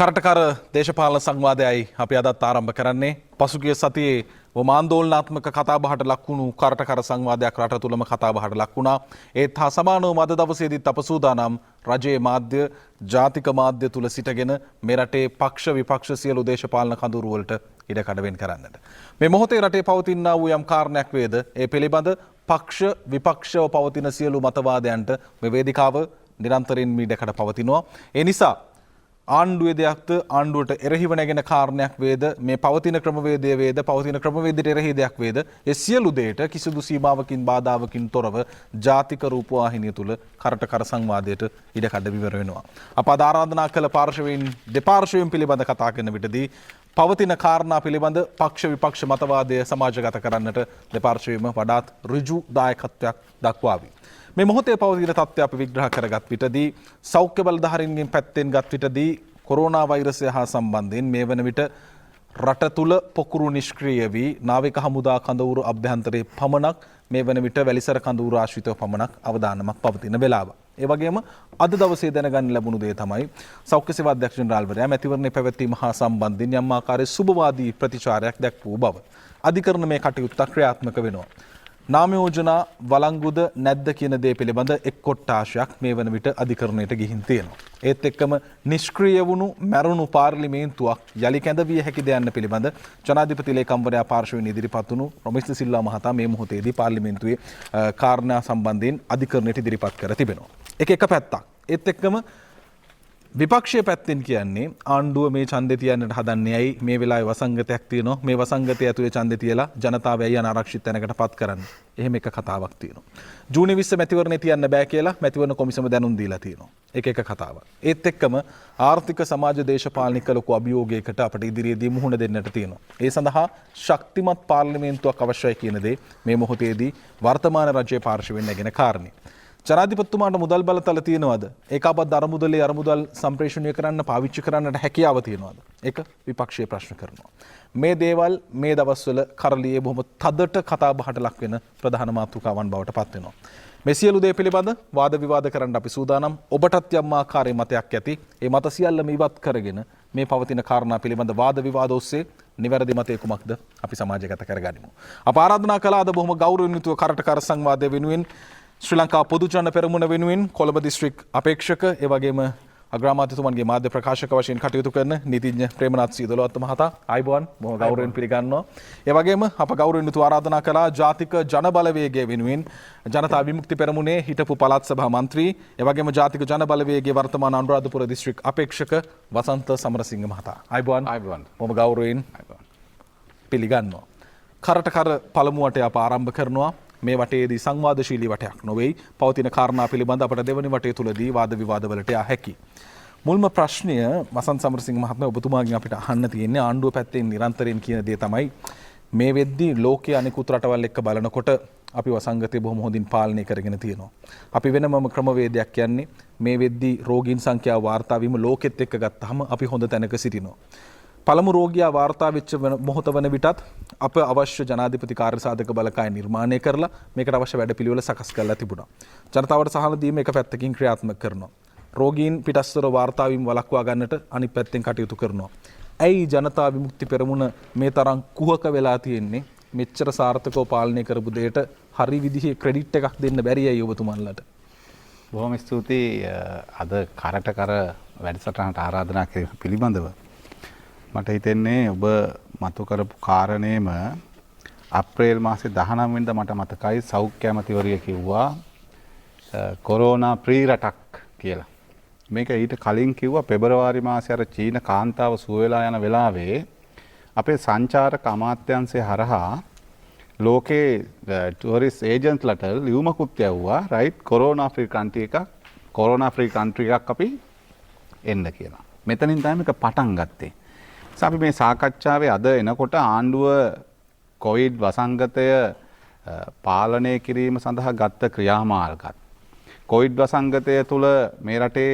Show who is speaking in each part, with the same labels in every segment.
Speaker 1: කරටකර දේශපාලන සංවාදයයි අපි අදත් ආරම්භ කරන්නේ. පසුගිය සතියේ ආන්දෝලනාත්මක කතාබහට ලක්වුණු කරටකර සංවාදයක් රට තුළම කතාබහට ලක්වුණා. ඒත් හා සමානව අද දවසේදීත් අප සූදානම් රජයේ මාධ්‍ය, ජාතික මාධ්‍ය තුල සිටගෙන මේ රටේ පක්ෂ විපක්ෂ සියලු දේශපාලන කඳවුරු වලට ඉඩකඩ වෙන් කරන්නට. මේ මොහොතේ රටේ පවතිනා වූ යම් කාරණයක් වේද ඒ පිළිබඳ පක්ෂ විපක්ෂව පවතින සියලු මතවාදයන්ට මේ වේදිකාව නිරන්තරයෙන් ඉඩකඩ පවතිනවා. ඒ නිසා ආණ්ඩුවේ දෙයක්ද ආණ්ඩුවට එරෙහිව නැගෙන කාරණයක් වේද මේ පවතින ක්‍රමවේදය වේද පවතින ක්‍රමවේදයට එරෙහි දෙයක් වේද ඒ සියලු දේට කිසිදු සීමාවකින් බාධාවකින් තොරව ජාතික රූපවාහිනිය තුල කරටකර සංවාදයට ඉඩකඩ විවර වෙනවා. අප අද ආරාධනා කළ පාර්ශවයන් දෙපාර්ශවයන් පිළිබඳ කතා කරන විටදී පවතින කාරණා පිළිබඳ පක්ෂ විපක්ෂ මතවාදය සමාජගත කරන්නට දෙපාර්ශවයම වඩාත් ඍජු දායකත්වයක් දක්වාවි. මේ මොහොතේ පවතින තත්ත්වය අපි විග්‍රහ කරගත් විටදී සෞඛ්‍ය බලධාරීන්ගෙන් පැත්තෙන් ගත් විටදී කොරෝනා වෛරසය හා සම්බන්ධයෙන් මේ වන විට රට තුල පොකුරු නිෂ්ක්‍රීය වී නාවික හමුදා කඳවුරු අභ්‍යන්තරයේ පමණක් මේ වන විට වැලිසර කඳවුරු ආශ්‍රිතව පමණක් අවදානමක් පවතින වෙලාව. ඒ වගේම අද දවසේ දැනගන්න ලැබුණු දේ තමයි සෞඛ්‍ය සේවා අධ්‍යක්ෂ ජෙනරාල්වරයා මැතිවරණයේ පැවැත්වීම හා සම්බන්ධයෙන් යම් ආකාරයේ සුබවාදී ප්‍රතිචාරයක් දැක්වූ බව. අධිකරණ මේ කටයුත්ත ක්‍රියාත්මක වෙනවා. නාම යෝජනා වළංගුද නැද්ද කියන දේ පිළිබඳ එක් කොට්ටාශයක් මේ වන විට අධිකරණයට ගිහින් තියෙනවා. ඒත් එක්කම නිෂ්ක්‍රීය වුණු මැරුණු පාර්ලිමේන්තුවක් යලි කැඳවිය හැකිද යන්න පිළිබඳ ජනාධිපති ලේකම්වරයා පාර්ශවයෙන් ඉදිරිපත් වුණු රොමිස් සිල්වා මහතා මේ මොහොතේදී පාර්ලිමේන්තුවේ කාරණා සම්බන්ධයෙන් අධිකරණයට ඉදිරිපත් කර තිබෙනවා. එක පැත්තක්. ඒත් එක්කම විපක්ෂයේ පැත්තෙන් කියන්නේ ආණ්ඩුව මේ ඡන්දේ තියන්නට හදන්නේ ඇයි මේ වෙලාවේ වසංගතයක් තියෙනවා මේ වසංගතය ඇතුලේ ඡන්දේ තියලා ජනතාව ඇයි අනාරක්ෂිත තැනකට පත් කරන්නේ එහෙම එක කතාවක් තියෙනවා. ජූනි 20 මැතිවරණේ තියන්න බෑ කියලා මැතිවරණ කොමිසම දැනුම් දීලා තියෙනවා. එක කතාවක්. ඒත් එක්කම ආර්ථික සමාජ දේශපාලනික ලොකු අභියෝගයකට අපිට ඉදිරියේදී මුහුණ දෙන්නට තියෙනවා. ඒ සඳහා ශක්තිමත් පාර්ලිමේන්තුවක් අවශ්‍යයි කියන දේ මේ මොහොතේදී වර්තමාන රජයේ පාර්ශවයෙන් නැගෙන කාරණේ. ජනාධිපතිතුමාට මුදල් බලතල තියෙනවද? ඒකාබද්ධ අරමුදල් සම්ප්‍රේෂණය කරන්න පාවිච්චි කරන්නට හැකියාව තියෙනවද? ඒක විපක්ෂයේ ප්‍රශ්න කරනවා. මේ දේවල් මේ දවස්වල කරලියේ බොහොම තදට කතා බහට ලක් වෙන ප්‍රධාන මාතෘකාවන් බවට පත් වෙනවා. මේ සියලු දේ පිළිබඳ වාද විවාද කරන්න අපි සූදානම්. ඔබටත් යම් ආකාරයේ මතයක් ඇති. ඒ මත සියල්ලම ඉවත් කරගෙන මේ පවතින කාරණා පිළිබඳ වාද විවාද ඔස්සේ නිවැරදි මතය කුමක්ද අපි සමාජගත කරගනිමු. අප ආරාධනා කළා අද බොහොම ගෞරවයෙන් යුතුව කරටකර සංවාදය වෙනුවෙන් ශ්‍රී ලංකා පොදු ජන පෙරමුණ වෙනුවෙන් කොළඹ දිස්ත්‍රික් අපේක්ෂක ඒ වගේම අග්‍රාමාත්‍යතුමන්ගේ මාධ්‍ය ප්‍රකාශක වශයෙන් කටයුතු කරන නීතිඥ ප්‍රේමනාත් සීදලවත් මහතා ආයුබෝවන් බොහොම ගෞරවයෙන් පිළිගන්නවා. ඒ වගේම අප ගෞරවයෙන් යුතුව ආරාධනා කළා ජාතික ජන බලවේගය වෙනුවෙන් ජනතා විමුක්ති පෙරමුණේ හිටපු පළාත් සභා මන්ත්‍රී ඒ වගේම ජාතික ජන බලවේගයේ වර්තමාන අනුරාධපුර දිස්ත්‍රික් අපේක්ෂක වසන්ත සමරසිංහ මහතා ආයුබෝවන් බොහොම ගෞරවයෙන් පිළිගන්නවා. කරටකර පළමුවට අප ආරම්භ කරනවා. මේ වටේදී සංවාදශීලී වටයක් නොවේ. පවතින කාරණා පිළිබඳ අපට දෙවනි වටේ තුලදී වාද විවාදවලට යා හැකි. මුල්ම ප්‍රශ්නය වසන්ත සමරසිංහ මහත්මයා ඔබතුමාගෙන් අපිට අහන්න තියෙන්නේ ආණ්ඩුව පැත්තෙන් නිරන්තරයෙන් කියන දේ තමයි මේ වෙද්දී ලෝකයේ අනිකුත් රටවල් එක්ක බලනකොට අපි වසංගතය බොහොම හොඳින් පාලනය කරගෙන තියෙනවා. අපි වෙනමම ක්‍රමවේදයක් කියන්නේ මේ වෙද්දී රෝගීන් සංඛ්‍යාව වාර්තා වීම ලෝකෙත් එක්ක ගත්තාම අපි හොඳ තැනක සිටිනවා. පළමු රෝගියා වාර්තා වෙච්ච මොහොත වන විටත් අප අවශ්‍ය ජනාධිපති කාර්යසාධක බලකාය නිර්මාණය කරලා මේකට අවශ්‍ය වැඩපිළිවෙල සකස් කරලා තිබුණා. ජනතාවට සහන දීම එක පැත්තකින් ක්‍රියාත්මක කරනවා. රෝගීන් පිටස්තර වාර්තා වීම වළක්වා ගන්නට අනිත් පැත්තෙන් කටයුතු කරනවා. ඇයි ජනතා විමුක්ති පෙරමුණ මේ තරම් කුහක වෙලා තියෙන්නේ? මෙච්චර සාර්ථකව පාලනය කරපු දෙයට හරි විදිහේ ක්‍රෙඩිට් එකක් දෙන්න බැරි අය ඔබතුමන්ලට.
Speaker 2: බොහොම ස්තුතියි අද කරටකර වැඩසටහනට ආරාධනා කිරීම පිළිබඳව. මට හිතෙන්නේ ඔබ මතු කරපු කාරණේම අප්‍රේල් මාසේ 19 වෙනිදා මට මතකයි සෞඛ්‍ය ඇමතිවරිය කිව්වා කොරෝනා ප්‍රී රටක් කියලා. මේක ඊට කලින් කිව්වා පෙබරවාරි මාසේ අර චීන කාන්තාව සුව වෙලා යන වෙලාවේ අපේ සංචාරක අමාත්‍යාංශය හරහා ලෝකේ ටුවරිස්ට් ඒජන්ට්ලට ලියුමකුත් යවුවා රයිට් කොරෝනා ෆ්‍රී කන්ට්‍රි එකක් අපි එන්න කියලා. මෙතනින් තමයි මේක පටන් ගත්තේ. අපි මේ සාකච්ඡාවේ අද එනකොට ආණ්ඩුව කොවිඩ් වසංගතය පාලනය කිරීම සඳහා ගත්ත ක්‍රියාමාර්ගත්. කොවිඩ් වසංගතය තුළ මේ රටේ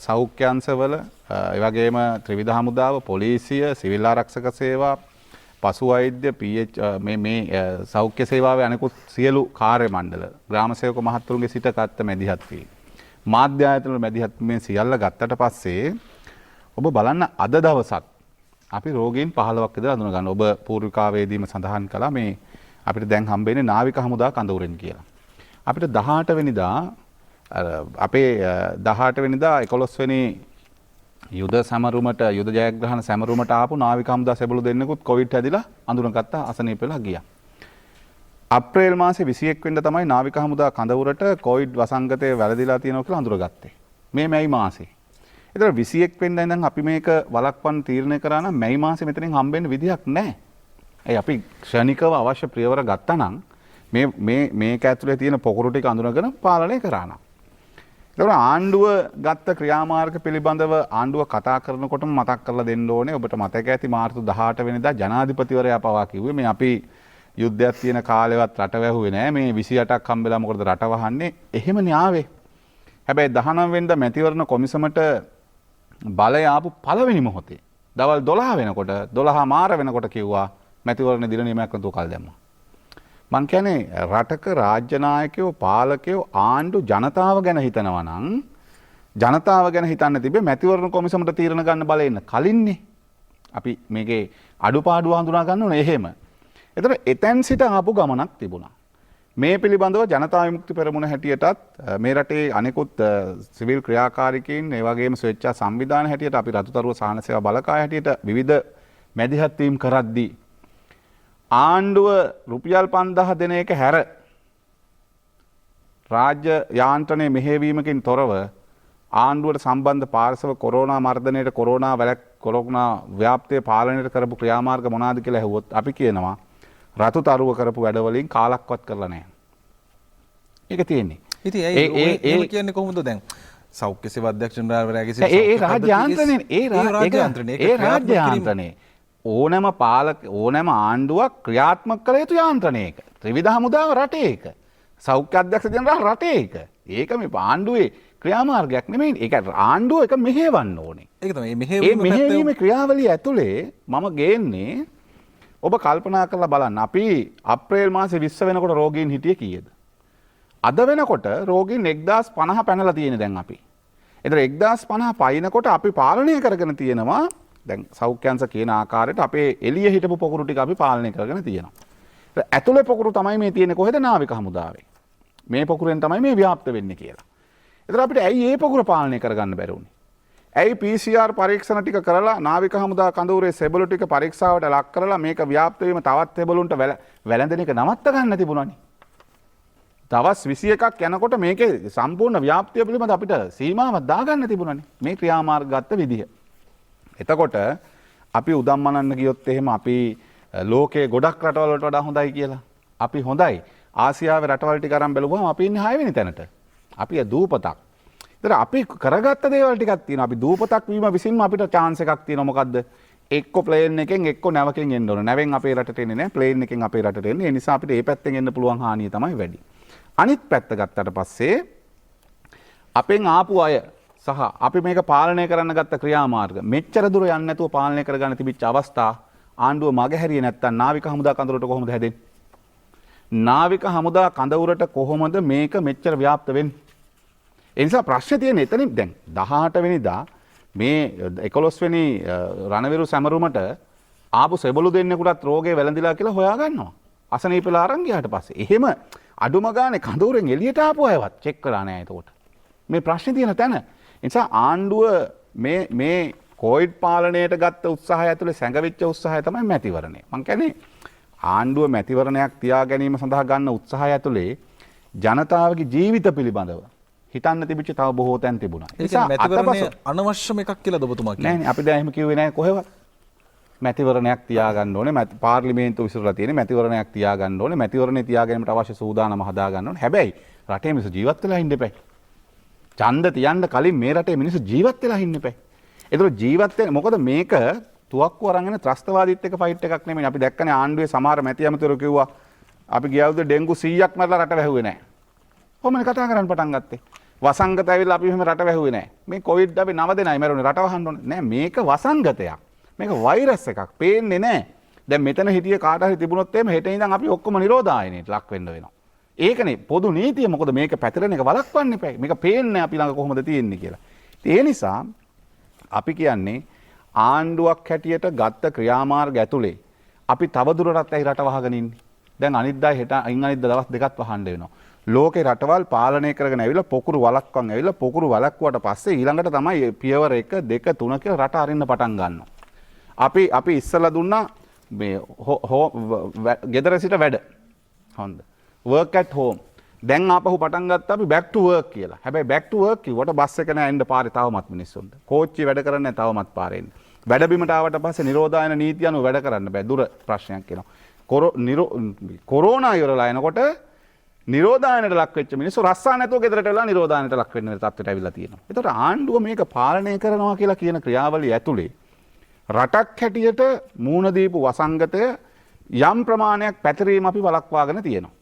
Speaker 2: සෞඛ්‍යංශවල ඒ වගේම ත්‍රිවිධ හමුදාව, පොලිසිය, සිවිල් ආරක්ෂක සේවා, පසු වෛද්‍ය මේ සෞඛ්‍ය සේවාවේ අනෙකුත් සියලු කාර්ය මණ්ඩල, ග්‍රාම සේවක මහත්තුරුන්ගේ සිට ගත්ත මැදිහත් වීම. මාධ්‍ය ආයතන වල මැදිහත් මේ සියල්ල ගත්තට පස්සේ ඔබ බලන්න අද දවසත් අපි රෝගීන් 15ක් විතර අඳුන ගන්න. ඔබ පූර්විකාවේදීම සඳහන් කළා මේ අපිට දැන් හම්බෙන්නේ නාවික හමුදා කඳවුරෙන් කියලා. අපිට 18 වෙනිදා අපේ 18 වෙනිදා 11 වෙනි යුද සමරුමට යුද ජයග්‍රහණ සමරුමට ආපු නාවික හමුදා සෙබළු දෙන්නෙකුත් කොවිඩ් හැදිලා අඳුනගත්තා අසනීප වෙලා ගියා. අප්‍රේල් මාසේ 21 වෙනිදා තමයි නාවික හමුදා කඳවුරට කොවිඩ් වසංගතය වැළඳිලා තියෙනවා කියලා අඳුරගත්තේ. මේ මැයි මාසේ. ඒතර 21 වෙනිදා ඉඳන් අපි මේක වළක්වන්න තීරණය කරා නම් මැයි මාසේ මෙතනින් හම්බෙන්න විදිහක් නැහැ. ඒ අපි ක්ෂණිකව අවශ්‍ය ප්‍රයවර ගත්තා නම් මේක ඇතුලේ තියෙන පොකුරු ටික අඳුනගෙන පාලනය කරා නම්. ඒතර ආණ්ඩුව ගත්ත ක්‍රියාමාර්ග පිළිබඳව ආණ්ඩුව කතා කරනකොටම මතක් කරලා දෙන්න ඕනේ. ඔබට මතක ඇති මාර්තු 18 වෙනිදා ජනාධිපතිවරයා පවා කිව්වේ මේ අපි යුද්ධයක් තියෙන කාලෙවත් රට වැහුවේ නෑ. මේ 28ක් හම්බෙලා මොකටද රට වහන්නේ? එහෙමනේ ආවේ. හැබැයි 19 වෙනිදා මැතිවරණ කොමිසමට බලය ආපු පළවෙනි මොහොතේ දවල් 12 වෙනකොට 12 මාර වෙනකොට කිව්වා මැතිවරණ දින නියමයක් නැතුව කල් දැම්මා. මං කියන්නේ රටක රාජ්‍ය නායකයෝ පාලකයෝ ආණ්ඩු ජනතාව ගැන හිතනවා නම් ජනතාව ගැන හිතන්න තිබේ මැතිවරණ කොමිසමට තීරණ ගන්න බලය ඉන්න කලින්නේ. අපි මේකේ අඩුපාඩු හඳුනා ගන්න ඕනේ එහෙම. ඒතර එතෙන් සිට ආපු ගමනක් තිබුණා. මේ පිළිබඳව ජනතා විමුක්ති පෙරමුණ හැටියටත් මේ රටේ අනෙකුත් සිවිල් ක්‍රියාකාරිකයින් ඒ වගේම ස්වේච්ඡා සංවිධාන හැටියට අපි රතුතරුව සාහන සේවා බලකාය හැටියට විවිධ මැදිහත් වීම් කරද්දී ආණ්ඩුව රුපියල් 5000 දෙන එක හැර රාජ්‍ය යාන්ත්‍රණයේ මෙහෙයවීමකින් තොරව ආණ්ඩුවට සම්බන්ධ පාර්ශව කොරෝනා මර්ධනයට කොරෝනා ව්‍යාප්තිය පාලනයට කරපු ක්‍රියාමාර්ග මොනවාද කියලා ඇහුවොත් අපි කියනවා රතු තරුව කරපු වැඩවලින් කාලක්වත් කරලා නැහැ. ඒක තියෙන්නේ.
Speaker 1: ඉතින් ඒ කියන්නේ කොහොමද දැන්? සෞඛ්‍ය සේවා අධ්‍යක්ෂ ජනරාල්වරයාගේ
Speaker 2: ඒ රාජ්‍ය යාන්ත්‍රණේ ඕනෑම ඕනෑම ආණ්ඩුවක් ක්‍රියාත්මක කළ යුතු යාන්ත්‍රණයක. ත්‍රිවිධ හමුදාව රටේ එක. සෞඛ්‍ය අධ්‍යක්ෂ ජනරාල් රටේ එක. ඒක මේ ආණ්ඩුවේ ක්‍රියාමාර්ගයක් නෙමෙයි. ඒක ආණ්ඩුව එක මෙහෙවන්න ඕනේ. ඒක තමයි මෙහෙවීමේ ක්‍රියාවලිය ඇතුලේ මම ගේන්නේ ඔබ කල්පනා කරලා බලන්න අපි අප්‍රේල් මාසේ 20 වෙනකොට රෝගීන් හිටියේ කීයද? අද වෙනකොට රෝගීන් 1050 පැනලා තියෙන දැන් අපි. ඒතර 1050 පයින්නකොට අපි පාලනය කරගෙන තියෙනවා දැන් සෞඛ්‍යංශ කියන ආකාරයට අපේ එළිය හිටපු පොකුරු ටික අපි පාලනය කරගෙන තියෙනවා. ඒතර ඇතුලේ පොකුරු තමයි මේ තියෙන්නේ කොහෙද? නාවික හමුදාවේ. මේ පොකුරෙන් තමයි මේ ව්‍යාප්ත වෙන්නේ කියලා. ඒතර අපිට ඇයි මේ පොකුර පාලනය කරගන්න බැරි වුනේ? ඇයි PCR පරීක්ෂණ ටික කරලා නාවික හමුදා කඳවුරේ සෙබළු ටික පරීක්ෂාවට ලක් කරලා මේක ව්‍යාප්ත වීම තවත් සෙබළුන්ට වැළඳෙන එක නවත්ත ගන්න තිබුණානේ. දවස් 21ක් යනකොට මේකේ සම්පූර්ණ ව්‍යාප්තිය පිළිබඳ අපිට සීමාවක් දාගන්න තිබුණානේ. මේ ක්‍රියාමාර්ග ගත්ත විදිහ. එතකොට අපි උදම්මනන්න ගියොත් එහෙම අපි ලෝකයේ ගොඩක් රටවල් වලට වඩා හොඳයි කියලා. අපි හොඳයි. ආසියාවේ රටවල් ටික අරන් බැලුවම අපි ඉන්නේ 6 වෙනි තැනට. අපි දූපතක්. ඒතර අපි කරගත්ත දේවල් ටිකක් තියෙනවා. අපි දූපතක් වීම විසින්ම අපිට chance එකක් තියෙනවා. මොකද්ද? එක්ක ප්ලේන් එකෙන් එක්ක නැවකින් එන්න ඕන. නැවෙන් අපේ රටට එන්නේ නැහැ. ප්ලේන් එකෙන් අපේ රටට එන්නේ. ඒ නිසා අපිට මේ පැත්තෙන් එන්න පුළුවන් හානිය තමයි වැඩි. අනිත් පැත්ත ගත්තට පස්සේ අපෙන් ආපු අය සහ අපි මේක පාලනය කරන්න ගත්ත ක්‍රියාමාර්ග මෙච්චර දුර යන්නේ නැතුව පාලනය කරගන්න තිබිච්ච අවස්ථා ආණ්ඩුව මගහැරියේ නැත්තම් නාවික හමුදා කඳවුරට කොහොමද හැදෙන්නේ? නාවික හමුදා කඳවුරට කොහොමද මේක මෙච්චර ව්‍යාප්ත වෙන්නේ? ඒ නිසා ප්‍රශ්නේ තියෙන්නේ එතනින්. දැන් 18 වෙනිදා මේ 11 වෙනි රණවිරු සැමරුමට ආපු සෙබළු දෙන්නෙකුටත් රෝගේ වැළඳිලා කියලා හොයා ගන්නවා. අසනීපලා අරන් ගියාට පස්සේ. එහෙම අඩුම ගානේ කඳවුරෙන් එළියට ආපු අයවත් චෙක් කරලා නැහැ එතකොට. මේ ප්‍රශ්නේ තියෙන තැන. ඒ නිසා ආණ්ඩුව මේ කොවිඩ් පාලනයට ගත්ත උත්සාහය ඇතුලේ සැඟවිච්ච උත්සාහය තමයි මැතිවරණය. මං කියන්නේ ආණ්ඩුව මැතිවරණයක් තියා ගැනීම සඳහා ගන්න උත්සාහය ඇතුලේ ජනතාවගේ ජීවිත පිළිබඳව හිතන්න තිබිච්ච තව බොහෝ තැන් තිබුණා.
Speaker 1: ඒ නිසා මැතිවරණය අනවශ්‍යම එකක් කියලාද ඔබතුමා කියන්නේ?
Speaker 2: නෑ අපි දැන් එහෙම කිව්වේ නෑ කොහෙවත්. මැතිවරණයක් තියාගන්න ඕනේ. පාර්ලිමේන්තුව විසිරලා තියෙන මැතිවරණයක් තියාගන්න ඕනේ. මැතිවරණේ තියා ගැනීමට අවශ්‍ය සූදානම හදා ගන්න ඕනේ. හැබැයි රටේ මිනිස්සු ජීවත් වෙලා ඉන්න එපා. ඡන්ද තියන්න කලින් මේ රටේ මිනිස්සු ජීවත් වෙලා ඉන්න එපා. ඒතර ජීවත් වෙන මොකද මේක තුවක්කුව අරන් එන ත්‍රස්තවාදීත් එක්ක ෆයිට් එකක් නෙමෙයි. අපි දැක්කනේ ආණ්ඩුවේ සමහර මැති ඇමතිවරු කිව්වා අපි ගිය අවුරුද්දේ ඩෙන්ගු 100ක් මරලා රට වැහුවේ නෑ. කොහොමද කතා කරන්න පටන් ගත්තේ? වසංගත ඇවිල්ලා අපි එහෙම රට වැහුවේ නෑ. මේ කොවිඩ් අපි 9 දෙනයි මැරුණේ රට වහන්න ඕනේ. නෑ මේක වසංගතයක්. මේක වෛරස් එකක්. පේන්නේ නෑ. දැන් මෙතන හිටියේ කාට හරි තිබුණොත් එහෙම හෙට ඉඳන් අපි ඔක්කොම නිරෝධායනයට ලක් වෙන්න වෙනවා. ඒකනේ පොදු නීතිය. මොකද මේක පැතිරෙන එක වළක්වන්න එපා. මේක පේන්නේ අපි ළඟ කොහොමද තියෙන්නේ කියලා. ඒ නිසා අපි කියන්නේ ආණ්ඩුවක් හැටියට ගත්ත ක්‍රියාමාර්ග ඇතුලේ අපි තවදුරටත් ඇයි රට වහගෙන ඉන්නේ? දැන් අනිද්දා හෙට අනිද්දා දවස් දෙකක් වහන්න වෙනවා. ලෝකේ රටවල් පාලනය කරගෙන ඇවිල්ලා පොකුරු වලක්වන් ඇවිල්ලා පොකුරු වලක්වුවට පස්සේ ඊළඟට තමයි පියවර 1 2 3 කියලා රට අරින්න පටන් ගන්නවා. අපි ඉස්සලා දුන්නා මේ ගෙදර සිට වැඩ. හොඳ. work at home. දැන් ආපහු පටන් ගත්තා අපි back to work කියලා. හැබැයි back to work කිව්වට බස් එක නෑ එන්න පාරේ තවමත් මිනිස්සුන්ට. කෝච්චිය වැඩ කරන්නේ තවමත් පාරේ එන්න. වැඩ බිමට ආවට පස්සේ නිරෝධායන නීතිය අනුව වැඩ කරන්න බෑ. දුර ප්‍රශ්නයක් එනවා. කොරෝනා ඉවරලා එනකොට නිරෝධායනයට ලක් වෙච්ච මිනිස්සු රස්සා නැතුව ගෙදරට වෙලා නිරෝධායනයට ලක් වෙන්න තත්ත්වයට ඇවිල්ලා තියෙනවා. ඒතකොට ආණ්ඩුව මේක පාලනය කරනවා කියලා කියන ක්‍රියාවලිය ඇතුලේ රටක් හැටියට මූණ දීපු වසංගතය යම් ප්‍රමාණයක් පැතිරීම අපි වළක්වාගෙන තියෙනවා.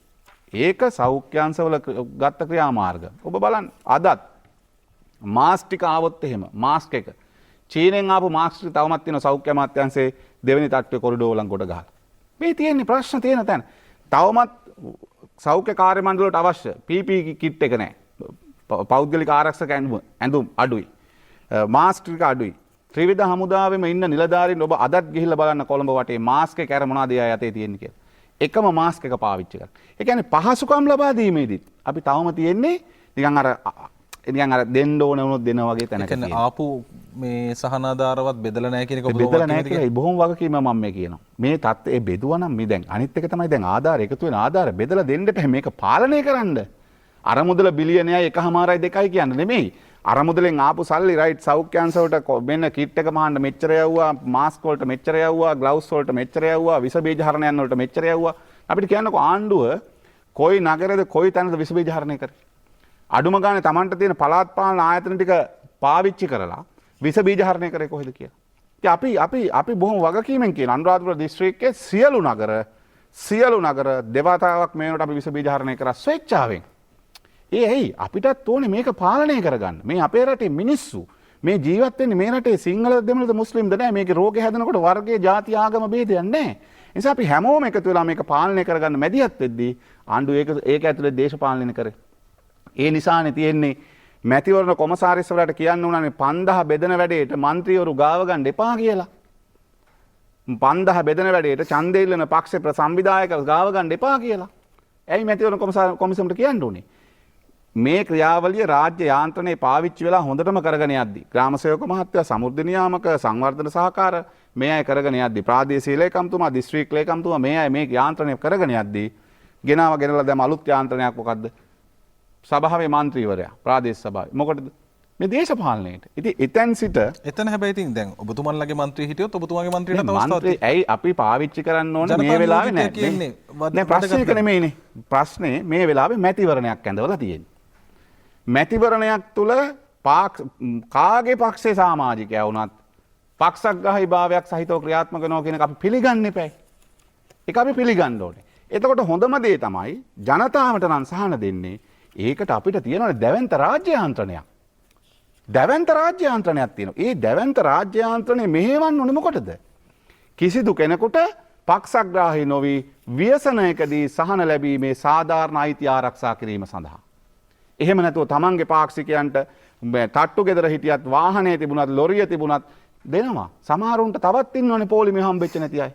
Speaker 2: ඒක සෞඛ්‍යාංශවල ගත්ත ක්‍රියාමාර්ග. ඔබ බලන්න අදත් මාස්ක් ටික ආවොත් එහෙම මාස්ක් එක චීනෙන් ආපු මාස්ක් ටික තවමත් තියෙන සෞඛ්‍ය අමාත්‍යාංශයේ දෙවෙනි තට්ටුවේ කොරිඩෝර වලන් ගොඩ ගහලා. මේ තියෙන්නේ ප්‍රශ්න තියෙන තැන. තවමත් සෞඛ්‍ය කාර්ය මණ්ඩලයට අවශ්‍ය PPE කිට් එක නැහැ. පෞද්ගලික ආරක්ෂක ඇඳුම් අඩුයි. මාස්ක් ටික අඩුයි. ත්‍රිවිධ හමුදාවෙම ඉන්න නිලධාරීන් ඔබ අදත් ගිහිල්ලා බලන්න කොළඹ වටේ මාස්ක් එක අර මොනවද එයා යතේ තියෙන්නේ කියලා. එකම මාස්ක් එක පාවිච්චි කරන්න. ඒ කියන්නේ පහසුකම් ලබා දීමේදීත් අපි තවම තියෙන්නේ නිකන් අර දෙන්න ඕන වුණොත් දෙන වගේ තැනක තියෙනවා.
Speaker 1: ඒ කියන්නේ ආපු මේ සහනාධාරවත් බෙදලා නැහැ කියන එක
Speaker 2: බෙදලා නැහැ කියලා බොහොම වගකීම මම මේ කියනවා. මේ තත්ත්වයේ බෙදුවා නම් මේ දැන් අනිත් එක තමයි දැන් ආධාර එකතු වෙන ආධාර බෙදලා දෙන්න එපා මේක පාලනය කරන්න. අර මුදල බිලියනයයි 1.5යි 2යි කියන්නේ නෙමෙයි. අර මුදලෙන් ආපු සල්ලි රයිට් සෞඛ්‍යාංශවලට මෙන්න කිට් එක මහන්න මෙච්චර යවුවා, මාස්ක් වලට මෙච්චර යවුවා, ග්ලව්ස් වලට මෙච්චර යවුවා, විස බීජ හරණයන් වලට මෙච්චර යවුවා. අපිට කියන්නකෝ ආණ්ඩුව කොයි නගරෙද කොයි තැනද විස බීජ හරණය කරේ. අඩුම ගානේ Tamanට තියෙන පළාත් පාලන ආයතන ටික පාවිච්චි කරලා විස බීජ හරණය කරේ කොහෙද කියලා. ඉතින් අපි බොහොම වගකීමෙන් කියන අනුරාධපුර දිස්ත්‍රික්කයේ සියලු නගර දෙවතාවක් මේනට අපි විස බීජ හරණය කරා ස්වේච්ඡාවෙන්. ඇයි අපිටත් ඕනේ මේක පාලනය කරගන්න. මේ අපේ රටේ මිනිස්සු මේ ජීවත් වෙන්නේ මේ රටේ සිංහලද දෙමළද මුස්ලිම්ද නැහැ. මේකේ රෝගේ හැදෙනකොට වර්ගයේ ಜಾති ආගම ભેදයක් නැහැ. ඒ නිසා අපි හැමෝම එකතු වෙලා මේක පාලනය කරගන්න මැදිහත් වෙද්දී ආණ්ඩුව ඒක ඇතුලේ දේශපාලනය කරේ. ඒ නිසානේ තියෙන්නේ මැතිවරණ කොමසාරිස්වරයාට කියන්න උනානේ 5000 බෙදන වැඩේට മന്ത്രിවරු ගාව ගන්න එපා කියලා. 5000 බෙදන වැඩේට ඡන්දෙ ඉල්ලන පක්ෂේ ප්‍රසම්විධායක ගාව ගන්න එපා කියලා. ඇයි මැතිවරණ කොමිසමට කියන්න උනේ? මේ ක්‍රියාවලිය රාජ්‍ය යාන්ත්‍රණය පාවිච්චි වෙලා හොඳටම කරගෙන යද්දි ග්‍රාම සේවක මහත්තයා සමෘද්ධි නියාමක සංවර්ධන සහකාර මේ අය කරගෙන යද්දි ප්‍රාදේශීය ලේකම්තුමා දිස්ත්‍රික් ලේකම්තුමා මේ අය මේ යාන්ත්‍රණය කරගෙන යද්දි ගෙනලා දැන් අලුත් යාන්ත්‍රණයක් මොකද්ද? සභාවේ මන්ත්‍රීවරයා ප්‍රාදේශ සභාවේ. මොකටද? මේ දේශපාලනයේට. ඉතින් එතෙන් සිට
Speaker 1: එතන හැබැයි ඉතින් දැන් ඔබතුමන්ලගේ මන්ත්‍රී හිටියොත් ඔබතුමාගේ මන්ත්‍රීට
Speaker 2: මන්ත්‍රී ඇයි අපි පාවිච්චි කරන්න ඕනේ මේ වෙලාවේ නැහැ. නෑ ප්‍රශ්නේ ඒක නෙමෙයිනේ. ප්‍රශ්නේ මේ වෙලාවේ මැතිවරණයක් ඇඳවලා තියෙන්නේ. මැතිවරණයක් තුල කාගේ පක්ෂේ සමාජිකයා වුණත් පක්ෂග්‍රාහී භාවයක් සහිතව ක්‍රියාත්මක වෙනවා කියන එක අපි පිළිගන්න එපයි. ඒක අපි පිළිගන්න ඕනේ. එතකොට හොඳම දේ තමයි ජනතාවට නම් සහන දෙන්නේ. ඒකට අපිට තියෙනවා දැවැන්ත රාජ්‍ය යාන්ත්‍රණයක්. දැවැන්ත රාජ්‍ය යාන්ත්‍රණයක් තියෙනවා. ඒ දැවැන්ත රාජ්‍ය යාන්ත්‍රණය මෙහෙවන්න ඕනේ මොකටද? කිසිදු කෙනෙකුට පක්ෂග්‍රාහී නොවි ව්‍යසනයකදී සහන ලැබීමේ සාධාරණ අයිතිය ආරක්ෂා කිරීම සඳහා. එහෙම නැතුව තමන්ගේ පාක්ෂිකයන්ට තට්ටු ගෙදර හිටියත් වාහනේ තිබුණත් ලොරිය තිබුණත් දෙනවා. සමහරුන්ට තවත් ඉන්නවනේ පොලිමේ හම්බෙච්ච නැති අය.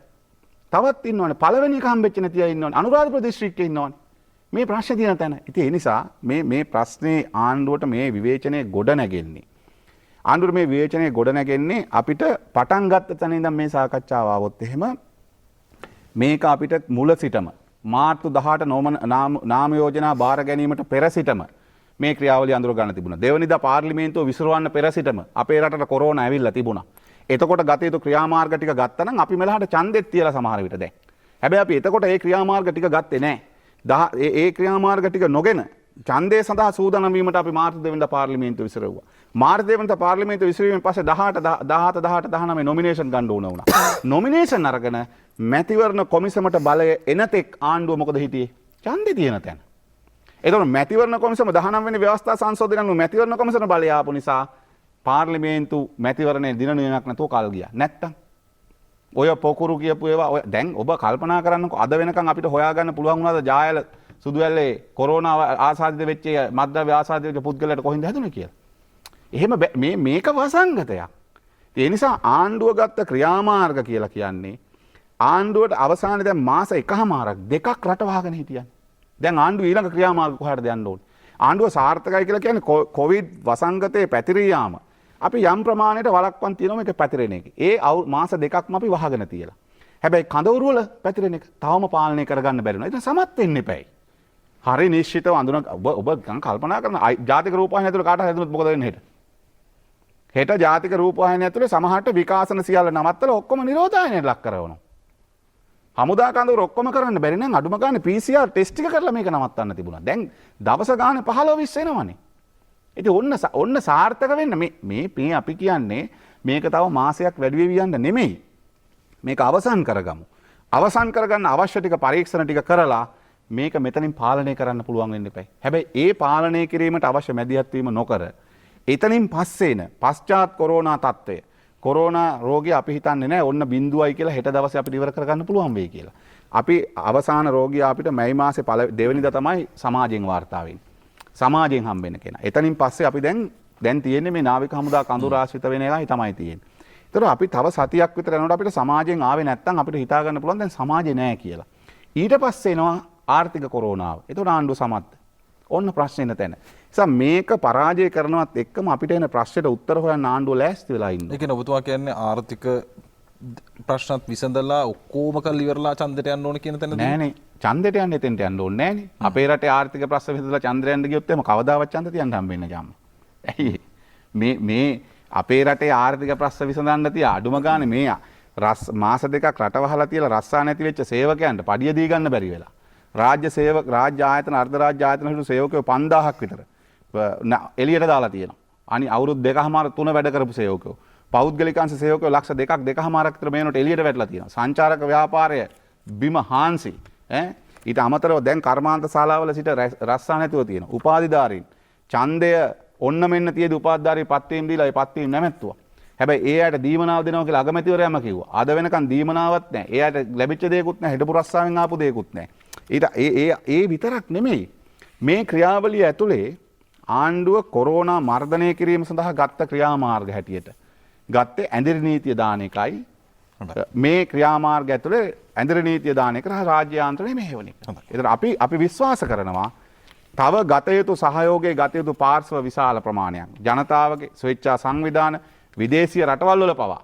Speaker 2: තවත් ඉන්නවනේ පළවෙනි එක හම්බෙච්ච නැති අය ඉන්නවනේ. අනුරාධපුර දිස්ත්‍රික්කේ ඉන්නවනේ. මේ ප්‍රශ්නේ තියෙන තැන. ඉතින් ඒ නිසා මේ ප්‍රශ්නේ ආණ්ඩුවට මේ විවේචනයේ ගොඩ නැගෙන්නේ. ආණ්ඩුවට මේ විවේචනයේ ගොඩ නැගෙන්නේ අපිට පටන් ගත්ත තැන ඉඳන් මේ සාකච්ඡාව ආවොත් එහෙම මේක අපිට මුල සිටම මාර්තු 18 නාම යෝජනා බාර ගැනීමට පෙර සිටම මේ ක්‍රියාවලිය අඳුර ගන්න තිබුණා. දෙවනිදා පාර්ලිමේන්තුව විසිරවන්න පෙර සිටම අපේ රටට කොරෝනා ඇවිල්ලා තිබුණා. එතකොට ගත යුතු ක්‍රියාමාර්ග ටික ගත්තා නම් අපි මෙලහට ඡන්දෙත් තියලා සමහර විට දැන්. හැබැයි අපි එතකොට ඒ ක්‍රියාමාර්ග ටික ගත්තේ නැහැ. ඒ ක්‍රියාමාර්ග ටික නොගෙන ඡන්දය සඳහා සූදානම් වීමට අපි මාර්තු 2 වෙනිදා පාර්ලිමේන්තුව විසිරුවා. මාර්තු 2 වෙනිදා පාර්ලිමේන්තුව විසිරීමෙන් පස්සේ 19 නොමිනේෂන් ගන්න ඕන වුණා. නොමිනේෂන් අරගෙන මැතිවරණ කොමිසමට බලය එනතෙක් ආණ්ඩුව මොකද හිටියේ? ඡන්දේ තියෙන තැන. එතකොට මැතිවරණ කොමිසම 19 වෙනි ව්‍යවස්ථා සංශෝධනය අනුව මැතිවරණ කොමිසම බලය ආපු නිසා පාර්ලිමේන්තු මැතිවරණයේ දින නියමයක් නැතුව කල් ගියා. නැත්තම් ඔය පොකුරු කියපු ඒවා ඔය දැන් ඔබ කල්පනා කරන්නකෝ අද වෙනකන් අපිට හොයාගන්න පුළුවන් වුණාද ජායල සුදුවැල්ලේ කොරෝනා ආසාදිත වෙච්ච මත්ද්‍රව්‍ය ආසාදිත වෙච්ච පුද්ගලයාට කොහෙන්ද හැදුනේ කියලා. එහෙම මේක වසංගතයක්. ඒ නිසා ආණ්ඩුව ගත්ත ක්‍රියාමාර්ග කියලා කියන්නේ ආණ්ඩුවට අවසානයේ දැන් මාස එකමාරක් දෙකක් රට වහගෙන හිටියන්. දැන් ආණ්ඩුව ඊළඟ ක්‍රියාමාර්ග කොහටද යන්න ඕනේ? ආණ්ඩුව සාර්ථකයි කියලා කියන්නේ කොවිඩ් වසංගතයේ පැතිරී යාම. අපි යම් ප්‍රමාණයට වළක්වන් තියෙනවා මේක පැතිරෙන එක. ඒ මාස දෙකක්ම අපි වහගෙන තියලා. හැබැයි කඳවුරු වල පැතිරෙන එක තවම පාලනය කරගන්න බැරි වෙනවා. ඒක සමත් වෙන්න එපැයි. හරි නිශ්චිතව අඳුන ඔබ කල්පනා කරන ජාතික රූපවාහිනිය ඇතුළේ කාට හැදුනොත් මොකද වෙන්නේ හෙට? හෙට ජාතික රූපවාහිනිය ඇතුළේ සමහරට විකාශන සියල්ල නවත්තලා ඔක්කොම නිරෝධායනයට ලක් කරනවා. හමුදා කඳවුර ඔක්කොම කරන්න බැරි නම් අඩුම ගානේ PCR ටෙස්ට් එක කරලා මේක නවත්තන්න තිබුණා. දැන් දවස ගානේ 15 20 එනවනේ. ඉතින් ඔන්න සාර්ථක වෙන්න මේ අපි කියන්නේ මේක තව මාසයක් වැඩි වෙවි යන්න නෙමෙයි. මේක අවසන් කරගමු. අවසන් කරගන්න අවශ්‍ය ටික පරීක්ෂණ ටික කරලා මේක මෙතනින් පාලනය කරන්න පුළුවන් වෙන්න එපයි. හැබැයි ඒ පාලනය කිරීමට අවශ්‍ය මැදිහත් වීම නොකර එතනින් පස්සේන පශ්චාත් කොරෝනා තත්ත්වය කොරෝනා රෝගය අපි හිතන්නේ නැහැ ඔන්න බිඳුවයි කියලා හෙට දවසේ අපිට ඉවර කරගන්න පුළුවන් වෙයි කියලා. අපි අවසාන රෝගිය අපිට මැයි මාසේ දෙවෙනිදා තමයි සමාජයෙන් වාර්තා වෙන්නේ. සමාජයෙන් හම්බෙන්න කෙනා. එතනින් පස්සේ අපි දැන් තියෙන්නේ මේ නාවික හමුදා කඳුර ආශ්‍රිත වෙන එකයි තමයි තියෙන්නේ. ඒතර අපි තව සතියක් විතර යනකොට අපිට සමාජයෙන් ආවේ නැත්නම් අපිට හිතා ගන්න පුළුවන් දැන් සමාජේ නැහැ කියලා. ඊට පස්සේ එනවා ආර්ථික කොරෝනාව. ඒතකොට ආණ්ඩුව සමත්. ඔන්න ප්‍රශ්නේ නැතන. නිසා මේක පරාජය කරනවත් එක්කම අපිට එන ප්‍රශ්නෙට උත්තර හොයන්න ආණ්ඩුව ලෑස්ති වෙලා ඉන්නවා.
Speaker 1: ඒ කියන්නේ ඔබතුමා කියන්නේ ආර්ථික ප්‍රශ්නත් විසඳලා ඔක්කොම කල් ඉවරලා ඡන්දයට යන්න ඕන කියන තැනදී
Speaker 2: නෑනේ. ඡන්දයට යන්න එතෙන්ට යන්න ඕනේ නෑනේ. අපේ රටේ ආර්ථික ප්‍රශ්න විසඳලා ඡන්දයට යන්න ගියොත් එහෙම කවදාවත් ඡන්ද තියන්න හම්බෙන්නේ නැහැ ජාම. ඇයි මේ අපේ රටේ ආර්ථික ප්‍රශ්න විසඳන්න තියා අඩුම ගානේ මේ මාස දෙකක් රට වහලා තියලා රස්සා නැති වෙච්ච සේවකයන්ට පඩිය දී ගන්න බැරි වෙලා. රාජ්‍ය ආයතන අර්ධ රාජ්‍ය ආයතන හිටු සේවකයෝ 5000ක් විතර එළියට දාලා තියෙනවා. අනි අවුරුදු 2.5 වැඩ කරපු සේවකයෝ. පෞද්ගලිකංශ සේවකයෝ ලක්ෂ 2.5ක් විතර මේනොට එළියට වැටලා තියෙනවා. සංචාරක ව්‍යාපාරය බිම හාන්සි. ඊට අමතරව දැන් කර්මාන්ත ශාලාවල සිට රස්සා නැතුව තියෙනවා. උපාධිධාරීන් ඡන්දය ඔන්න මෙන්න තියදී උපාධිධාරී පත්වීම් දීලා ඒ පත්වීම් නැමැත්තුවා. හැබැයි ඒ අයට දීමනාව දෙනවා කියලා අගමැතිවරයාම කිව්වා. අද වෙනකන් දීමනාවක් නැහැ. ඒ අයට ලැබිච්ච දෙයක්වත් නැහැ. හිටපු රස්සාවෙන් ආපු දෙයක්වත් නැහැ. ඊට ඒ විතරක් නෙමෙයි. මේ ක්‍රියාවලිය ඇතුලේ ආණ්ඩුව කොරෝනා මර්ධනය කිරීම සඳහා ගත්ත ක්‍රියාමාර්ග හැටියට ගත්තේ ඇඳිරි නීතිය දාන එකයි. මේ ක්‍රියාමාර්ග ඇතුලේ ඇඳිරි නීතිය දාන එක රාජ්‍ය යාන්ත්‍රණය මෙහෙවන එක. ඒතර අපි විශ්වාස කරනවා තව ගත යුතු සහයෝගයේ ගත යුතු පාර්ශ්ව විශාල ප්‍රමාණයක් ජනතාවගේ ස්වේච්ඡා සංවිධාන විදේශීය රටවල් වල පවා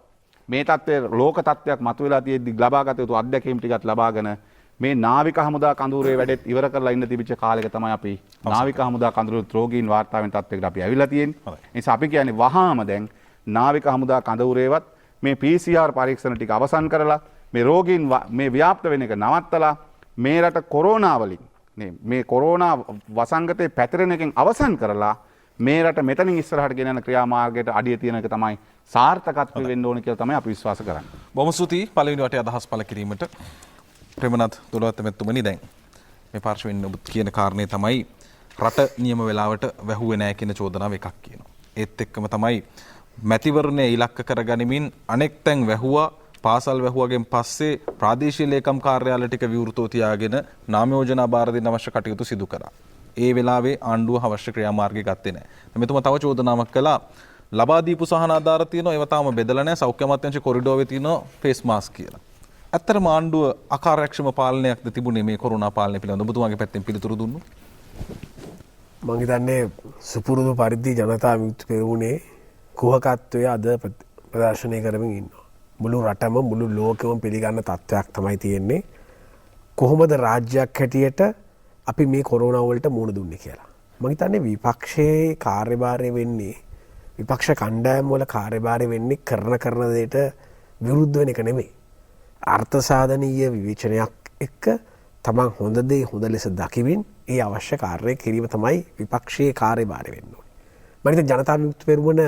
Speaker 2: මේ තත්ත්වයේ ලෝක තත්ත්වයක් මතුවලා තියෙද්දි ලබාගත යුතු අත්දැකීම් ටිකත් ලබාගෙන මේ නාවික හමුදා කඳවුරේ වැඩෙත් ඉවර කරලා ඉන්න තිබිච්ච කාලෙක තමයි අපි නාවික හමුදා කඳවුරු රෝගීන් වාර්තා වෙන තත්ත්වයකට අපි ඇවිල්ලා තියෙන්නේ. ඒ නිසා අපි කියන්නේ වහාම දැන් නාවික හමුදා කඳවුරේවත් මේ PCR පරීක්ෂණ ටික අවසන් කරලා මේ රෝගීන් මේ ව්‍යාප්ත වෙන එක නවත්තලා මේ රට කොරෝනා වලින් මේ කොරෝනා වසංගතේ පැතිරෙන එකෙන් අවසන් කරලා මේ රට මෙතනින් ඉස්සරහට ගෙන යන ක්‍රියාමාර්ගයට අඩිය තියෙන එක තමයි සාර්ථකත්වය වෙන්න ඕනේ කියලා තමයි අපි විශ්වාස කරන්නේ.
Speaker 1: බොහොම ස්තුතියි පළවෙනි වටේ අදහස් පළ කිරීමට. ප්‍රේමනාත් දොළවත්ත මෙතුමනි දැන් මේ පාර්ශවෙන් ඔබ කියන කාරණේ තමයි රට නියම වෙලාවට වැහුවේ නැහැ කියන චෝදනාව එකක් කියනවා. ඒත් එක්කම තමයි මැතිවරණය ඉලක්ක කරගනිමින් අනෙක් තැන් වැහුවා පාසල් වැහුවගෙන් පස්සේ ප්‍රාදේශීය ලේකම් කාර්යාල ටික විවෘතව තියාගෙන නාම යෝජනා බාර දෙන්න අවශ්‍ය කටයුතු සිදු කරා. ඒ වෙලාවේ ආණ්ඩුව අවශ්‍ය ක්‍රියාමාර්ගය ගත්තේ නැහැ. මෙතුමා තව චෝදනාවක් කළා ලබා දීපු සහන ආධාර තියෙනවා ඒව තාම බෙදලා නැහැ සෞඛ්‍ය අමාත්‍යාංශ කොරිඩෝවේ තියෙනවා ෆේස් මාස්ක් කියලා. ඇත්තටම ආණ්ඩුව අකාර්යක්ෂම පාලනයක්ද තිබුණේ මේ කොරෝනා පාලනය පිළිබඳව ඔබතුමාගේ පැත්තෙන් පිළිතුරු දුන්නු.
Speaker 3: මම හිතන්නේ සුපුරුදු පරිදි ජනතා විමුක්ති පෙරමුණේ කුහකත්වය අද ප්‍රදර්ශනය කරමින් ඉන්නවා. මුළු රටම මුළු ලෝකෙම පිළිගන්න තත්ත්වයක් තමයි තියෙන්නේ. කොහොමද රාජ්‍යයක් හැටියට අපි මේ කොරෝනා වලට මුහුණ දුන්නේ කියලා. මම හිතන්නේ විපක්ෂයේ කාර්යභාරය වෙන්නේ විපක්ෂ කණ්ඩායම් වල කාර්යභාරය වෙන්නේ කරන දෙයට විරුද්ධ වෙන එක නෙමෙයි. අර්ථ සාධනීය විවේචනයක් එක්ක තමන් හොඳ දේ හොඳ ලෙස දකිමින් ඒ අවශ්‍ය කාර්යය කිරීම තමයි විපක්ෂයේ කාර්යභාරය වෙන්න ඕනේ. මම හිතන්නේ ජනතා විමුක්ති පෙරමුණ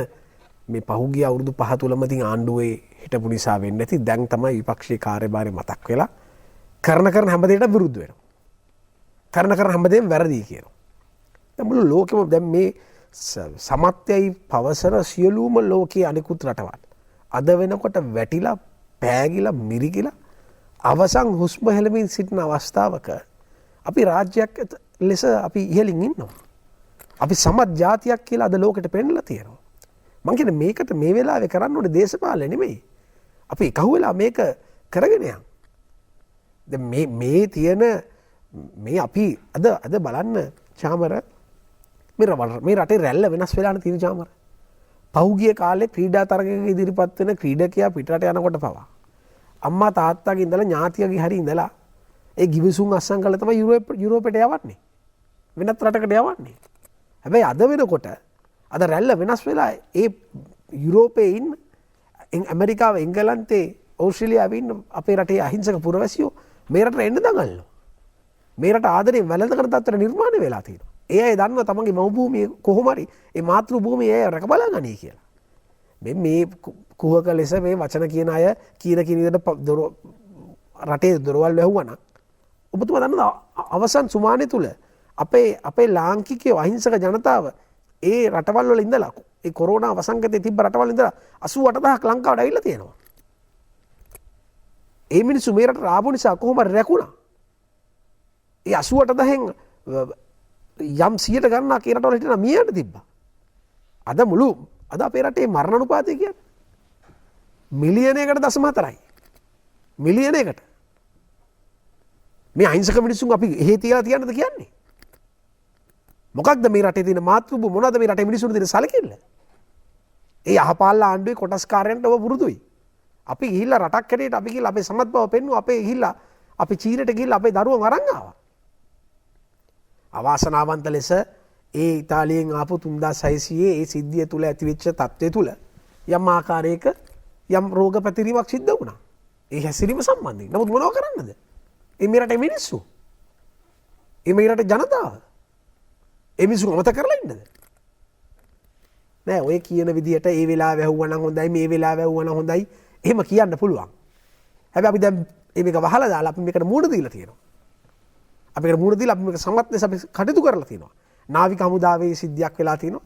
Speaker 3: මේ පහුගිය අවුරුදු 5 තුලම තින් ආණ්ඩුවේ හිටපු නිසා වෙන්නේ නැති දැන් තමයි විපක්ෂයේ කාර්යභාරය මතක් වෙලා කරන හැම දෙයකටම විරුද්ධ වෙනවා. කරන හැමදේම වැරදි කියනවා. දැන් මුළු ලෝකෙම දැන් මේ සමත්යයි පවසන සියලුම ලෝකයේ අනිකුත් රටවල් අද වෙනකොට වැටිලා පෑගිලා මිරිගිලා අවසන් හුස්ම හෙළමින් සිටින අවස්ථාවක අපි රාජ්‍යයක් ලෙස අපි ඉහළින් ඉන්නවා. අපි සමත් ජාතියක් කියලා අද ලෝකෙට පෙන්නලා තියෙනවා. මං කියන්නේ මේකට මේ වෙලාවේ කරන්න ඕනේ දේශපාලන නෙමෙයි. අපි එකහුව වෙලා මේක කරගෙන යන්න. දැන් මේ තියෙන මේ අපි අද බලන්න චාමර මේ රටේ රැල්ල වෙනස් වෙලා තියෙන චාමර. පහුගිය කාලේ ක්‍රීඩා තරගයක ඉදිරිපත් වෙන ක්‍රීඩකයා පිටරට යනකොට පවා අම්මා තාත්තාගේ ඉඳලා ඥාතියගේ හරි ඉඳලා ඒ ගිවිසුම් අස්සම් කරලා තමයි යුරෝපයට යවන්නේ. වෙනත් රටකට යවන්නේ. හැබැයි අද වෙනකොට අද රැල්ල වෙනස් වෙලා ඒ යුරෝපයේ ඉන්න ඇමරිකාව එංගලන්තේ ඕස්ට්‍රේලියාවේ ඉන්න අපේ රටේ අහිංසක පුරවැසියෝ මේ රටට එන්න දඟලනවා. මේ රට ආදරේ වැළඳ කරන තත්ත්වයට නිර්මාණය වෙලා තියෙනවා. ඒ අය දන්නවා තමන්ගේ මව් භූමිය කොහොම හරි ඒ මාතෘ භූමිය ඒ රැක බලා ගනී කියලා. මේ කුහක ලෙස මේ වචන කියන අය කියන විදිහට රටේ දොරවල් වැහුවා නම් ඔබතුමා දන්නවා අවසන් සුමානේ තුල අපේ ලාංකිකයෝ අහිංසක ජනතාව ඒ රටවල් වල ඉඳලා ඒ කොරෝනා වසංගතයේ තිබ්බ රටවල් ඉඳලා 88000ක් ලංකාවට ඇවිල්ලා තියෙනවා. ඒ මිනිස්සු මේ රටට ආපු නිසා කොහොම රැකුණා. ඒ 88000න් යම් 100ට ගණනක් ඒ රටවල හිටිනා මියන්න තිබ්බා. අද අපේ රටේ මරණ අනුපාතය කියන්නේ මිලියනයකට 0.4යි. මිලියනයකට. මේ අහිංසක මිනිස්සුන් අපි එහෙ තියලා තියන්නද කියන්නේ? මොකක්ද මේ රටේ තියෙන මාතෘභූමිය මොනවද මේ රටේ මිනිස්සුන්ට තියෙන සැලකිල්ල? ඒ අහපාල්ලා ආණ්ඩුවේ කොටස්කාරයන්ට ඔබ පුරුදුයි. අපි ගිහිල්ලා රටක් හැටියට අපි ගිහිල්ලා අපේ සමත් බව පෙන්නුවා. අපේ ගිහිල්ලා අපි චීනට ගිහිල්ලා අපේ දරුවන් අරන් ආවා. අවාසනාවන්ත ලෙස ඒ ඉතාලියෙන් ආපු 3600 ඒ සිද්ධිය තුල ඇතිවෙච්ච තත්ත්වය තුල යම් ආකාරයක යම් රෝග පැතිරීමක් සිද්ධ වුණා. ඒ හැසිරීම සම්බන්ධයෙන්. නමුත් මොනව කරන්නද? මේ රටේ මිනිස්සු. මේ රටේ ජනතාව. ඒ මිනිස්සු අමතක කරලා ඉන්නද? නෑ ඔය කියන විදියට ඒ වෙලාව වැහුවා නම් හොඳයි මේ වෙලාව වැහුවා නම් හොඳයි. එහෙම කියන්න පුළුවන්. හැබැයි අපි දැන් මේක වහලා දාලා අපි මේකට මූණ දීලා තියෙනවා. අපිට මූණ දීලා අපි මේක සමත් ලෙස අපි කටයුතු කරලා තියෙනවා. නාවික හමුදාවේ සිද්ධියක් වෙලා තියෙනවා.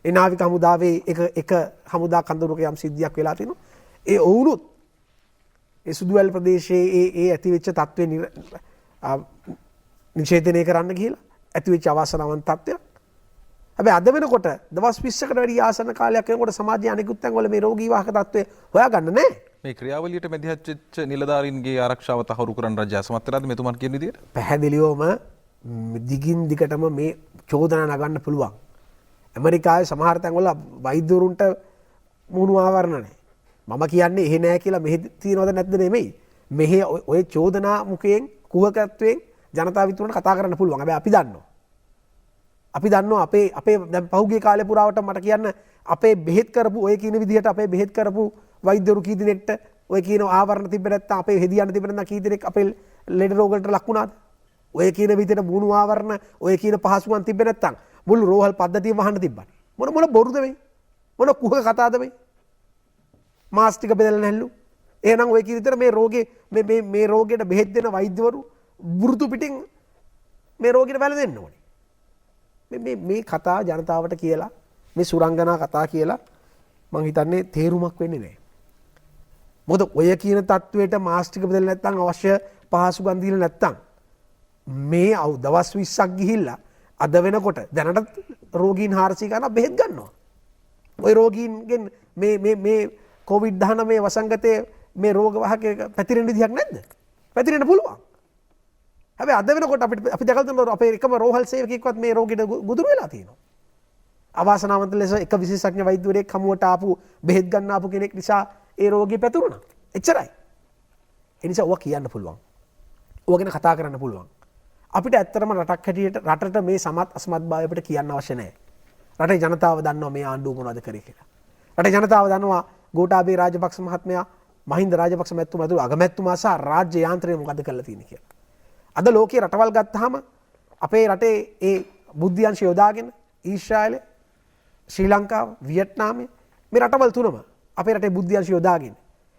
Speaker 3: ඒ නාවික හමුදාවේ එක හමුදා කඳවුරක යම් සිද්ධියක් වෙලා තියෙනවා. ඒ වුණොත් ඒ සුදුවැල් ප්‍රදේශයේ ඒ ඇතිවෙච්ච තත්ත්වේ නිෂේධනය කරන්න ගිහිලා ඇතිවෙච්ච අවාසනාවන්ත තත්ත්වයක්. හැබැයි අද වෙනකොට දවස් 20කට වැඩි ආසන්න කාලයක් යනකොට සමාජයේ අනෙකුත් තැන්වල මේ රෝගී වාහක තත්ත්වය හොයාගන්න නැහැ.
Speaker 1: මේ ක්‍රියාවලියට මැදිහත් වෙච්ච නිලධාරීන්ගේ ආරක්ෂාව තහවුරු කරන්න රජය අසමත් වෙලාද මෙතුමන් කියන විදියට?
Speaker 3: පැහැදිලිවම දිගින් දිගටම මේ චෝදනා නගන්න පුළුවන්. ඇමරිකාවේ සමහර තැන්වල වෛද්‍යවරුන්ට මුණු ආවරණ නැහැ. මම කියන්නේ එහෙ නැහැ කියලා මෙහෙ තියනවද නැද්ද නෙමෙයි. මෙහෙ ඔය චෝදනා මුඛයෙන් කුහකත්වයෙන් ජනතාව විතරට කතා කරන්න පුළුවන්. හැබැයි අපි දන්නවා අපේ දැන් පහුගිය කාලේ පුරාවට මට කියන්න අපේ බෙහෙත් කරපු ඔය කියන විදිහට අපේ බෙහෙත් කරපු වෛද්‍යවරු කී දෙනෙක්ට ඔය කියන ආවරණ තිබ්බ නැත්නම් අපේ හෙදියන්න තිබ්බ නැත්නම් කී දෙනෙක් අපේ ලෙඩ රෝග වලට ලක් වුණාද? ඔය කියන විදිහට මුණු ආවරණ ඔය කියන පහසුකම් තිබ්බ නැත්නම් මුළු රෝහල් පද්ධතියම වහන්න තිබ්බනේ. මොන බොරුද මේ? මොන කුහක කතාවද මේ? මාස් ටික බෙදලා නැල්ලු. එහෙනම් ඔය කියන විදිහට මේ රෝගයට බෙහෙත් දෙන වෛද්‍යවරු බුරුතු පිටින් මේ රෝගීට වැළඳෙන්න ඕනේ. මේ කතා ජනතාවට කියලා මේ සුරංගනා කතා කියලා මං හිතන්නේ තේරුමක් වෙන්නේ නැහැ. මොකද ඔය කියන තත්වයට මාස් ටික බෙදලා නැත්නම් අවශ්‍ය පහසුකම් දීලා නැත්නම් මේ දවස් 20ක් ගිහිල්ලා අද වෙනකොට දැනට රෝගීන් 400 ගණන් බෙහෙත් ගන්නවා. ওই රෝගීන්ගෙන් මේ කොවිඩ්-19 මේ වසංගතයේ මේ රෝග වාහක පැතිරෙන විදිහක් නැද්ද? පැතිරෙන්න පුළුවන්. හැබැයි අද වෙනකොට අපි දැකලා තියෙනවා අපේ එකම රෝහල් සේවකයෙක්වත් මේ රෝගීට ගොදුරු වෙලා තියෙනවා. අවාසනාවන්ත ලෙස එක විශේෂඥ වෛද්‍යවරයෙක් හමුවට ආපු බෙහෙත් ගන්න ආපු කෙනෙක් නිසා ඒ රෝගී පැතුරුණා. එච්චරයි. ඒ නිසා ඔවා කියන්න පුළුවන්. ඔවා ගැන කතා කරන්න පුළුවන්. අපිට ඇත්තටම රටක් හැටියට රටට මේ සමත් අසමත් භාවය අපිට කියන්න අවශ්‍ය නැහැ. රටේ ජනතාව දන්නවා මේ ආණ්ඩුව මොනවද කරේ කියලා. රටේ ජනතාව දන්නවා ගෝඨාභය රාජපක්ෂ මහත්මයා මහින්ද රාජපක්ෂ මැතිතුමා ඇතුළු අගමැතිතුමා සහ රාජ්‍ය යාන්ත්‍රණය මොකද කරලා තියෙන්නේ කියලා. අද ලෝකයේ රටවල් ගත්තාම අපේ රටේ ඒ බුද්ධියංශ යොදාගෙන ඊශ්‍රායලය ශ්‍රී ලංකාව වියට්නාමය මේ රටවල් තුනම අපේ රටේ බුද්ධියංශ යොදාගෙන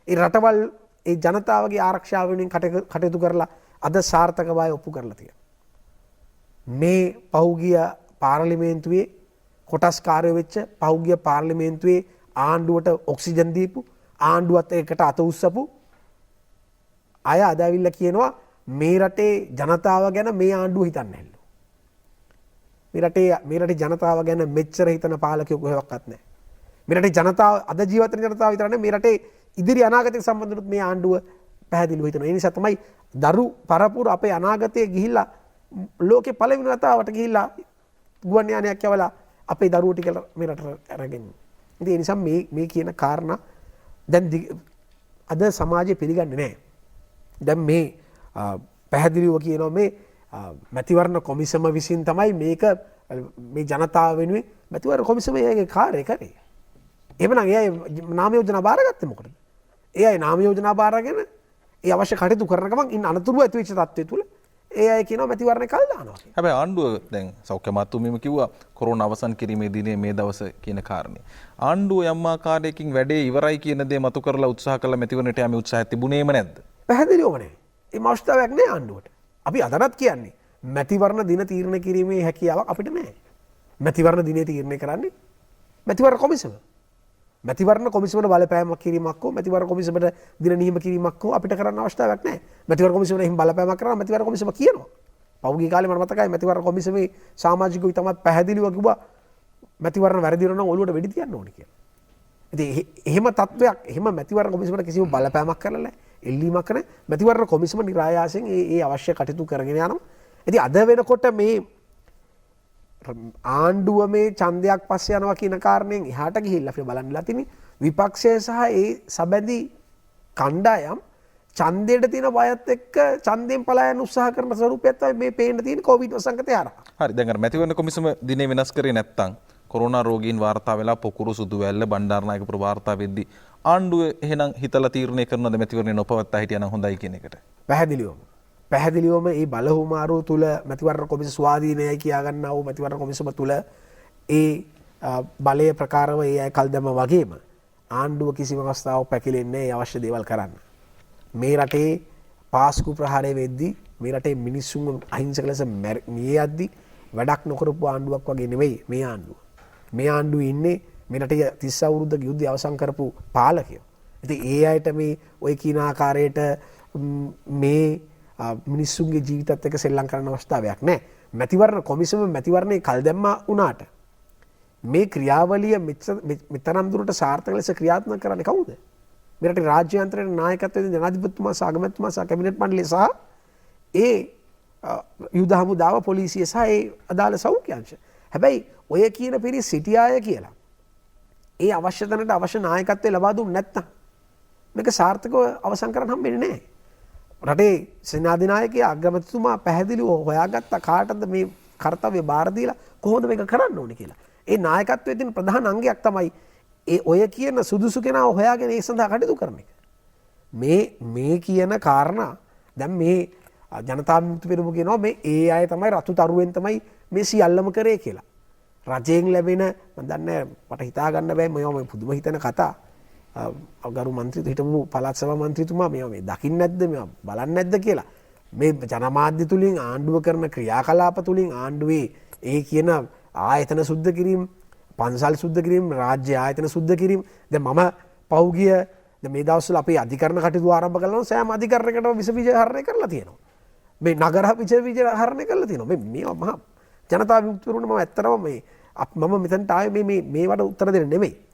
Speaker 3: ඒ රටවල් ඒ ජනතාවගේ ආරක්ෂාව වෙනුවෙන් කටයුතු කරලා අද සාර්ථකවයි ඔප්පු කරලා තියෙනවා. මේ පහුගිය පාර්ලිමේන්තුවේ කොටස්කාරයෝ වෙච්ච පහුගිය පාර්ලිමේන්තුවේ ආණ්ඩුවට ඔක්සිජන් දීපු ආණ්ඩුවත් එකට අත උස්සපු අය අද ඇවිල්ලා කියනවා මේ රටේ ජනතාව ගැන මේ ආණ්ඩුව හිතන්නේ නැල්ලු. මේ රටේ ජනතාව ගැන මෙච්චර හිතන පාලකයෙකු කොහෙවත් නැහැ. මේ රටේ ජනතාව අද ජීවත් වෙන ජනතාව විතරක් නෙවෙයි මේ රටේ ඉදිරි අනාගතයට සම්බන්ධ මේ ආණ්ඩුව පැහැදිලිව හිතනවා. ඒ නිසා තමයි දරු පරපුර අපේ අනාගතයේ ගිහිල්ලා ලෝකේ පළවෙනි වතාවට ගිහිල්ලා ගුවන් යානයක් යවලා අපේ දරුවෝ ටික මේ රටට අරගෙන. ඉතින් ඒ නිසා මේ කියන කාරණා දැන් අද සමාජය පිළිගන්නේ නැහැ. දැන් මේ පැහැදිලිව කියනවා මේ මැතිවරණ කොමිසම විසින් තමයි මේක මේ ජනතාව වෙනුවෙන් මැතිවරණ කොමිසමේ කාර්යය කරේ. එහෙමනම් ඒ අය නාම යෝජනා බාරගත්තේ මොකටද? ඒ අය නාම යෝජනා බාරගෙන ඒ අවශ්‍ය කටයුතු කරන ගමන් ඉන්න අනතුරු ඇතිවෙච්ච තත්ත්වය තුල ඒ අය කියනවා මැතිවරණ කල් දානවා කියලා.
Speaker 1: හැබැයි ආණ්ඩුව දැන් සෞඛ්‍ය අමාත්‍යතුමීම කිව්වා කොරෝනා අවසන් කිරීමේ දිනේ මේ දවස කියන කාරණේ. ආණ්ඩුව යම් ආකාරයකින් වැඩේ ඉවරයි කියන දේ මතු කරලා උත්සාහ කළ මැතිවරණයට යමේ උත්සාහයක් තිබුණේම නැද්ද?
Speaker 3: පැහැදිලිවම නැහැ. ඒ අවස්ථාවක් නැහැ ආණ්ඩුවට. අපි අදටත් කියන්නේ මැතිවරණ දින තීරණය කිරීමේ හැකියාවක් අපිට නැහැ. මැතිවරණ දිනේ තීරණය කරන්නේ මැතිවරණ කොමිසම. මැතිවරණ කොමිසමට බලපෑමක් කිරීමක් හෝ මැතිවරණ කොමිසමට දින නියම කිරීමක් හෝ අපිට කරන්න අවස්ථාවක් නැහැ. මැතිවරණ කොමිසමට එහෙම බලපෑමක් කරනවා මැතිවරණ කොමිසම කියනවා. පෞද්ගලික කාලේ මම මතකයි මැතිවරණ කොමිසමේ සමාජිකයෝ තමයි පැහැදිලිව කිව්වා මැතිවරණ වැරදි වෙනවා නම් ඔළුවට වෙඩි තියන්න ඕනේ කියලා. ඉතින් එහෙම තත්වයක් එහෙම මැතිවරණ කොමිසමට කිසිම බලපෑමක් කරලා නැහැ. එල්ලීමක් නැහැ. මැතිවරණ කොමිසම නිරායාසයෙන් ඒ අවශ්‍ය කටයුතු කරගෙන යනවා. ඉතින් අද වෙනකොට මේ ආණ්ඩුව මේ ඡන්දයක් පස්සේ යනවා කියන කාරණයෙන් එහාට ගිහිල්ලා අපි බලන්නලා තිනේ විපක්ෂය සහ ඒ සබැඳි කණ්ඩායම් ඡන්දයට තියෙන බයත් එක්ක ඡන්දයෙන් පලා යන උත්සාහ කරන ස්වරූපයක් තමයි මේ පේන්න තියෙන කොවිඩ් වසංගතය හරහා.
Speaker 1: හරි දැන් අර මැතිවරණ කොමිසම දිනේ වෙනස් කරේ නැත්තම් කොරෝනා රෝගීන් වාර්තා වෙලා පොකුරු සුදුවැල්ල බණ්ඩාරනායකපුර වාර්තා වෙද්දී ආණ්ඩුව එහෙනම් හිතලා තීරණය කරනවද මැතිවරණය නොපවත්තා හිටියනම් හොඳයි කියන එකට?
Speaker 3: පැහැදිලිවම මේ බලහුමාරුව තුළ මැතිවරණ කොමිසම ස්වාධීනයයි කියාගන්නා වූ මැතිවරණ කොමිසම තුළ ඒ බලය ප්‍රකාරව ඒ අය කල් දැම වගේම ආණ්ඩුව කිසිම අවස්ථාවක් පැකිලෙන්නේ නැහැ අවශ්‍ය දේවල් කරන්න. මේ රටේ පාස්කු ප්‍රහාරය වෙද්දී මේ රටේ මිනිස්සුන් අහිංසක ලෙස මිය යද්දී වැඩක් නොකරපු ආණ්ඩුවක් වගේ නෙවෙයි මේ ආණ්ඩුව. මේ ආණ්ඩුවේ ඉන්නේ මේ රටේ 30 අවුරුද්දක යුද්ධය අවසන් කරපු පාලකයෝ. ඉතින් ඒ අයට මේ ওই කින ආකාරයට මේ මිනිස්සුන්ගේ ජීවිතත් එක්ක සෙල්ලම් කරන්න අවස්ථාවක් නැහැ. මැතිවරණ කොමිසම මැතිවරණේ කල් දැම්මා වුණාට මේ ක්‍රියාවලිය මෙතරම් දුරට සාර්ථක ලෙස ක්‍රියාත්මක කරන්නේ කවුද? මේ රටේ රාජ්‍ය යන්ත්‍රයේ නායකත්වයෙන් ජනාධිපතිතුමා සහ අගමැතිතුමා සහ කැබිනට් මණ්ඩලය සහ ඒ යුද හමුදාව පොලිසිය සහ ඒ අදාළ සෞඛ්‍ය අංශ. හැබැයි ඔය කියන පිරිස සිටියාය කියලා ඒ අවශ්‍ය තැනට අවශ්‍ය නායකත්වය ලබා දුන්නේ නැත්නම් මේක සාර්ථකව අවසන් කරන්න හම්බෙන්නේ නැහැ. රටේ සේනාධිනායකයා අගමැතිතුමා පැහැදිලිව හොයාගත්ත කාටද මේ කාර්යය බාර දීලා කොහොමද මේක කරන්න ඕනේ කියලා. ඒ නායකත්වයේ තියෙන ප්‍රධාන අංගයක් තමයි ඒ ඔය කියන සුදුසු කෙනා හොයාගෙන ඒ සඳහා කටයුතු කරන එක. මේ කියන කාරණා දැන් මේ ජනතා විමුක්ති පෙරමුණ කියනවා මේ ඒ අය තමයි රතු තරුවෙන් තමයි මේ සියල්ලම කරේ කියලා. රජයෙන් ලැබෙන මම දන්නේ මට හිතා ගන්න බෑ මේ පුදුම හිතන කතා. ගරු මන්ත්‍රීතු හිටපු පළාත් සභා මන්ත්‍රීතුමා මේ දකින්නේ නැද්ද මේ බලන්නේ නැද්ද කියලා. මේ ජනමාධ්‍ය තුලින් ආණ්ඩුව කරන ක්‍රියාකලාප තුලින් ආණ්ඩුවේ ඒ කියන ආයතන සුද්ධ කිරීම, පන්සල් සුද්ධ කිරීම, රාජ්‍ය ආයතන සුද්ධ කිරීම. දැන් මම පෞගිය මේ දවස්වල අපේ අධිකරණ කටයුතු ආරම්භ කළා සෑම අධිකරණයකටම විස විජහරණය කරලා තියෙනවා. මේ නගර විජහරණය කරලා තියෙනවා. මේවා මහා ජනතා විමුක්ති පෙරමුණ මම ඇත්තටම මම මෙතනට ආවේ මේවට උත්තර දෙන්න නෙමෙයි.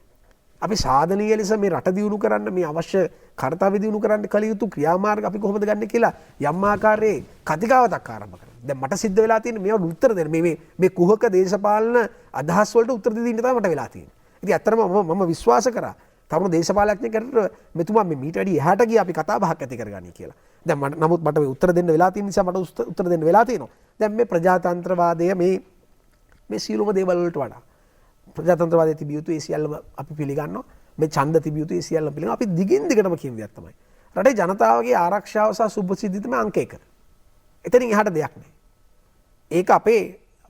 Speaker 3: අපි සාධනීය ලෙස මේ රට දියුණු කරන්න මේ අවශ්‍ය කාර්යය දියුණු කරන්න කල යුතු ක්‍රියාමාර්ග අපි කොහොමද ගන්න කියලා යම් ආකාරයේ කතිකාවතක් ආරම්භ කරනවා. දැන් මට සිද්ධ වෙලා තියෙන්නේ මේවට උත්තර දෙන්න. මේ කුහක දේශපාලන අදහස් වලට උත්තර දෙන්න තමයි මට වෙලා තියෙන්නේ. ඉතින් ඇත්තටම මම විශ්වාස කරා තරුණ දේශපාලඥයෙක්ට මෙතුමා මේ මීට වැඩි එහාට ගියා අපි කතා බහක් ඇති කරගන්නයි කියලා. දැන් නමුත් මට මේ උත්තර දෙන්න වෙලා තියෙන නිසා මට උත්තර දෙන්න වෙලා තියෙනවා. දැන් මේ ප්‍රජාතන්ත්‍රවාදය මේ සියලුම දේවල් වලට වඩා ප්‍රජාතන්ත්‍රවාදයේ තිබිය යුතු ඒ සියල්ලම අපි පිළිගන්නවා. මේ ඡන්ද තිබිය යුතු ඒ සියල්ලම පිළිගන්නවා. අපි දිගින් දිගටම කියන දෙයක් තමයි. රටේ ජනතාවගේ ආරක්ෂාව සහ සුබසිද්ධිය තමයි අංක 1. එතනින් එහාට දෙයක් නැහැ. ඒක අපේ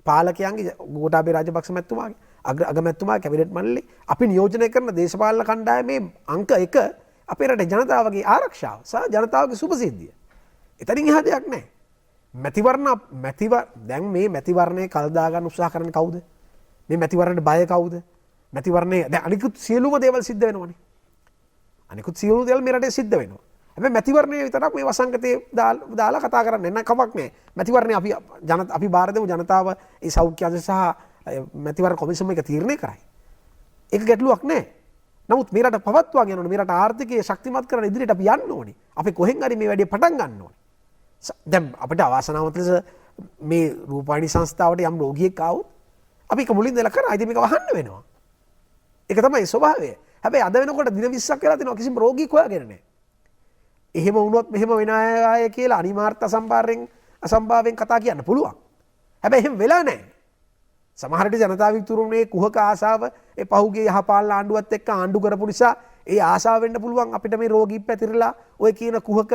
Speaker 3: පාලකයන්ගේ ගෝඨාභය රාජපක්ෂ මැතිතුමාගේ අගමැතිතුමා කැබිනට් මණ්ඩලේ අපි නියෝජනය කරන දේශපාලන කණ්ඩායමේ අංක 1 අපේ රටේ ජනතාවගේ ආරක්ෂාව සහ ජනතාවගේ සුබසිද්ධිය. එතනින් එහා දෙයක් නැහැ. දැන් මේ මැතිවරණය කල් දාගන්න උත්සාහ කරන්නේ කවුද? මේ මැතිවරණයට බය කවුද? මැතිවරණය දැන් අනිකුත් සියලුම දේවල් සිද්ධ වෙනවනේ. අනිකුත් සියලුම දේවල් මේ රටේ සිද්ධ වෙනවා. හැබැයි මැතිවරණය විතරක් මේ වසංගතේ දාලා කතා කරන්නේ නැහැ කමක් නැහැ. මැතිවරණය අපි බාර දෙමු ජනතාව ඒ සෞඛ්‍ය අංශ සහ මැතිවරණ කොමිසම එක තීරණය කරයි. ඒක ගැටලුවක් නෑ. නමුත් මේ රට පවත්වාගෙන යන්න ඕනේ. මේ රට ආර්ථිකය ශක්තිමත් කරන ඉදිරියට අපි යන්න ඕනේ. අපි කොහෙන් හරි මේ වැඩේ පටන් ගන්න ඕනේ. දැන් අපිට අවාසනාවන්ත ලෙස මේ රූපවාහිනී සංස්ථාවට යම් රෝගියෙක් ආවොත් අපි ඒක මුලින් ඉඳලා කරා. ඉතින් මේක වහන්න වෙනවා. ඒක තමයි ස්වභාවය. හැබැයි අද වෙනකොට දින 20ක් වෙලා තිනවා කිසිම රෝගියෙක් හොයාගෙන නැහැ. එහෙම වුණොත් මෙහෙම වෙන අය කියලා අනිමාර්ථ අසම්භාවයෙන් කතා කියන්න පුළුවන්. හැබැයි එහෙම වෙලා නැහැ. සමහර විට ජනතා විතුරුනේ කුහක ආශාව ඒ පහුගිය යහපාලන ආණ්ඩුවත් එක්ක ආණ්ඩු කරපු නිසා ඒ ආශාව වෙන්න පුළුවන් අපිට මේ රෝගී පැතිරලා ඔය කියන කුහක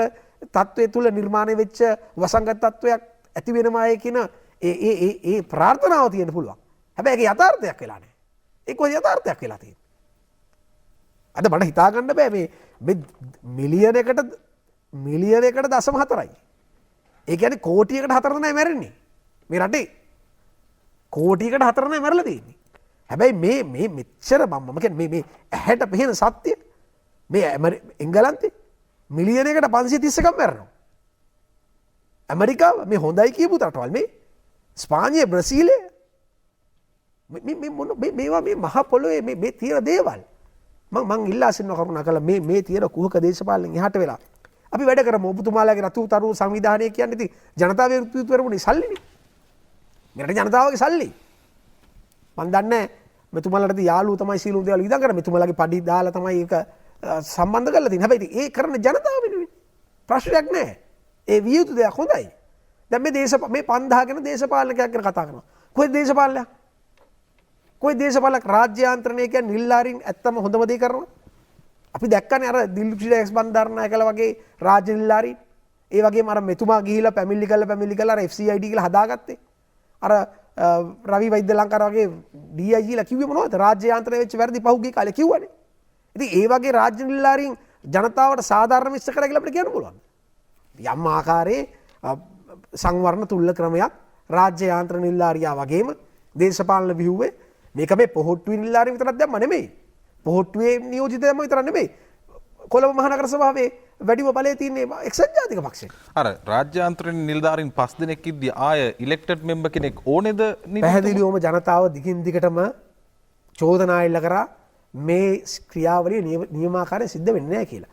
Speaker 3: තත්වයේ තුල නිර්මාණය වෙච්ච වසංගත තත්වයක් ඇති වෙනවායි කියන ඒ ප්‍රාර්ථනාව තියෙන්න පුළුවන්. හැබැයි ඒක යථාර්ථයක් වෙලා නැහැ. ඒක කොහේ යථාර්ථයක් වෙලා තියෙන්නේ. අද මට හිතා ගන්න බෑ මේ මිලියනයකට දශම 4යි. ඒ කියන්නේ කෝටියකට 4 තමයි මැරෙන්නේ. මේ රටේ කෝටියකට 4 තමයි මැරලා තියෙන්නේ. හැබැයි මේ මෙච්චර මම කියන්නේ මේ ඇහැට පෙහෙන සත්‍ය මේ එංගලන්තේ මිලියනයකට 531ක් මැරෙනවා. ඇමරිකාව මේ හොඳයි කියපු රටවල් මේ ස්පාඤ්ඤය බ්‍රසීලය මේවා මේ මහ පොළොවේ මේ තියෙන දේවල් මං ඉල්ලා සිටින කරුණා කළා මේ තියෙන කුහක දේශපාලනයෙන් එහාට වෙලා අපි වැඩ කරමු. ඔබතුමාලාගේ රතු තරු සංවිධානය කියන්නේ ඉතින් ජනතාවගේ ෘතුවරුනේ සල්ලිනේ. මෙරට ජනතාවගේ සල්ලි. මන් දන්නේ මෙතුමාලට යාළුවෝ තමයි සීලුම් දේවල් ඉදන් කරන්නේ. මෙතුමාලගේ පඩි දාලා තමයි ඒක සම්බන්ධ කරලා තියෙන්නේ. හැබැයි ඒ කරන ජනතාව වෙනුවෙන් ප්‍රශ්නයක් නැහැ. ඒ විය යුතු දෙයක් හොඳයි. දැන් මේ 5000 ගැන දේශපාලනයක් ගැන කතා කරනවා. කොහෙද දේශපාලනයක්? කොයි දේශපාලක රාජ්‍යාන්ත්‍රණය කියන්නේ නිල්ලාරින් ඇත්තම හොඳම දේ කරනවා. අපි දැක්කනේ අර දිල්ලුක් ශ්‍රීලස් බණ්ඩාරනායකලා වගේ රාජ්‍ය නිල්ලාරින්. ඒ වගේම අර මෙතුමා ගිහිලා පැමිණිලි කළා අර FCID කියලා හදාගත්තේ. අර රවි වෛද්‍යලංකාර වගේ DIGලා කිව්වේ මොනවද? රාජ්‍යාන්ත්‍රණය වෙච්ච වැරදි පහුගිය කාලේ කිව්වනේ. ඉතින් ඒ වගේ රාජ්‍ය නිල්ලාරින් ජනතාවට සාධාරණ මිශ්‍ර කරලා කියලා අපිට කියන්න පුළුවන්. යම් ආකාරයේ සංවර්ණ තුල්ල ක්‍රමයක් රාජ්‍ය නිල්ලාරියා වගේම දේශපාලන ව්‍යුහයේ මේක මේ පොහොට්ටුවේ නිලධාරීන් විතරක් දැම්ම නෙමෙයි. පොහොට්ටුවේ නියෝජිත දැම්ම විතරක් නෙමෙයි. කොළඹ මහනගර සභාවේ වැඩිම බලය තියෙන්නේ එක්සත් ජාතික පක්ෂයට.
Speaker 1: අර රාජ්‍යාන්ත්‍රණ නිලධාරීන් 5 දෙනෙක් ඉද්දී ආය ඉලෙක්ටඩ් මෙම්බර් කෙනෙක් ඕනේද?
Speaker 3: පැහැදිලිවම ජනතාව දිගින් දිගටම චෝදනා එල්ල කරා මේ ක්‍රියාවලිය නියමාකාරයෙන් සිද්ධ වෙන්නේ නැහැ කියලා.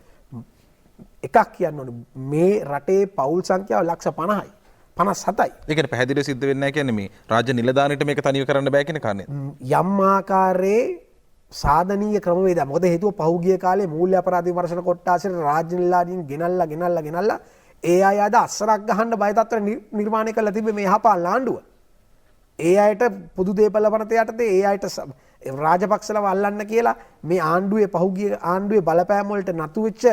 Speaker 3: එකක් කියන්න ඕනේ මේ රටේ පවුල් සංඛ්‍යාව ලක්ෂ 50යි. 57යි.
Speaker 1: ඒ කියන්නේ පැහැදිලිව සිද්ධ වෙන්නේ නැහැ කියන්නේ මේ රාජ්‍ය නිලධාරීන්ට මේක තනියම කරන්න බෑ කියන කාරණේ.
Speaker 3: යම් ආකාරයේ සාධනීය ක්‍රමවේදයක්. මොකද හේතුව පහුගිය කාලේ මූල්‍ය අපරාධ විමර්ශන කොට්ටාසෙට රාජ්‍ය නිලධාරීන් ගෙනල්ලා ඒ අය අද අස්සරක් ගහන්න බය තත්ත්ව නිර්මාණය කරලා තිබ්බේ මේ යහපාලන ආණ්ඩුව. ඒ අයට පොදු දේපල පනත යටතේ ඒ අයට රාජපක්ෂලව අල්ලන්න කියලා මේ ආණ්ඩුවේ පහුගිය ආණ්ඩුවේ බලපෑම් වලට නතු වෙච්ච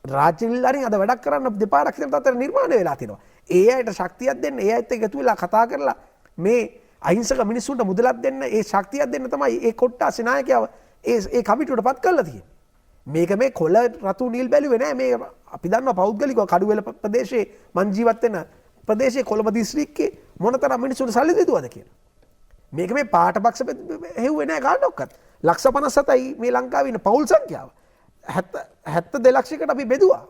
Speaker 3: රාජ්‍ය නිලධාරීන් අද වැඩක් කරන්න දෙපාරක් විතර තත්ත්ව නිර්මාණය වෙලා තිනවා. ඒ අයට ශක්තියක් දෙන්න ඒ අයත් එක්ක එකතු වෙලා කතා කරලා මේ අහිංසක මිනිස්සුන්ට මුදලක් දෙන්න ඒ ශක්තියක් දෙන්න තමයි ඒ කොට්ටාසේ නායකයව ඒ කමිටුවට පත් කරලා තියෙන්නේ. මේක මේ කොළ රතු නිල් බැලුවේ නෑ. මේ අපි දන්නවා පෞද්ගලිකව කඩුවෙල ප්‍රදේශයේ මං ජීවත් වෙන ප්‍රදේශයේ කොළඹ දිස්ත්‍රික්කේ මොනතරම් මිනිස්සුන්ට සල්ලි දෙදුවද කියලා. මේක මේ පාටපක්ෂ හෙව්වේ නෑ කාටවත්. ලක්ෂ 57යි මේ ලංකාවේ ඉන්න පෞල් සංඛ්‍යාව. 72 ලක්ෂයකට අපි බෙදුවා.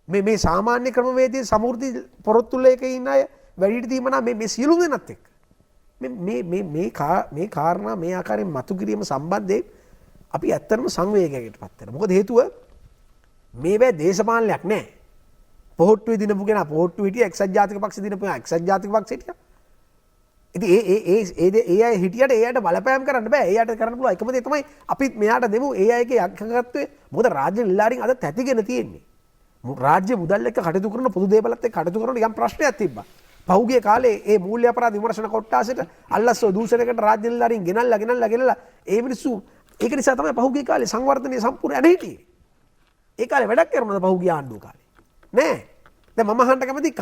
Speaker 3: මේ සාමාන්‍ය ක්‍රමවේදයේ සමෘද්ධි පොරොත්තුලයක ඉන්න අය වැඩිට දීමනා මේ සියලුම දෙනත් එක්ක මේ කාරණා මේ ආකාරයෙන් මතු කිරීම සම්බන්ධයෙන් අපි ඇත්තටම සංවේගයකට පත් වෙනවා. මොකද හේතුව මේවැ දේශපාලනයක් නැහැ. පොහොට්ටුවේ දිනපු කෙනා පොහොට්ටු හිටියා, එක්සත් ජාතික පක්ෂ දිනපු කෙනා එක්සත් ජාතික පක්ෂ හිටියා. ඉතින් ඒ අය හිටියට ඒ අයට බලපෑම් කරන්න බෑ. ඒ අයට කරන්න පුළුවන් එකම දේ තමයි අපි මෙයාට දෙමු ඒ අයගේ යක්කත්වයේ. මොකද රාජ්‍ය නිලධාරීන් අද තැතිගෙන තියෙන්නේ. රාජ්‍ය මුදල් එක්ක කටයුතු කරන පොදු දේපලත් එක්ක කටයුතු කරන යම් ප්‍රශ්නයක් තිබ්බා. පහුගිය කාලේ ඒ මූල්‍ය අපරාධ විමර්ශන කොට්ටාසෙට අල්ලස්සෝ දූෂණයකට රාජ්‍ය නිලධාරීන් ගෙනල්ලා ඒ මිනිස්සු ඒක නිසා තමයි පහුගිය කාලේ සංවර්ධනය සම්පූර්ණ ඇන හිටියේ. ඒ කාලේ වැඩක් කරනවද පහුගිය ආණ්ඩුව කාලේ? නෑ. දැන් මම අහන්න කැමති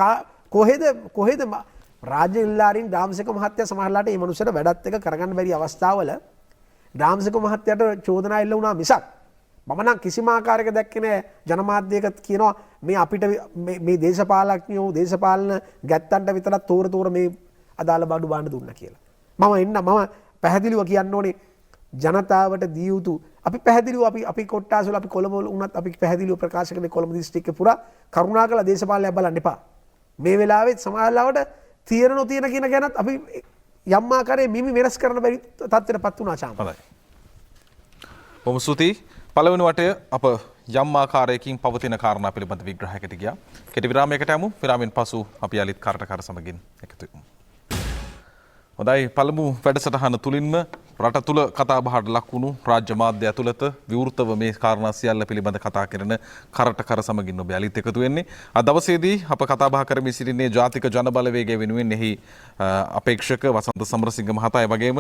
Speaker 3: කොහෙද රාජ්‍ය නිලධාරීන් ඩාම්සේක මහත්තයා සමහරලාට මේ මිනිස්සුන්ට වැඩත් එක කරගන්න බැරි අවස්ථාවල ඩාම්සේක මහත්තයාට චෝදනා එල්ල වුණා මිසක් මම නම් කිසිම ආකාරයක දැක්කේ නෑ ජනමාධ්‍යයක කියනවා මේ අපිට මේ දේශපාලඥයෝ දේශපාලන ගැත්තන්ට විතරක් තෝර මේ අදාළ බඩු බාන්න දුන්නා කියලා. මම පැහැදිලිව කියන්න ඕනේ ජනතාවට දී යුතු අපි පැහැදිලිව අපි කොට්ටාසවල අපි කොළඹ වුණත් අපි පැහැදිලිව ප්‍රකාශ කරන්නේ කොළඹ දිස්ත්‍රික්කේ පුරා කරුණාකරලා දේශපාලනයක් බලන්න එපා. මේ වෙලාවෙත් සමාජලාවට තියෙන නොතියන කියන ගැනත් අපි යම් ආකාරයේ මිමි වෙනස් කරන්න බැරි තත්ත්වයටපත් වුණා චාම්.
Speaker 1: හොඳයි. බොහොම ස්තුතියි. පළවෙනි වටය අප යම් ආකාරයකින් පවතින කාරණා පිළිබඳ විග්‍රහයකට ගියා. කෙටි විරාමයකට යමු. විරාමයෙන් පසු අපි යලිත් කාර්යකාර සමගින් එකතු වෙමු. හොඳයි, පළමු වැඩසටහන තුලින්ම රට තුල කතා බහට ලක් වුණු රාජ්‍ය මාධ්‍ය ඇතුළත විවෘතව මේ කාරණා සියල්ල පිළිබඳ කතා කරන කරටකර සමගින් ඔබ යලිත් එකතු වෙන්නේ. අද දවසේදී අප කතා බහ කරමින් සිටින්නේ ජාතික ජනබලවේගය වෙනුවෙන් එහි අපේක්ෂක වසන්ත සමරසිංහ මහතා, ඒ වගේම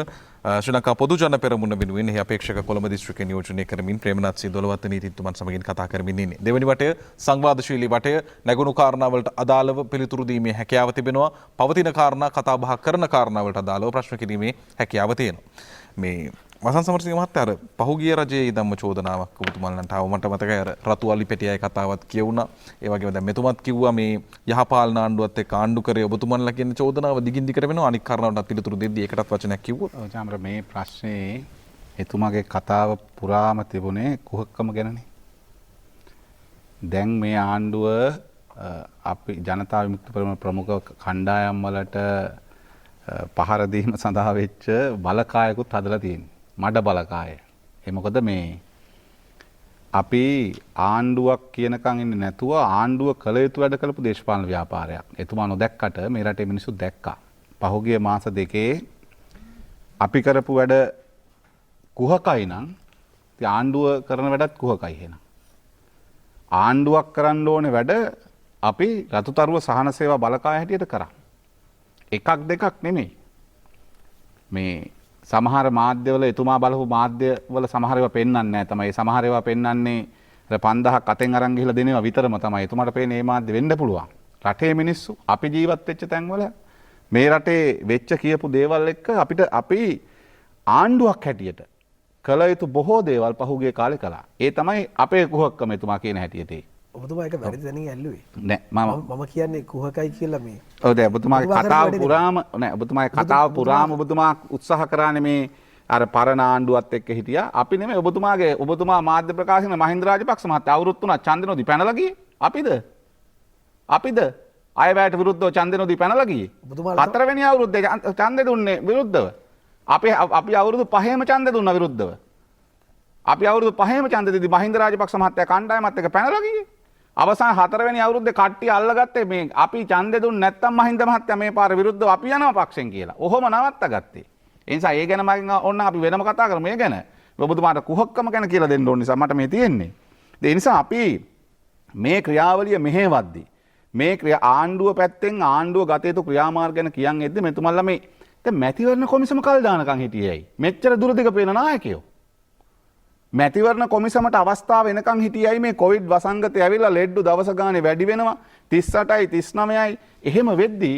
Speaker 1: ශ්‍රී ලංකා පොදු ජන පෙරමුණ වෙනුවෙන් එහි අපේක්ෂක කොළඹ දිස්ත්‍රික්කය නියෝජනය කරමින් ප්‍රේමනාත් සිදොලවත්ත නීතිතුමන් සමගින් කතා කරමින් ඉන්නේ. දෙවැනි වටය සංවාදශීලී වටය නැගුණු කාරණාවලට අදාළව පිළිතුරු දීමේ හැකියාව තිබෙනවා. පවතින කාරණා කතා බහ කරන කාරණාවලට අදාළව ප්‍රශ්න කිරීමේ හැකියාව තියෙනවා. මේ වසන්ත සමරසිංහ මහත්තයා අර පහුගිය රජයේ ඉදම්ම චෝදනාවක් ඔබතුමාලන්ට ආව. මට මතකයි අර රතු අලි පෙටියයි කතාවත් කියවුණා. ඒ වගේම දැන් මෙතුමත් කිව්වා මේ යහපාලන ආණ්ඩුවත් එක්ක ආණ්ඩු කරේ ඔබතුමාලලා කියන චෝදනාව දිගින් දිගට වෙනවා. අනික් කාරණාවටත් පිළිතුරු දෙද්දී ඒකටත් වචනයක් කිව්වොත්.
Speaker 2: ඔව් චාමර, මේ ප්‍රශ්නේ එතුමාගේ කතාව පුරාම තිබුණේ කුහකකම ගැනනේ. දැන් මේ ආණ්ඩුව අපි ජනතා විමුක්ති පෙරමුණ ප්‍රමුඛ කණ්ඩායම් වලට පහර දීම සඳහා වෙච්ච බලකායකුත් හදලා තියෙනවා. මඩ බලකාය. ඒ මොකද මේ අපි ආණ්ඩුවක් කියනකන් ඉන්නේ නැතුව ආණ්ඩුව කළ යුතු වැඩ කරපු දේශපාලන ව්‍යාපාරයක්. එතුමා නොදැක්කට මේ රටේ මිනිස්සු දැක්කා. පහුගිය මාස දෙකේ අපි කරපු වැඩ කුහකයි නම් ඉතින් ආණ්ඩුව කරන වැඩත් කුහකයි එහෙනම්. ආණ්ඩුවක් කරන්න ඕනේ වැඩ අපි රතුතරුව සහන සේවා බලකාය හැටියට කරා. එකක් දෙකක් නෙමෙයි. මේ සමහර මාධ්‍යවල එතුමා බලපු මාධ්‍යවල සමහර ඒවා පෙන්වන්නේ නැහැ තමයි. සමහර ඒවා පෙන්වන්නේ අර 5000ක් අතෙන් අරන් ගිහලා දෙනවා විතරම තමයි. එතුමාට පේන්නේ මේ මාධ්‍ය වෙන්න පුළුවන්. රටේ මිනිස්සු අපි ජීවත් වෙච්ච තැන්වල මේ රටේ වෙච්ච කියපු දේවල් එක්ක අපි ආණ්ඩුවක් හැටියට කළ යුතු බොහෝ දේවල් පහුගිය කාලේ කළා. ඒ තමයි අපේ කුහකකම එතුමා කියන හැටියට.
Speaker 3: ඔබතුමා ඒක වැරදි දැනින් ඇල්ලුවේ.
Speaker 2: නෑ
Speaker 3: මම කියන්නේ කුහකයි කියලා මේ.
Speaker 2: ඔව් දැන් ඔබතුමාගේ කතාව පුරාම නෑ ඔබතුමාගේ කතාව පුරාම ඔබතුමා උත්සාහ කරානේ මේ අර පරණ ආණ්ඩුවත් එක්ක හිටියා. අපි නෙමෙයි ඔබතුමා මාධ්‍ය ප්‍රකාශන මහින්ද රාජපක්ෂ මහත්තයා අවුරුදු 3ක් චන්දනෝදි පැනලා ගියේ. අපිද අයවැයට විරුද්ධව චන්දනෝදි පැනලා ගියේ. හතරවෙනි අවුරුද්දේ ඡන්දෙ දුන්නේ විරුද්ධව. අපි අවුරුදු 5ෙම ඡන්දෙ දුන්නා විරුද්ධව. අපි අවුරුදු 5ෙම ඡන්දෙ දෙදි මහින්ද රාජපක්ෂ මහත්තයා කණ්ඩායමත් එක්ක පැනලා ගියේ. අවසාන 4 වෙනි අවුරුද්දේ කට්ටිය අල්ලගත්තේ මේ අපි ඡන්දෙ දුන්නේ නැත්තම් මහින්ද මහත්තයා මේ පාර විරුද්ධව අපි යනවා පක්ෂෙන් කියලා. ඔහොම නවත්තගත්තේ. ඒ නිසා ඒ ගැන මගෙන් ඕන්න අපි වෙනම කතා කරමු මේ ගැන. ඔබතුමාට කුහකකම ගැන කියලා දෙන්න ඕන නිසා මට මේ තියෙන්නේ. ඒ නිසා අපි මේ ක්‍රියාවලිය මෙහෙවද්දී මේ ආණ්ඩුව පැත්තෙන් ආණ්ඩුව ගත යුතු ක්‍රියාමාර්ග ගැන කියන් එද්දී මෙතුමන්ලා මේ දැන් මැතිවරණ කොමිසම කල් දානකම් හිටියේයි. මෙච්චර දුරදිග පේන නායකයෝ. මැතිවරණ කොමිසමට අවස්ථාව එනකන් හිටියයි මේ කොවිඩ් වසංගතය ඇවිල්ලා ලෙඩ්ඩු දවස ගානේ වැඩි වෙනවා 38යි 39යි එහෙම වෙද්දී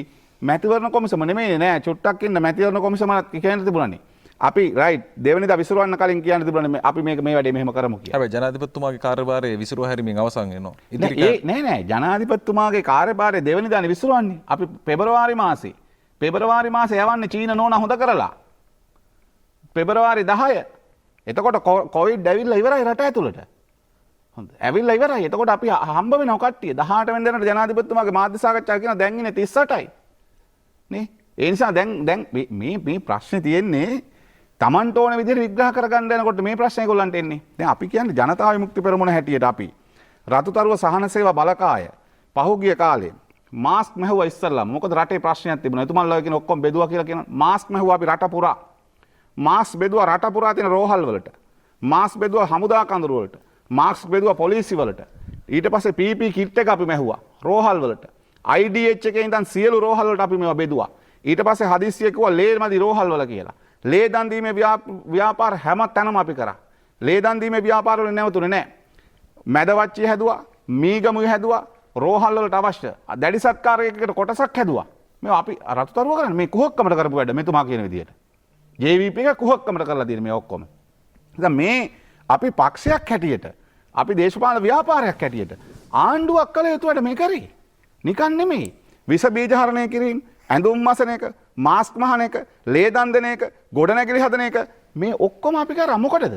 Speaker 2: මැතිවරණ කොමිසම නෙමෙයි නෑ චුට්ටක් ඉන්න මැතිවරණ කොමිසමත් කියන්න තිබුණානේ. අපි රයිට් දෙවෙනිදා විසිරවන්න කලින් කියන්න තිබුණානේ අපි මේ වැඩේ මෙහෙම කරමු කියලා.
Speaker 1: හැබැයි ජනාධිපතිතුමාගේ කාර්යභාරය විසිරුව හැරීමෙන් අවසන් වෙනවා.
Speaker 2: නෑ ජනාධිපතිතුමාගේ කාර්යභාරය දෙවෙනිදානේ විසිරවන්නේ. අපි පෙබරවාරි මාසේ යවන්නේ චීන නෝනා හොඳ කරලා. පෙබරවාරි 10 එතකොට කොවිඩ් ඇවිල්ලා ඉවරයි රට ඇතුළට. හොඳ. ඇවිල්ලා ඉවරයි. එතකොට අපි හම්බ වෙනව කට්ටිය 18 වෙනිදාට ජනාධිපතිතුමාගේ මාධ්‍ය සාකච්ඡා කියන දැන් ඉන්නේ 38යි. නේ? ඒ නිසා දැන් මේ ප්‍රශ්නේ තියෙන්නේ Tamanට ඕන විදිහට විග්‍රහ කරගන්න යනකොට මේ ප්‍රශ්නේ ඒගොල්ලන්ට එන්නේ. දැන් අපි කියන්නේ ජනතා විමුක්ති පෙරමුණ හැටියට අපි රතුතරුව සහන සේවා බලකාය පහුගිය කාලේ මාස්ක් මැහුවා ඉස්සල්ලාම. මොකද රටේ ප්‍රශ්නයක් තිබුණා. එතුමන්ලා කියන ඔක්කොම බෙදුවා කියලා කියන මාස්ක් මැහුවා අපි රට පුරා. මාස්ක් බෙදුවා රට පුරා තියෙන රෝහල් වලට. මාස්ක් බෙදුවා හමුදා කඳුරු වලට. මාස්ක් බෙදුවා පොලිසිය වලට. ඊට පස්සේ PP කිට් එක අපි මැහුවා රෝහල් වලට. IDH එකේ ඉඳන් සියලු රෝහල් වලට අපි මේවා බෙදුවා. ඊට පස්සේ හදිස්සිය කිව්වා ලේමදි රෝහල් වල කියලා. ලේ දන් දීමේ ව්‍යාපාර හැම තැනම අපි කරා. ලේ දන් දීමේ ව්‍යාපාර වල නැවතුනේ නැහැ. මැදවච්චිය හැදුවා, මීගමුයි හැදුවා, රෝහල් වලට අවශ්‍ය දැඩි සත්කාරයකට කොටසක් හැදුවා. මේවා අපි රතුතරුව කරන්නේ මේ කුහකකමට කරපු වැඩ මෙතුමා කියන විදියට. JVP එක කුහකකමට කරලා තියෙන මේ ඔක්කොම. දැන් මේ අපි පක්ෂයක් හැටියට අපි දේශපාලන ව්‍යාපාරයක් හැටියට ආණ්ඩුවක් කළ යුතු වැඩ මේ කරේ. නිකන් නෙමෙයි. විස බීජ හරණය කිරීම, ඇඳුම් මසන එක, මාස්ක් මහන එක, ලේ දන් දෙන එක, ගොඩනැගිලි හදන එක මේ ඔක්කොම අපි කරා මොකටද?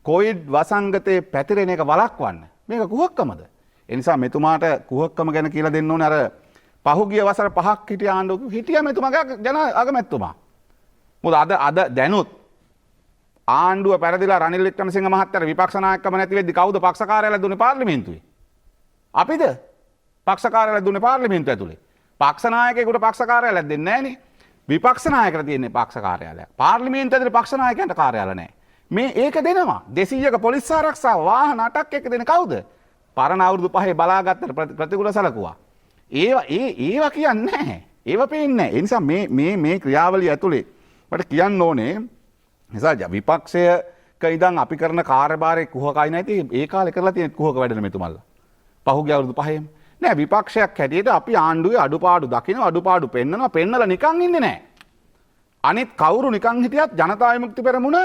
Speaker 2: කොවිඩ් වසංගතේ පැතිරෙන එක වළක්වන්න. මේක කුහකකමද? ඒ නිසා මෙතුමාට කුහකකම ගැන කියලා දෙන්න ඕනේ. අර පහුගිය වසර 5ක් හිටිය ආණ්ඩුවක හිටියා මෙතුමාගේ ජන අගමැතිතුමා. මොකද අද දැනුත් ආණ්ඩුව පැරදිලා රනිල් වික්‍රමසිංහ මහත්තයාට විපක්ෂ නායකකම නැති වෙද්දි කවුද පක්ෂ කාර්යාලය දුන්නේ පාර්ලිමේන්තුවේ? අපිද? පක්ෂ කාර්යාලය දුන්නේ පාර්ලිමේන්තුව ඇතුලේ. පක්ෂ නායකයෙකුට පක්ෂ කාර්යාලයක් දෙන්නේ නැහනේ. විපක්ෂ නායකයට තියෙන්නේ පක්ෂ කාර්යාලයක්. පාර්ලිමේන්තුව ඇතුලේ පක්ෂ නායකයන්ට කාර්යාල නැහැ. මේ ඒක දෙනවා. 200ක පොලිස් ආරක්ෂාව වාහන අටක් එක දෙන කවුද? පරණ අවුරුදු 5 බලාගත්තට ප්‍රතිකූල සැලකුවා. ඒවා කියන්නේ නැහැ. ඒවා පේන්නේ නැහැ. ඒ නිසා මේ ක්‍රියාවලිය ඇතුලේ මට කියන්න ඕනේ නිසා විපක්ෂයක ඉඳන් අපි කරන කාර්යභාරයේ කුහකයි නැති ඒ කාලේ කරලා තියෙන කුහක වැඩන මෙතුමල්ලා. පහුගිය අවුරුදු 5ෙම නෑ විපක්ෂයක් හැටියට අපි ආණ්ඩුවේ අඩුපාඩු දකිනවා අඩුපාඩු පෙන්නලා නිකන් ඉන්නේ නෑ. අනිත් කවුරු නිකන් හිටියත් ජනතා විමුක්ති පෙරමුණ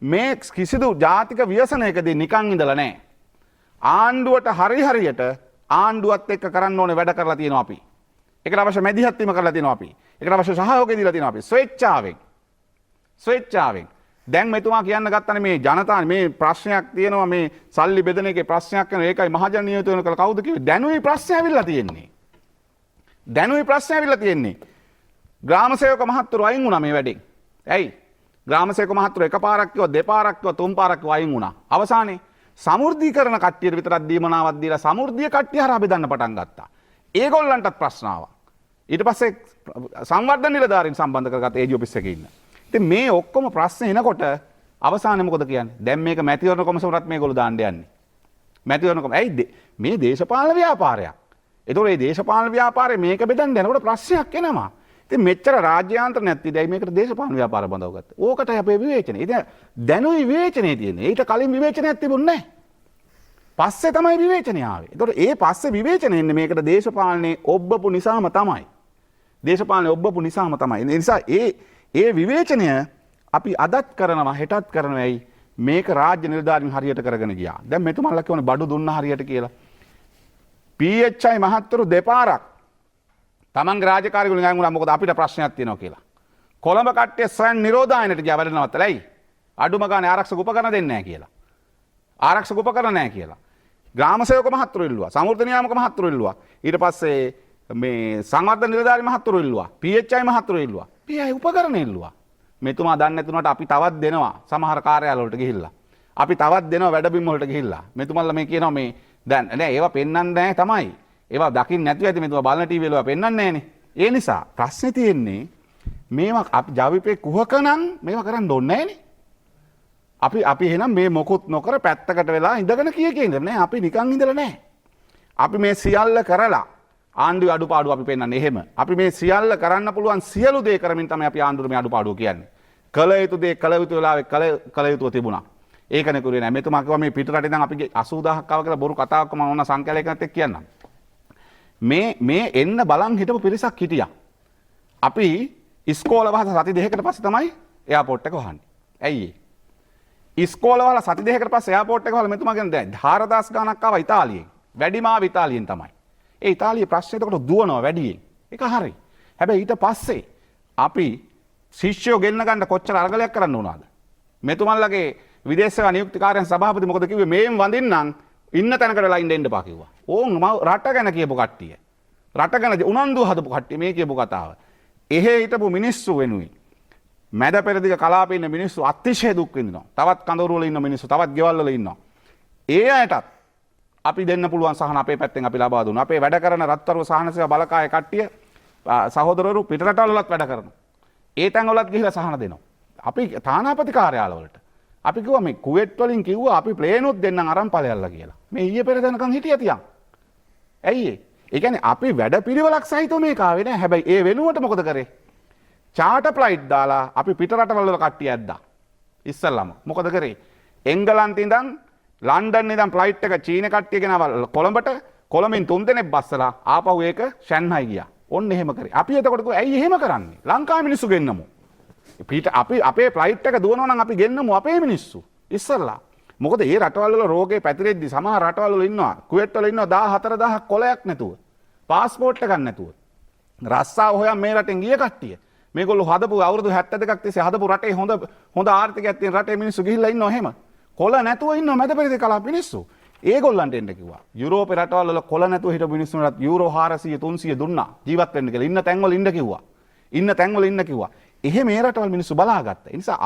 Speaker 2: මේ කිසිදු ජාතික ව්‍යසනයකදී නිකන් ඉඳලා නෑ. ආණ්ඩුවට හරියට ආණ්ඩුවත් එක්ක කරන්න ඕනේ වැඩ කරලා තියෙනවා අපි. ඒකට අවශ්‍ය මැදිහත් වීම කරලා තියෙනවා අපි. ඒකට අවශ්‍ය සහයෝගය දීලා තියෙනවා අපි. ස්වේච්ඡාවෙන් දැන් මෙතුමා කියන්න ගත්තනේ මේ ජනතා මේ ප්‍රශ්නයක් තියෙනවා මේ සල්ලි බෙදන එකේ ප්‍රශ්නයක් කරන ඒකයි මහජන නියෝජිත වෙන කල කවුද කිව්වේ? දැනුයි ප්‍රශ්න ඇවිල්ලා තියෙන්නේ. ග්‍රාම සේවක මහත්තුරු අයින් වුණා මේ වැඩෙන්. ඇයි? ග්‍රාම සේවක මහත්තුරු එකපාරක් කිව්වා දෙපාරක් කිව්වා තුන් පාරක් කිව්වා අයින් වුණා. අවසානයේ සමෘද්ධීකරණ කට්ටියට විතරක් දීමනාවක් දීලා සමෘද්ධිය කට්ටිය හරහා බෙදන්න පටන් ගත්තා. ඒගොල්ලන්ටත් ප්‍රශ්න ආවා. ඊට පස්සේ සංවර්ධන නිලධාරීන් සම්බන්ධ කරගත්ත ඒජි ඔෆිස් එකේ ඉන්න. ඉතින් මේ ඔක්කොම ප්‍රශ්න එනකොට අවසානයේ මොකද කියන්නේ? දැන් මේක මැතිවරණ කොමසමටත් මේගොල්ලෝ දාන්න යන්නේ. මැතිවරණ කොම ඇයි මේ දේශපාලන ව්‍යාපාරයක්. ඒතකොට මේ දේශපාලන ව්‍යාපාරේ මේක බෙදන්න යනකොට ප්‍රශ්නයක් එනවා. ඉතින් මෙච්චර රාජ්‍යාන්තර නැති දෙයි මේකට දේශපාලන ව්‍යාපාර බඳව ගත්තා. ඕකටයි අපේ විවේචනය. ඉතින් දැනුයි විවේචනයේ තියෙන්නේ. ඊට කලින් විවේචනයක් තිබුණේ නැහැ. පස්සේ තමයි විවේචනය ආවේ. ඒතකොට ඒ පස්සේ විවේචනය එන්නේ මේකට දේශපාලනේ ඔබ්බපු නිසාම තමයි. ඒ නිසා ඒ විවේචනය අපි අදත් කරනවා හෙටත් කරනවා ඇයි මේක රාජ්‍ය නිලධාරීන් හරියට කරගෙන ගියා. දැන් මෙතුමන්ලා කියවනේ බඩු දුන්න හරියට කියලා. PHI මහත්තුරු දෙපාරක් තමන්ගේ රාජකාරී වලින් අයින් වුණා මොකද අපිට ප්‍රශ්නයක් තියෙනවා කියලා. කොළඹ කට්ටිය ස්වයන් නිරෝධායනට ගියා වැඩ නවත්තලා ඇයි? අඩුම ගානේ ආරක්ෂක උපකරණ දෙන්නේ නැහැ කියලා. ග්‍රාම සේවක මහත්තුරු ඉල්ලුවා. සමෘද්ධ නියාමක මහත්තුරු ඉල්ලුවා. ඊට පස්සේ මේ සංවර්ධන නිලධාරී මහත්තුරු ඉල්ලුවා. PHI මහත්තුරු ඉල්ලුවා. PHI උපකරණ ඉල්ලුවා. මෙතුමා දන්නේ නැතුනට අපි තවත් දෙනවා සමහර කාර්යාල වලට ගිහිල්ලා. අපි තවත් දෙනවා වැඩබිම් වලට ගිහිල්ලා. මෙතුමන්ලා මේ කියනවා මේ දැන් නෑ ඒවා පෙන්වන්නේ නැහැ තමයි. ඒවා දකින්න නැතුව ඇති මෙතුමා බලන ටීවී වල පෙන්වන්නේ නැහනේ. ඒ නිසා ප්‍රශ්නේ තියෙන්නේ මේවා අපි ජවිපේ කුහකනම් මේවා කරන්න ඕනේ නැහනේ. අපි එහෙනම් මේ මොකුත් නොකර පැත්තකට වෙලා ඉඳගෙන ඉඳලා නෑ. අපි නිකන් ඉඳලා නෑ. අපි මේ සියල්ල කරලා ආණ්ඩුවේ අඩුපාඩු අපි පෙන්වන්නේ එහෙම. අපි මේ සියල්ල කරන්න පුළුවන් සියලු දේ කරමින් තමයි අපි ආණ්ඩුවේ මේ අඩුපාඩුව කියන්නේ. කළ යුතු දේ කළ යුතු වෙලාවේ කළ යුතුව තිබුණා. ඒකනේ කුරුවේ නෑ. මෙතුමා කිව්වා මේ පිටරට ඉඳන් අපි 80000ක් ආව කියලා බොරු කතාවක් මම ඕන සංකල්පයකට එක්ක කියන්නම්. මේ එන්න බලන් හිටපු පිරිසක් හිටියා. අපි ඉස්කෝල වහලා සති දෙකකට පස්සේ තමයි එයාපෝට් එක වහන්නේ. ඇයි ඒ? ඉස්කෝල වහලා සති දෙකකට පස්සේ එයාපෝට් එක වහලා මෙතුමා කියන්නේ දැන් 4000 ගණක් ආවා ඉතාලියෙන්. වැඩිම ආව ඉතාලියෙන් තමයි. ඒ ඉතාලියේ ප්‍රශ්නේ එතකොට දුවනවා වැඩියෙන්. ඒක හරි. හැබැයි ඊට පස්සේ අපි ශිෂ්‍යයෝ ගෙන්න ගන්න කොච්චර අරගලයක් කරන්න උනාද? මෙතුමන්ලගේ විදේශ සේවා නියුක්තිකාරයන් සභාපති මොකද කිව්වේ? මේන් වඳින්නම් ඉන්න තැනකට වෙලා ඉන්න එපා කිව්වා. ඕන් රට ගැන කියපු කට්ටිය. රට ගැන උනන්දු හදපු කට්ටිය මේ කියපු කතාව. එහෙ හිටපු මිනිස්සු වෙනුයි. මැද පෙරදිග කලාපේ ඉන්න මිනිස්සු අතිශය දුක් විඳිනවා. තවත් කඳවුරු වල ඉන්න මිනිස්සු තවත් ගෙවල් වල ඉන්නවා. ඒ අයටත් අපි දෙන්න පුළුවන් සහන අපේ පැත්තෙන් අපි ලබා දුන්නා. අපේ වැඩ කරන රත්තරව සහන සේවා බලකාය කට්ටිය සහෝදරවරු පිටරටවල වලත් වැඩ කරනවා. ඒ තැන් වලත් ගිහිලා සහන දෙනවා. අපි තානාපති කාර්යාල වලට අපි කිව්වා මේ කුවේට් වලින් කිව්වා අපි ප්ලේනුත් දෙන්නම් අරන් ඵලයල්ලා කියලා. මේ ඊයේ පෙර දනකන් හිටියා තියන්. ඇයි ඒ? ඒ කියන්නේ අපි වැඩ පිළිවෙලක් සහිතව මේක ආවේ නෑ. හැබැයි ඒ වෙනුවට මොකද කරේ? චාටර් ෆ්ලයිට් දාලා අපි පිටරටවල වල කට්ටිය ඇද්දා. ඉස්සල්ලාම මොකද කරේ? එංගලන්තේ ඉඳන් ලන්ඩන් ඉඳන් ෆ්ලයිට් එක චීන කට්ටිය ගෙනවල් කොළඹට කොළඹින් 3 දෙනෙක් බස්සලා ආපහු ඒක ෂැන්හයි ගියා. ඔන්න එහෙම කරේ. අපි එතකොට කිව්වා ඇයි එහෙම කරන්නේ? ලංකාවේ මිනිස්සු ගෙන්නමු. අපි අපේ ෆ්ලයිට් එක දුවනවා නම් අපි ගෙන්නමු අපේ මිනිස්සු. ඉස්සල්ලා. මොකද මේ රටවල් වල රෝගේ පැතිරෙද්දි සමහර රටවල් වල ඉන්නවා කුවේට් වල ඉන්නවා 14000ක් කොලයක් නැතුව. පාස්පෝර්ට් එකක් නැතුව. රස්සාව හොයන් මේ රටෙන් ගිය කට්ටිය. මේගොල්ලෝ හදපු අවුරුදු 72ක් තිස්සේ හදපු රටේ හොඳ ආර්ථිකයක් තියෙන රටේ මිනිස්සු ගිහිල්ලා ඉන්නවා එහෙම. කොළ නැතුව ඉන්නවා මැද පෙරදිග කලාප මිනිස්සු. ඒගොල්ලන්ට එන්න කිව්වා. යුරෝපේ රටවල් වල කොළ නැතුව හිටපු මිනිස්සුන්ට යූරෝ 400 300 දුන්නා ජීවත් වෙන්න කියලා. ඉන්න තැන්වල ඉන්න කිව්වා. එහෙම මේ රටවල් මිනිස්සු බලාගත්තා. ඒ නිසා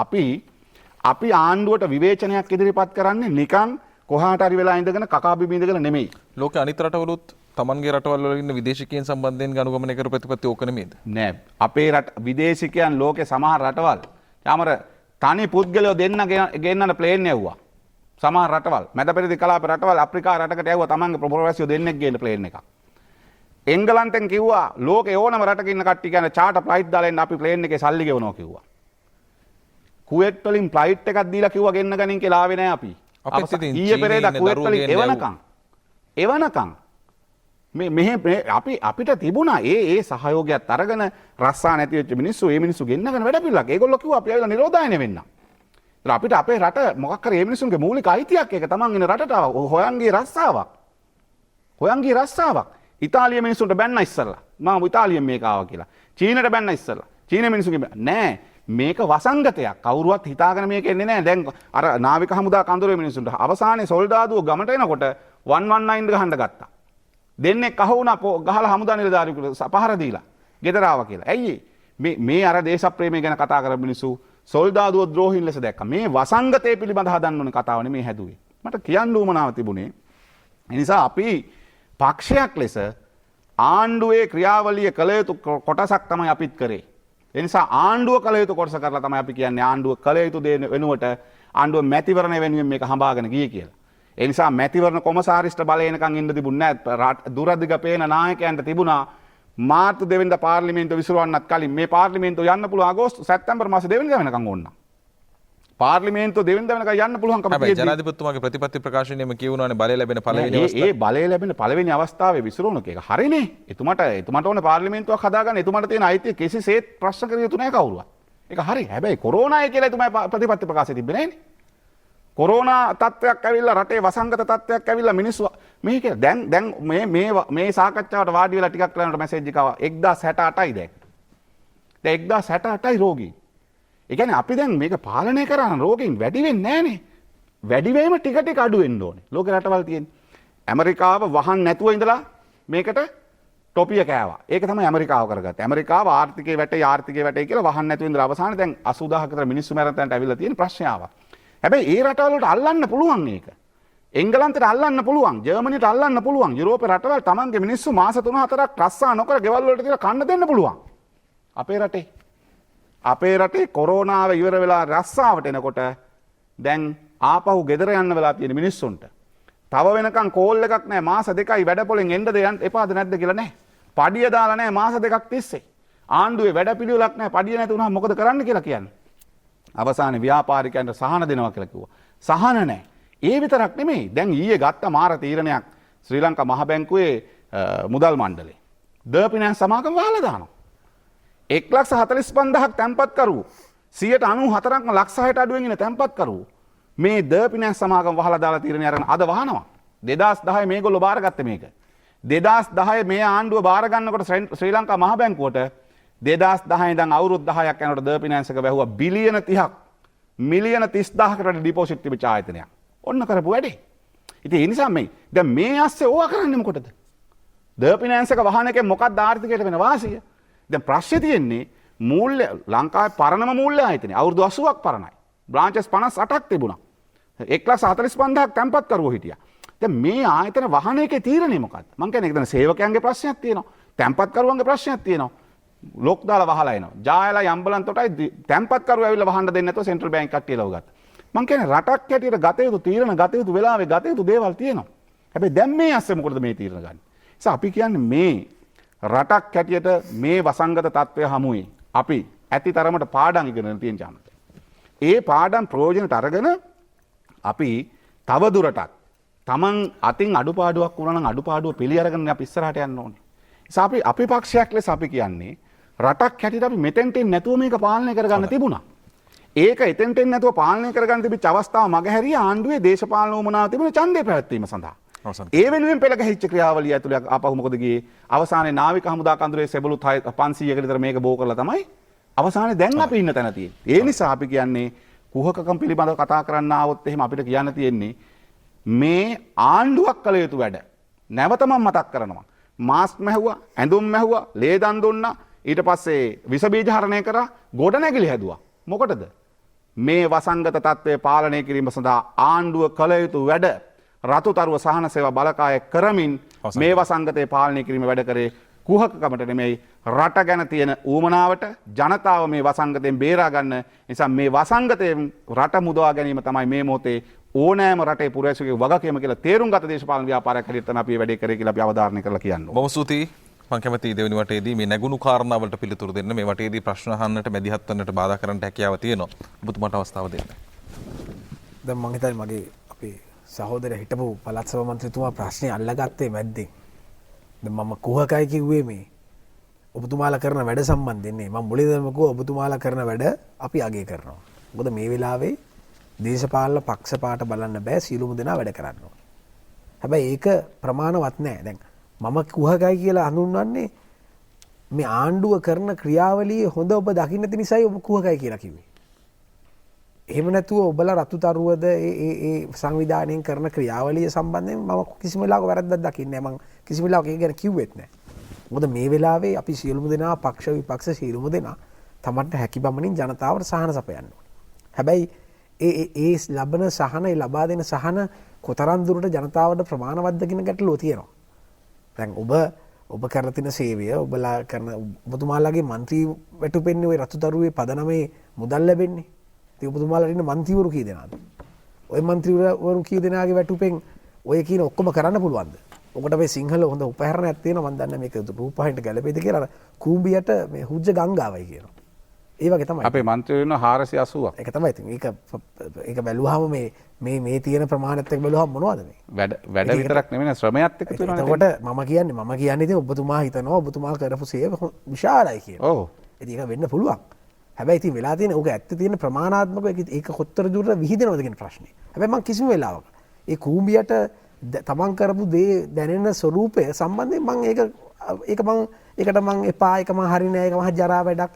Speaker 2: අපි ආණ්ඩුවට විවේචනයක් ඉදිරිපත් කරන්නේ නිකන් කොහාට හරි වෙලා ඉඳගෙන කකා බිබී ඉඳගෙන නෙමෙයි.
Speaker 1: ලෝකේ අනිත් රටවලුත් තමන්ගේ රටවල් වල ඉන්න විදේශිකයන් සම්බන්ධයෙන් ගනුගමනය කර ප්‍රතිපත්ති ඕක නෙමෙයිද?
Speaker 2: නෑ. අපේ රට විදේශිකයන් ලෝකේ සමහර රටවල් යාමර තනි පුද්ගලයෝ දෙන්න ගෙන්නන ප්ලේන් යවුවා. සමහර රටවල් මැදපෙරදිග කලාප රටවල් අප්‍රිකා රටකට යවුවා තමන්ගේ ප්‍රොෆෙසර් දෙන්නෙක් ගේන ප්ලේන් එකක්. එංගලන්තෙන් කිව්වා ලෝකේ ඕනම රටක ඉන්න කට්ටිය ගැන චාටර් ෆ්ලයිට් දාලා එන්න අපි ප්ලේන් එකේ සල්ලි ගෙවනවා කිව්වා. කුවේට් වලින් ෆ්ලයිට් එකක් දීලා කිව්වා ගෙන්න ගනින් කියලා ආවේ නෑ අපි. ඊයේ පෙරේදා කුවේට් වලින් එවනකම් අපිට තිබුණා ඒ සහයෝගයත් අරගෙන රස්සා නැති වෙච්ච මිනිස්සු ඒ මිනිස්සු ගෙන්නගෙන වැඩ පිළිලක්. ඒගොල්ලෝ කිව්වා අපි ආවිලා නිරෝධායන වෙන්න. ඒතර අපිට අපේ රට මොකක් කරේ මේ මිනිස්සුන්ගේ මූලික අයිතියක් ඒක තමන් ඉන්න රටට හොයන්ගේ රස්සාවක්. ඉතාලිය මිනිස්සුන්ට බැන්න ඉස්සරලා. මම ඉතාලියෙන් මේක ආවා කියලා. චීනට බැන්න ඉස්සරලා. චීන මිනිස්සුන්ගේ නෑ මේක වසංගතයක්. කවුරුවත් හිතාගෙන මේක එන්නේ නෑ. දැන් අර නාවික හමුදා කඳුරේ මිනිස්සුන්ට අවසානයේ සොල්දාදුව ගමට එනකොට 119 ගහන්න ගත්තා. දෙන්නේ කහ වුණා ගහලා හමුදා නිලධාරියෙකුට පහර දීලා ගෙදර ආවා කියලා. ඇයි මේ අර දේශප්‍රේමය ගැන කතා කරන මිනිස්සු සොල්දාදුව ද්‍රෝහීන් ලෙස දැක්කා. මේ වසංගතය පිළිබඳ හදන්න ඕන කතාව නෙමේ හැදුවේ. මට කියන්න උවමනාව තිබුණේ. ඒ නිසා අපි පක්ෂයක් ලෙස ආණ්ඩුවේ ක්‍රියාවලිය කළ යුතු කොටසක් තමයි අපිත් කරේ. ඒ නිසා ආණ්ඩුව කළ යුතු කොටස කරලා තමයි අපි කියන්නේ ආණ්ඩුව කළ යුතු දේ වෙනුවට ආණ්ඩුව මැතිවරණ වෙනුවෙන් මේක හඹාගෙන ගියේ කියලා. ඒ නිසා මැතිවරණ කොමසාරිස්ට බලය එනකන් ඉන්න තිබුණේ නැහැ. දුරදිග පේන නායකයන්ට තිබුණා මාර්තු 2 වෙනිදා පාර්ලිමේන්තුව විසිරවන්නත් කලින් මේ පාර්ලිමේන්තුව යන්න පුළුවන් අගෝස්තු සැප්තැම්බර් මාසේ 2 වෙනිදා වෙනකන් ඕන්න. පාර්ලිමේන්තුව 2 වෙනිදා වෙනකන් යන්න පුළුවන්කම
Speaker 1: තියෙනවා. හැබැයි ජනාධිපතිතුමාගේ ප්‍රතිපත්ති ප්‍රකාශනයේම කියවුණානේ බලය ලැබෙන පළවෙනි අවස්ථාව.
Speaker 2: ඒ බලය ලැබෙන පළවෙනි අවස්ථාවේ විසිරුණු එක හරිනේ. එතුමට ඕන පාර්ලිමේන්තුවක් හදාගන්න එතුමට තියෙන අයිතිය කිසිසේත් ප්‍රශ්න කර යුතු නැහැ කවුරුවත්. ඒක හරි. හැබැයි කොරෝනාය කියලා එතුමා ප්‍රතිපත්ති ප්‍රකාශය තිබ්බේ නැහැනේ. කොරෝනා තත්ත්වයක් ඇවිල්ලා රටේ වසංගත තත්ත්වයක් ඇවිල්ලා මිනිස්සු මේක දැන් මේ සාකච්ඡාවට වාඩි වෙලා ටිකක් කරනකොට මැසේජ් එක ආවා 1068යි දැන්. දැන් 1068යි රෝගී. ඒ කියන්නේ අපි දැන් මේක පාලනය කරන රෝගීන් වැඩි වෙන්නේ නැහනේ. වැඩි වීම ටික අඩු වෙන්න ඕනේ. ලෝකේ රටවල් තියෙන්නේ. ඇමරිකාව වහන් නැතුව ඉඳලා මේකට ටොපිය කෑවා. ඒක තමයි ඇමරිකාව කරගත්තේ. ඇමරිකාව ආර්ථිකයේ වැටේ කියලා වහන් නැතුව ඉඳලා අවසානයේ දැන් 80000ක විතර මිනිස්සු මැරෙන තැනට ඇවිල්ලා තියෙන ප්‍රශ්නය ආවා. හැබැයි ඒ රටවල් වලට අල්ලන්න පුළුවන් මේක. එංගලන්තයට අල්ලන්න පුළුවන්, ජර්මනියට අල්ලන්න පුළුවන්. යුරෝපේ රටවල් තමන්ගේ මිනිස්සු මාස 3-4ක් රස්සා නොකර ගෙවල් වලට තියලා කන්න දෙන්න පුළුවන්. අපේ රටේ කොරෝනාව ඉවර වෙලා රස්සාවට එනකොට දැන් ආපහු ගෙදර යන්න වෙලා තියෙන මිනිස්සුන්ට. තව වෙනකන් කෝල් එකක් නැහැ. මාස 2යි වැඩපොලෙන් එන්නද යන්න එපාද නැද්ද කියලා නැහැ. පඩිය දාලා නැහැ මාස 2ක් තිස්සේ. ආණ්ඩුවේ වැඩපිළිවෙලක් නැහැ. පඩිය නැති වුණාම මොකද කරන්න කියලා කියන්නේ. අවසානයේ ව්‍යාපාරිකයන්ට සහන දෙනවා කියලා කිව්වා. සහන නැහැ. ඒ විතරක් නෙමෙයි. දැන් ඊයේ ගත්ත මාර තීරණයක් ශ්‍රී ලංකා මහ බැංකුවේ මුදල් මණ්ඩලය. ද සමාගම වහලා දානවා. 1,45,000ක් තැන්පත් කරු 94%ක්ම ලක්ෂ 6ට අඩුවෙන් ඉන්න තැන්පත් කරු මේ ද සමාගම වහලා දාලා තීරණය අරගෙන අද වහනවා. 2010 මේගොල්ලෝ බාරගත්තේ මේක. 2010 මේ ආණ්ඩුව බාර ගන්නකොට ශ්‍රී ලංකා මහ බැංකුවට 2010 ඉඳන් අවුරුදු 10ක් යනකොට ද ෆිනෑන්ස් එක වැහුවා බිලියන 30ක් මිලියන 30000කට ඩිපොසිට් තිබිච්ච ආයතනයක්. ඔන්න කරපු වැඩේ. ඉතින් ඒ නිසා දැන් මේ ASCII ඕවා කරන්නේ මොකටද? ද ෆිනෑන්ස් එක වහන එකෙන් මොකක්ද ආර්ථිකයට වෙන වාසිය? දැන් ප්‍රශ්නේ තියෙන්නේ මූල්‍ය ලංකාවේ පරණම මූල්‍ය ආයතනය අවුරුදු 80ක් පරණයි. බ්‍රාන්චස් 58ක් තිබුණා. 1,45,000ක් තැන්පත් කරුවෝ හිටියා. දැන් මේ ආයතන වහන එකේ තීරණය මොකක්ද? මං කියන්නේ ඒක සේවකයන්ගේ ප්‍රශ්නයක් තියෙනවා. තැන්පත් කරුවන්ගේ ප්‍රශ්නයක් තියෙනවා. ලොක් දාලා වහලා එනවා. ජායලා යම්බලන් තොටයි තැන්පත් කරුවෝ ඇවිල්ලා වහන්න දෙන්නේ නැතුව සෙන්ට්‍රල් බැංක් කට්ටිය ලව ගත්තා. මං කියන්නේ රටක් හැටියට ගත යුතු තීරණ ගත යුතු වෙලාවේ ගත යුතු දේවල් තියෙනවා. හැබැයි දැන් මේ ASCII මොකටද මේ තීරණ ගන්නේ? ඒ අපි කියන්නේ මේ රටක් හැටියට මේ වසංගත තත්ත්වය හමුවේ අපි ඇති තරමට පාඩම් ඉගෙනගෙන තියෙන ජානත. ඒ පාඩම් ප්‍රයෝජනට අරගෙන අපි තව දුරටත් තමන් අතින් අඩුපාඩුවක් වුණා නම් අඩුපාඩුව පිළි අරගෙන අපි ඉස්සරහට යන්න ඕනේ. ඒ නිසා අපි පක්ෂයක් ලෙස අපි කියන්නේ රටක් හැටියට අපි මෙතෙන්ට නැතුව මේක පාලනය කරගන්න තිබුණා. ඒක එතෙන්ට නැතුව පාලනය කරගන්න තිබිච්ච අවස්ථාව මගහැරිය ආණ්ඩුවේ දේශපාලන උමනාව තිබුණ ඡන්දය පැවැත්වීම සඳහා. ඒ වෙනුවෙන් පෙළ ගැහිච්ච ක්‍රියාවලිය ඇතුළේ ආපහු මොකද ගියේ? අවසානයේ නාවික හමුදා කඳුරේ සෙබළුත් 500කට විතර මේක බෝ කරලා තමයි අවසානයේ දැන් අපි ඉන්න තැන තියෙන්නේ. ඒ නිසා අපි කියන්නේ කුහකකම් පිළිබඳව කතා කරන්න ආවොත් එහෙම අපිට කියන්න තියෙන්නේ මේ ආණ්ඩුවක් කළ යුතු වැඩ. නැවත මම මතක් කරනවා. මාස්ක් මැහුවා, ඇඳුම් මැහුවා, ලේ දන් දුන්නා. ඊට පස්සේ විස බීජ හරණය කරා ගොඩනැගිලි හැදුවා. මොකටද? මේ වසංගත තත්ත්වය පාලනය කිරීම සඳහා ආණ්ඩුව කළ යුතු වැඩ රතුතරුව සහන සේවා බලකාය කරමින් මේ වසංගතය පාලනය කිරීම වැඩ කරේ කුහකකමට නෙමෙයි රට ගැන තියෙන ඌමනාවට ජනතාව මේ වසංගතයෙන් බේරා ගන්න නිසා මේ වසංගතයෙන් රට මුදවා ගැනීම තමයි මේ මොහොතේ ඕනෑම රටේ පුරවැසියෙකුගේ වගකීම කියලා තේරුම් ගත දේශපාලන ව්‍යාපාරයක් හැටියට තමයි අපි මේ වැඩේ කරේ කියලා අපි අවධාරණය කරලා කියනවා.
Speaker 1: බොහොම ස්තුතියි. මම කැමතියි දෙවෙනි වටේදී මේ නැගුණු කාරණාවලට පිළිතුරු දෙන්න. මේ වටේදී ප්‍රශ්න අහන්නට මැදිහත් වෙන්නට බාධා කරන්නට හැකියාව තියෙනවා. ඔබතුමාට අවස්ථාව දෙන්න.
Speaker 3: දැන් මං හිතන්නේ මගේ අපේ සහෝදරයා හිටපු පළාත් සභා මන්ත්‍රීතුමා ප්‍රශ්නේ අල්ලගත්තේ මැද්දෙන්. දැන් මම කුහකයි කිව්වේ මේ ඔබතුමාලා කරන වැඩ සම්බන්ධයෙන් නේ. මම මුලින්දම කිව්වා ඔබතුමාලා කරන වැඩ අපි අගය කරනවා. මොකද මේ වෙලාවේ දේශපාලන පක්ෂපාත බලන්න බෑ, සියලුම දෙනා වැඩ කරනවා. හැබැයි ඒක ප්‍රමාණවත් නෑ. දැන් මම කුහකයි කියලා හඳුන්වන්නේ මේ ආණ්ඩුව කරන ක්‍රියාවලියේ හොඳ ඔබ දකින්න නැති නිසායි ඔබ කුහකයි කියලා කිව්වේ. එහෙම නැතුව ඔබලා රතුතරුවද ඒ සංවිධානයෙන් කරන ක්‍රියාවලිය සම්බන්ධයෙන් මම කිසිම වෙලාවක වැරද්දක් දකින්නේ නැහැ. මම කිසිම වෙලාවක ඒක ගැන කිව්වෙත් නැහැ. මොකද මේ වෙලාවේ අපි සියලුම දෙනා පක්ෂ විපක්ෂ සියලුම දෙනා තමන්ට හැකි බමනින් ජනතාවට සහන සපයන්න ඕනේ. හැබැයි ඒ ලබන සහන, ඒ ලබා දෙන සහන කොතරම් දුරට ජනතාවට ප්‍රමාණවත්ද කියන ගැටලුව තියෙනවා. දැන් ඔබ කරන තින සේවය ඔබලා කරන ඔබතුමාලාගේ මන්ත්‍රී වැටුපෙන්නේ ওই රතුතරුවේ පදනමේ මුදල් ලැබෙන්නේ. ඉතින් ඔබතුමාලාට ඉන්න මන්ත්‍රීවරු කී දෙනාද? ওই මන්ත්‍රීවරු කී දෙනාගේ වැටුපෙන් ඔය කියන ඔක්කොම කරන්න පුළුවන්ද? ඔකට මේ සිංහල හොඳ උපකරණයක් තියෙනවා. මම දන්නේ මේක රූපහින්ට ගැලපෙයිද කියලා. කූඹියට මේ හුජ්ජ ගංගාවයි කියනවා. ඒ වගේ තමයි.
Speaker 2: අපේ මන්ත්‍රීවරු ඉන්න 480ක්.
Speaker 3: ඒක තමයි. ඉතින් ඒක බැලුවාම මේ තියෙන ප්‍රමාණයත් එක්ක බැලුවාම මොනවද මේ?
Speaker 2: වැඩ විතරක් නෙමෙයි ශ්‍රමයත් එක්ක තියෙනවා.
Speaker 3: එතකොට මම කියන්නේ ඉතින් ඔබතුමා හිතනවා ඔබතුමා කරපු සේව විශාලයි කියලා.
Speaker 2: ඔව්.
Speaker 3: ඉතින් ඒක වෙන්න පුළුවන්. හැබැයි ඉතින් වෙලා තියෙන ඕක ඇත්ත තියෙන ප්‍රමාණාත්මක ඒක කොතර දුරට විහිදෙනවද කියන ප්‍රශ්නේ. හැබැයි මම කිසිම වෙලාවක ඒ කූඹියට තමන් කරපු දේ දැනෙන ස්වරූපය සම්බන්ධයෙන් මම ඒකට මම එපා, ඒක මම හරිනේ, ඒක මහ ජරා වැඩක්.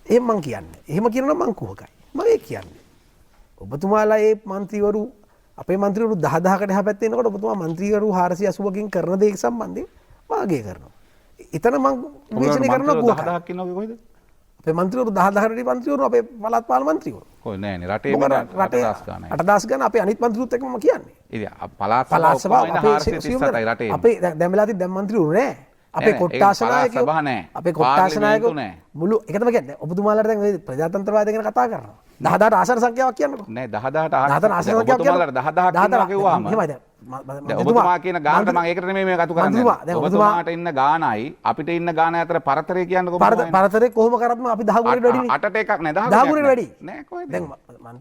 Speaker 3: එහෙම මං කියන්නේ. එහෙම කියනවා මං කුහකයි. මම ඒක කියන්නේ. ඔබතුමාලා ඒ മന്ത്രിවරු අපේ മന്ത്രിවරු 10000කට එහා පැත්තේ ඉන්නකොට ඔබතුමා മന്ത്രിවරු 480කින් කරන දේ සම්බන්ධයෙන් වාගේ කරනවා. එතන මං විශ්ලේෂණය කරනවා කුහකයි.
Speaker 2: 10000ක් ඉන්නවගේ කොහෙද?
Speaker 3: අපේ മന്ത്രിවරු 10000කට മന്ത്രിවරු අපේ පළාත් පාලන මන්ත්‍රීවරු.
Speaker 2: කොහොම නෑනේ රටේ 8000 ගානයි.
Speaker 3: 8000 ගාන අපේ අනිත් මන්ත්‍රීවරුත් එක්ක මම කියන්නේ.
Speaker 2: ඉතින් පළාත් සභාව අපේ 437යි රටේ.
Speaker 3: අපේ දැන් වෙලා තියෙන දැන් මන්ත්‍රීවරු නෑ. අපේ කොට්ටාසනායකයෝ අපේ කොට්ටාසනායකයෝ මුළු එක තමයි කියන්නේ. ඔබතුමාලාට දැන් මේ ප්‍රජාතන්ත්‍රවාදය ගැන කතා කරනවා. 10000ට ආසන සංඛ්‍යාවක් කියන්නකෝ.
Speaker 2: නෑ 10000ට ආසන සංඛ්‍යාවක් ඔබතුමාලාට 10000ක් කිව්වම
Speaker 3: එහෙමයි දැන්.
Speaker 2: ඔබතුමා කියන ගානට මම ඒකට නෙමෙයි මේ කතු කරන්නේ. ඔබතුමාට ඉන්න ගානයි අපිට ඉන්න ගාන අතර පරතරය කියන්නකෝ.
Speaker 3: පරතරේ කොහොම කරත්ම අපි 10 ගුණෙට වැඩිනේ.
Speaker 2: 8ට එකක් නෑ
Speaker 3: 10 ගුණෙට වැඩි.
Speaker 2: නෑ කොහෙද?
Speaker 3: දැන්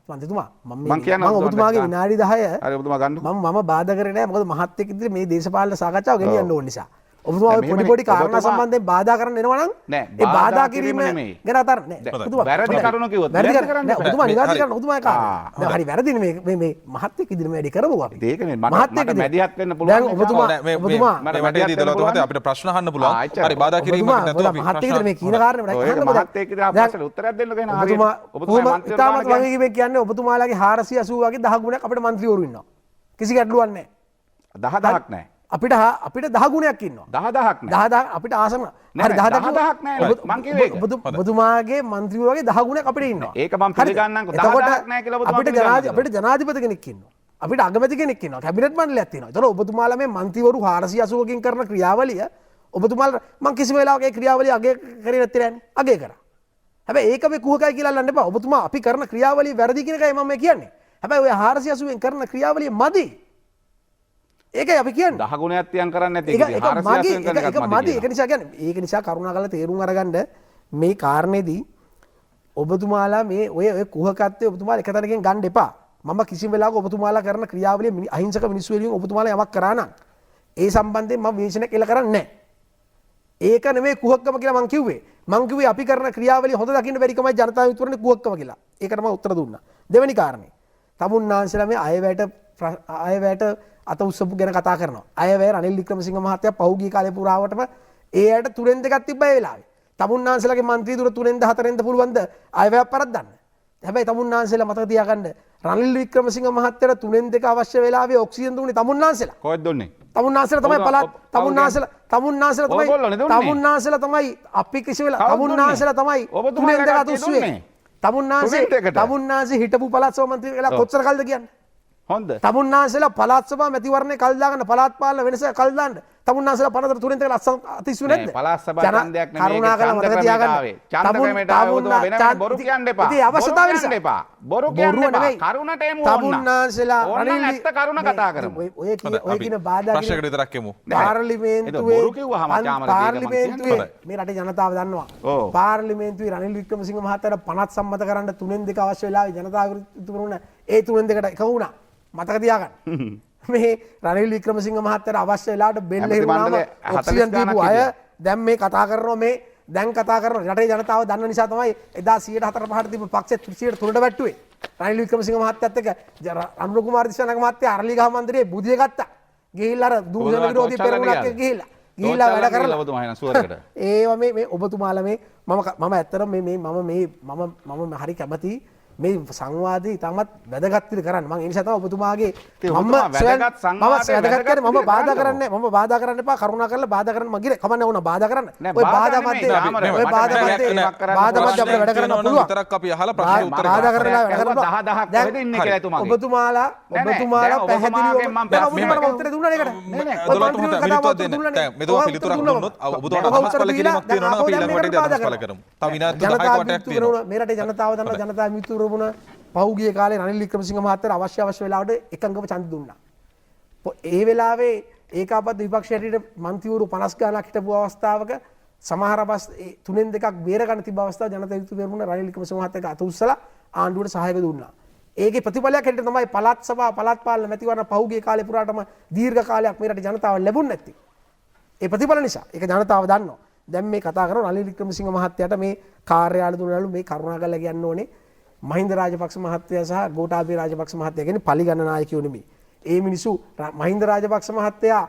Speaker 3: මන්ත්‍රීතුමා මම ඔබතුමාගේ විනාඩි 10
Speaker 2: හරි ඔබතුමා ගන්නකෝ.
Speaker 3: මම බාධා කරේ නෑ. මොකද මහත් එක්ක ඉදිරියේ මේ දේශපාලන සාකච්ඡාව ගෙනියන්න ඕන නිසා. ඔබතුමා පොඩි කාරණා සම්බන්ධයෙන් බාධා කරන්න එනවා නම් ඒ බාධා කිරීම ගැන අතරම නෑ. ඔබතුමා
Speaker 2: වැරදි කරුණු කිව්වොත් වැරදි කරන්න
Speaker 3: නෑ. ඔබතුමා නිවාඩු කරන්න ඔබතුමා කාරණා. දැන් හරි වැරදිනේ මේ මහත් එක්ක ඉදිරියේ වැඩි කරමු අපි.
Speaker 2: ඒක නේ මට මැදිහත් වෙන්න පුළුවන්.
Speaker 3: දැන් ඔබතුමා
Speaker 1: මට වැඩේදී 12 තුනට අපිට ප්‍රශ්න අහන්න පුළුවන්. හරි බාධා කිරීමකට නැතුව අපි
Speaker 3: මහත් එක්ක මේ කීන කාරණේ
Speaker 2: ඔය මහත් එක්ක ඉතින් අපස්සට උත්තරයක් දෙන්න ගේන හරියට.
Speaker 3: ඔබතුමා ඉතාමත් වගේ කියන්නේ ඔබතුමාලාගේ 480 වගේ 10 ගුණයක් අපිට මන්ත්‍රීවරු ඉන්නවා. කිසි ගැටලුවක් නෑ.
Speaker 2: 10000ක් නෑ.
Speaker 3: අපිට 10 ගුණයක් ඉන්නවා.
Speaker 2: 10000ක් නෑ.
Speaker 3: 10000 අපිට ආසන. හරි
Speaker 2: 10000ක් නෑ. මං කිව්වේ ඒක.
Speaker 3: ඔබතුමාගේ മന്ത്രിවරු වගේ 10 ගුණයක් අපිට ඉන්නවා.
Speaker 2: ඒක මම පිළිගන්නම්කෝ. 10000ක් නෑ කියලා ඔබතුමා
Speaker 3: අපිට ජනාධිපති කෙනෙක් ඉන්නවා. අපිට අගමැති කෙනෙක් ඉන්නවා. කැබිනට් මණ්ඩලයක් තියෙනවා. ඒතකොට ඔබතුමාලා මේ മന്ത്രിවරු 480කින් කරන ක්‍රියාවලිය ඔබතුමාලා මං කිසිම වෙලාවක ඒ ක්‍රියාවලිය අගය කරේ නැත්තේ නෑනේ. අගය කරා. හැබැයි ඒක මේ කුහකයි කියලා අල්ලන්න එපා. ඔබතුමා අපි කරන ක්‍රියාවලිය වැරදි කියන එකයි මම කියන්නේ. හැබැයි ඔය 480න් කරන ක්‍රියාවලිය මදි. ඒකයි අපි කියන්නේ
Speaker 2: 10 ගුණයක් තියන් කරන්නේ නැති ඉතින් 480න් කරන එකත්
Speaker 3: මදි. ඒක නිසා කියන්නේ ඒක නිසා කරුණාකරලා තේරුම් අරගන්න මේ කාරණේදී ඔබතුමාලා මේ ඔය කුහකත්වයේ ඔබතුමාලා එක තැනකින් ගන්න එපා. මම කිසිම වෙලාවක ඔබතුමාලා කරන ක්‍රියාවලිය අහිංසක මිනිස්සු වෙනුවෙන් ඔබතුමාලා යමක් කරා නම් ඒ සම්බන්ධයෙන් මම විශ්ලේෂණයක් එල්ල කරන්නේ නැහැ. ඒක නෙමෙයි කුහකකම කියලා මං කිව්වේ. මං කිව්වේ අපි කරන ක්‍රියාවලිය හොඳ දකින්න බැරි කමයි ජනතාව විතරනේ කුහකකම කියලා. ඒකට මම උත්තර දුන්නා. දෙවෙනි කාරණේ. තමුන්නාන්සලා මේ අයවැයට අත උස්සපු ගැන කතා කරනවා. අයවැය රනිල් වික්‍රමසිංහ මහත්තයා පහුගිය කාලේ පුරාවටම ඒ ඇයට තුනෙන් දෙකක් තිබ්බ ඒ වෙලාවේ. තමුන්නාන්සලාගේ മന്ത്രി දුර තුනෙන්ද හතරෙන්ද පුළුවන්ද අයවැය පරද්දන්න. හැබැයි තමුන්නාන්සලා මතක තියාගන්න රනිල් වික්‍රමසිංහ මහත්තයට 3-2 අවශ්‍ය වෙලාවේ ඔක්සිජන් දුන්නේ තමුන්නාන්සලා.
Speaker 2: කොහෙද දුන්නේ?
Speaker 3: තමුන්නාන්සලා තමයි පළාත් තමුන්නාන්සලා තමයි අපි කිසි වෙලා තමුන්නාන්සලා තමයි 3-2 අතුස්සුවේ. තමුන්නාන්සේ හිටපු පළාත් සභා මන්ත්‍රී වෙලා කොච්චර කල්ද කියන්නේ?
Speaker 2: හොඳ.
Speaker 3: තමුන්නාන්සලා පළාත් සභා මැතිවරණේ කල් දාගන්න පළාත් පාලන වෙනස කල් දාන්න තමුන්නාන්සලා පනතර 3-2 අතිස්සු නැද්ද?
Speaker 2: පළාත් සභා ඡන්දයක් නෙමෙයි. කරුණාකරලා මතක තියාගන්න. ඡන්ද ක්‍රමයට ආවොතුම වෙනම බොරු කියන්න එපා.
Speaker 3: ඉතින් අවශ්‍යතාවය නිසා
Speaker 2: බොරු කියන්න එපා. කරුණට එමු ඕන්න.
Speaker 3: තමුන්නාන්සලා
Speaker 2: රනිල් ඇත්ත කරුණ කතා කරමු.
Speaker 3: ඔය කියන බාධා
Speaker 1: ප්‍රශ්නයකට විතරක් එමු.
Speaker 3: පාර්ලිමේන්තුවේ
Speaker 2: බොරු කිව්වහම
Speaker 3: පාර්ලිමේන්තුවේ මේ රටේ ජනතාව දන්නවා. පාර්ලිමේන්තුවේ රනිල් වික්‍රමසිංහ මහත්තයාට පනත් සම්මත කරන්න 3-2 අවශ්‍ය වෙලාවේ ජනතාව විරුද්ධ වුණා. ඒ 3-2ට එක වුණා. මතක තියාගන්න. මේ රනිල් වික්‍රමසිංහ මහත්තයාට අවශ්‍ය වෙලාවට බෙල්ල හිරුණාම ඔක්සිජන් දීපු අය දැන් මේ කතා කරනවා මේ දැන් කතා කරන රටේ ජනතාව දන්න නිසා තමයි එදා 104-5ට තිබ්බ පක්ෂෙ 103ට වැට්ටුවේ. රනිල් වික්‍රමසිංහ මහත්තයත් එක්ක අනුර කුමාර දිසානායක මහත්තයා අරලිගහ මන්දිරේ බුදිය ගත්තා. ගිහිල්ලා අර දූෂණ විරෝධී පෙරමුණක් එක්ක ගිහිල්ලා වැඩ කරලා
Speaker 2: ඔබතුමා එන සුවරකට.
Speaker 3: ඒවා මේ ඔබතුමාලා මේ මම ඇත්තටම මම හරි කැමතියි මේ සංවාදයේ ඉතාමත් වැදගත් විදිහට කරන්න. මම ඒ නිසා තමයි ඔබතුමාගේ මම බාධා කරන්නේ මම බාධා කරන්න එපා. කරුණා කරලා බාධා කරන්න මගිර කමන්නේ වුණා බාධා කරන්න. ඔය බාධා මැද්දේ අපිට වැඩ කරන්න පුළුවන්.
Speaker 1: විතරක් අපි අහලා ප්‍රශ්න උත්තර
Speaker 3: බාධා කරලා වැඩ කරන්න
Speaker 2: 10,000ක් කොහෙද ඉන්නේ කියලා එතුමාගේ.
Speaker 3: ඔබතුමාලා පැහැදිලිව මම උත්තර දුන්නා නේද?
Speaker 1: මෙතුමා පිළිතුරක් දුන්නොත් ඔබතුමාට අදහස් පළ කිරීමක් තියෙනවා නම් අපි ඊළඟ වටේදී අදහස් පළ කරමු. තව විනාඩි 10ක වටයක් තියෙනවා.
Speaker 3: මේ රටේ ජනතාව දන්නා ජනතා මිතුරු පහුගිය කාලේ රනිල් වික්‍රමසිංහ මහත්තයා අවශ්‍ය වෙලාවට එකඟව ඡන්ද දුන්නා. ඒ වෙලාවේ ඒකාබද්ධ විපක්ෂ හැටියට මන්ත්‍රීවරු 50 ගණනක් හිටපු අවස්ථාවක සමහර බස් 3-2ක් බේර ගන්න තිබ්බ අවස්ථාව ජනතා විමුක්ති පෙරමුණ රනිල් වික්‍රමසිංහ මහත්තයාට අත උස්සලා ආණ්ඩුවට සහායක දුන්නා. ඒකේ ප්‍රතිඵලයක් හැටියට තමයි පළාත් සභා පළාත් පාලන මැතිවරණ පහුගිය කාලේ පුරාටම දීර්ඝ කාලයක් මේ රටේ ජනතාව ලැබුණ නැති. ඒ ප්‍රතිඵල නිසා ඒක ජනතාව දන්නවා. දැන් මේ කතා කරන රනිල් වික්‍රමසිංහ මහත්තයාට මේ කාර්යාලය දුන්නලු මේ කරුණාකරලා කියන්න ඕනේ මහින්ද රාජපක්ෂ මහත්තයා සහ ගෝඨාභය රාජපක්ෂ මහත්තයා කියන්නේ පලිගන්න නායකයෝ නෙමෙයි. ඒ මිනිස්සු මහින්ද රාජපක්ෂ මහත්තයා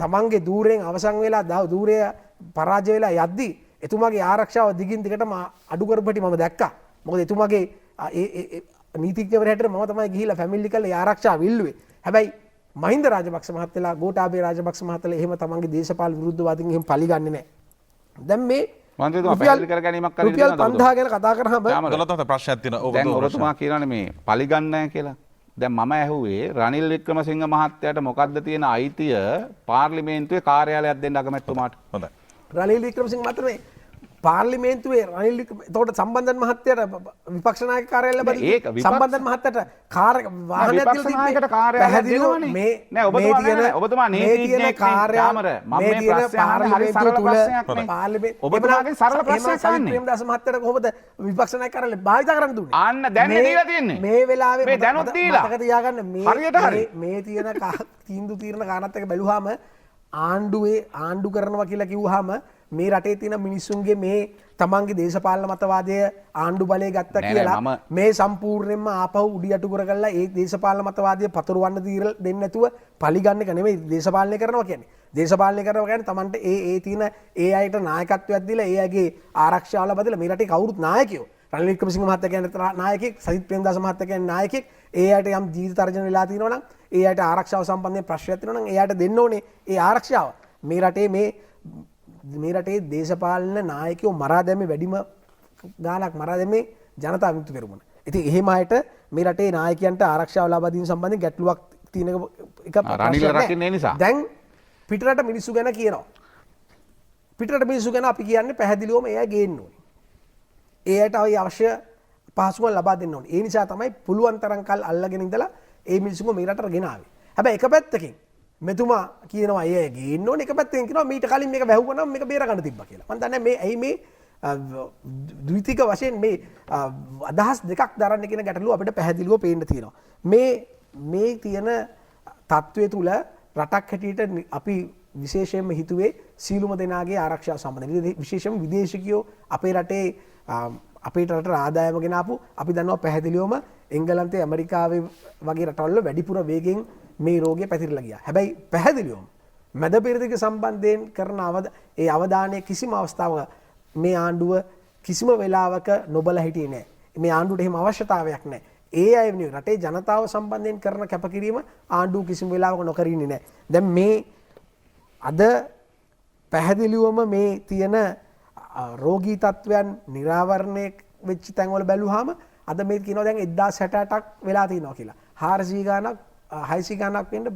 Speaker 3: තමන්ගේ ධූරයෙන් අවසන් වෙලා ධූරය පරාජය වෙලා යද්දි එතුමාගේ ආරක්ෂාව දිගින් දිගටම අඩු කරපටි මම දැක්කා. මොකද එතුමාගේ නීතිඥවරු හැටියට මම තමයි ගිහිල්ලා ෆැමිලි කරලා ඒ ආරක්ෂාව ඉල්ලුවේ. හැබැයි මහින්ද රාජපක්ෂ මහත්තයලා ගෝඨාභය රාජපක්ෂ මහත්තයලා එහෙම තමන්ගේ දේශපාලන විරුද්ධවාදීන් එහෙම පලිගන්නේ නැහැ. දැන් මේ
Speaker 2: මන්ත්‍රීතුමා පැහැදිලි කර ගැනීමක් කරලා
Speaker 3: රුපියල් 5000 ගැන කතා කරාම
Speaker 1: දොළතම ප්‍රශ්නයක් තියෙනවා.
Speaker 2: දැන් ඔබතුමා කියනනේ මේ පලිගන්නේ නැහැ කියලා. දැන් මම ඇහුවේ රනිල් වික්‍රමසිංහ මහත්තයාට මොකද්ද තියෙන අයිතිය පාර්ලිමේන්තුවේ කාර්යාලයක් දෙන්න අගමැතිතුමාට?
Speaker 1: හොඳයි.
Speaker 3: රනිල් වික්‍රමසිංහ මහත්තයා පාර්ලිමේන්තුවේ රනිල් එතකොට සම්බන්ධන් මහත්තයාට විපක්ෂ නායක කාර්යාලය ලැබදී සම්බන්ධන් මහත්තයාට වාහනයක් දීලා තිබ්බේ පැහැදිලිව මේ
Speaker 2: නෑ ඔබතුමා නීතිඥයෙක් කාර්යාමර මම මේ ප්‍රශ්නය අහන්නේ හරි සරල ප්‍රශ්නයක් නේ
Speaker 3: පාර්ලිමේන්තුවේ
Speaker 2: ඔබතුමාගේ සරල ප්‍රශ්නයක් අහන්නේ
Speaker 3: ප්‍රේමදාස මහත්තයාට කොහොමද විපක්ෂ නායක කාර්යාලය භාවිත කරන්න දුන්නේ
Speaker 2: අන්න දැන් දීලා තියන්නේ
Speaker 3: මේ වෙලාවේ
Speaker 2: මේ දැනුත් දීලා
Speaker 3: මතක තියාගන්න
Speaker 2: හරියට හරි
Speaker 3: මේ තියෙන තීන්දුව తీරන කාරණාත් එක බැලුවාම ආණ්ඩු කරනවා කියලා කිව්වහම මේ රටේ තියෙන මිනිස්සුන්ගේ මේ තමන්ගේ දේශපාලන මතවාදය ආණ්ඩු බලය ගත්තා කියලා මේ සම්පූර්ණයෙන්ම ආපහු උඩියටු කරගලා ඒ දේශපාලන මතවාදය පතුරවන්න දෙන්නේ නැතුව පරිගන්න එක නෙමෙයි දේශපාලනය කරනවා කියන්නේ. දේශපාලනය කරනවා කියන්නේ තමන්ට ඒ තියෙන ඒ අයට නායකත්වයක් දීලා ඒ අයගේ ආරක්ෂාව ලබා මේ රටේ කවුරුත් නායකයෝ. රනිල් වික්‍රමසිංහ මහත්තයා කියන්නේ නායකයෙක්, සජිත් ප්‍රේමදාස මහත්තයා කියන්නේ නායකයෙක්. ඒ අයට යම් ජීවිත තර්ජන වෙලා තියෙනවා නම් ඒ අයට ආරක්ෂාව සම්බන්ධයෙන් ප්‍රශ්නයක් තියෙනවා නම් ඒ අයට දෙන්න ඕනේ ඒ ආරක්ෂාව. මේ රටේ දේශපාලන නායකයෝ මරා දැමීමේ වැඩිම ගාණක් මරා දැමීමේ ජනතා විමුක්ති පෙරමුණ. ඉතින් එහෙම අයට මේ රටේ නායකයන්ට ආරක්ෂාව ලබා දීම සම්බන්ධයෙන් ගැටලුවක් තියෙන එක
Speaker 2: රනිල් රකින්නේ නිසා.
Speaker 3: දැන් පිටරට මිනිස්සු ගැන කියනවා. පිටරට මිනිස්සු ගැන අපි කියන්නේ පැහැදිලිවම ඒ අය ගේන්න ඕනේ. ඒ අයට අවශ්‍ය පහසුකම් ලබා දෙන්න ඕනේ. ඒ නිසා තමයි පුළුවන් තරම් කල් අල්ලගෙන ඉඳලා ඒ මිනිස්සුම මේ රටට ගෙනාවේ. හැබැයි එක පැත්තකින් මෙතුමා කියනවා ඒ ගේන්න ඕනේ, එක පැත්තකින් කියනවා මීට කලින් මේක වැහුවනම් මේක බේර ගන්න තිබ්බා කියලා. මම දන්නේ මේ ඇයි මේ ද්විතික වශයෙන් මේ අදහස් දෙකක් දරන්න කියන ගැටලුව අපිට පැහැදිලිව පේන්න තියෙනවා. මේ තියෙන තත්ත්වය තුල රටක් හැටියට අපි විශේෂයෙන්ම හිතුවේ සීලුම දෙනාගේ ආරක්ෂාව සම්බන්ධයෙන්. විශේෂයෙන්ම විදේශිකයෝ අපේ රටේ අපේ රටට ආදායම ගෙනාපු අපි දන්නවා පැහැදිලිවම එංගලන්තේ ඇමරිකාවේ වගේ රටවල වැඩිපුර වේගෙන් මේ රෝගය පැතිරලා ගියා. හැබැයි පැහැදිලිවම මැද පෙරදිග සම්බන්ධයෙන් කරන ඒ අවධානය කිසිම අවස්ථාවක මේ ආණ්ඩුව කිසිම වෙලාවක නොබල හිටියේ නැහැ. මේ ආණ්ඩුවට එහෙම අවශ්‍යතාවයක් නැහැ.
Speaker 4: ඒ අය වෙනුවෙන් රටේ ජනතාව සම්බන්ධයෙන් කරන කැපකිරීම ආණ්ඩුව කිසිම වෙලාවක නොකර ඉන්නේ නැහැ. දැන් මේ අද පැහැදිලිවම මේ තියෙන රෝගී තත්ත්වයන් නිරාවරණය වෙච්ච තැන්වල බැලුවාම අද මේ කියනවා දැන් 1068ක් වෙලා තියෙනවා කියලා. 400 ගාණක් 600 ගාණක් වෙන්න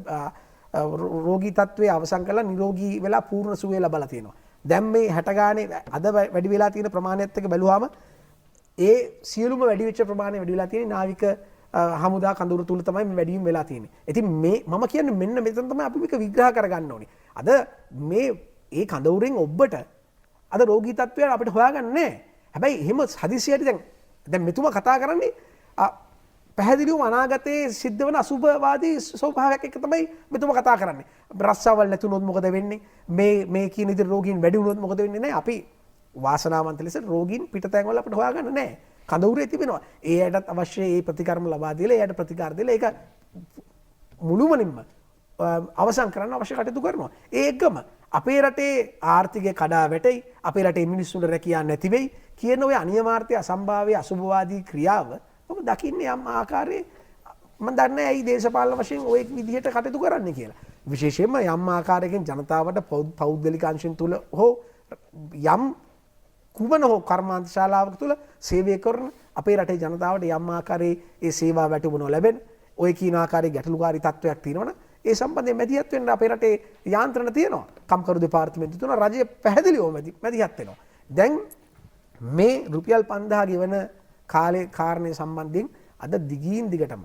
Speaker 4: රෝගී තත්ත්වයේ අවසන් කරලා නිරෝගී වෙලා පූර්ණ සුවය ලබලා තියෙනවා. දැන් මේ 60 ගානේ අද වැඩි වෙලා තියෙන ප්‍රමාණයත් එක්ක බැලුවාම ඒ සියලුම වැඩි වෙච්ච ප්‍රමාණය වැඩි වෙලා තියෙන්නේ නාවික හමුදා කඳවුරු තුල තමයි මේ වැඩිම වෙලා තියෙන්නේ. ඉතින් මේ මම කියන්නේ මෙන්න මෙතන තමයි අපි මේක විග්‍රහ කරගන්න ඕනේ. අද මේ ඒ කඳවුරෙන් ඔබට අද රෝගී තත්ත්වය අපිට හොයාගන්න නැහැ. හැබැයි එහෙම හදිසියට දැන් මෙතුමා කතා කරන්නේ පැහැදිලිවම අනාගතයේ සිද්ධ වෙන අසුභවාදී ස්වභාවයක් එක තමයි මෙතුමා කතා කරන්නේ. රස්සාවල් නැතුනොත් මොකද වෙන්නේ? මේ කියන විදිහට රෝගීන් වැඩි වුණොත් මොකද වෙන්නේ? නැහැ. අපි වාසනාවන්ත ලෙස රෝගීන් පිටතැන් වල අපිට හොයාගන්න නැහැ. කඳවුරේ තිබෙනවා. ඒ අයටත් අවශ්‍ය ඒ ප්‍රතිකර්ම ලබා දීලා එයාට ප්‍රතිකාර දීලා ඒක මුළුමනින්ම අවසන් කරන්න අවශ්‍ය කටයුතු කරනවා. ඒකම අපේ රටේ ආර්ථිකය කඩා වැටෙයි, අපේ රටේ මිනිස්සුන්ට රැකියාව නැති වෙයි කියන ඔය අනියමාර්ථය අසම්භාව්‍ය අසුභවාදී ක්‍රියාව මම දකින්නේ යම් ආකාරයේ මම දන්නේ ඇයි දේශපාලන වශයෙන් ඔය විදිහට කටයුතු කරන්නේ කියලා. විශේෂයෙන්ම යම් ආකාරයකින් ජනතාවට පෞද්ගලික අංශෙන් තුල හෝ යම් කුමන හෝ කර්මාන්ත ශාලාවක තුල සේවය කරන අපේ රටේ ජනතාවට යම් ආකාරයේ ඒ සේවා වැටුප නොලැබෙන ඔය කියන ආකාරයේ ගැටලුකාරී තත්වයක් තියෙනවනේ ඒ සම්බන්ධයෙන් මැදිහත් වෙන්න අපේ රටේ යාන්ත්‍රණ තියෙනවා. කම්කරු දෙපාර්තමේන්තුව තුන රජය පැහැදිලිවම මැදිහත් වෙනවා. දැන් මේ රුපියල් 5000 ගෙවන කාරණේ සම්බන්ධයෙන් අද දිගින් දිගටම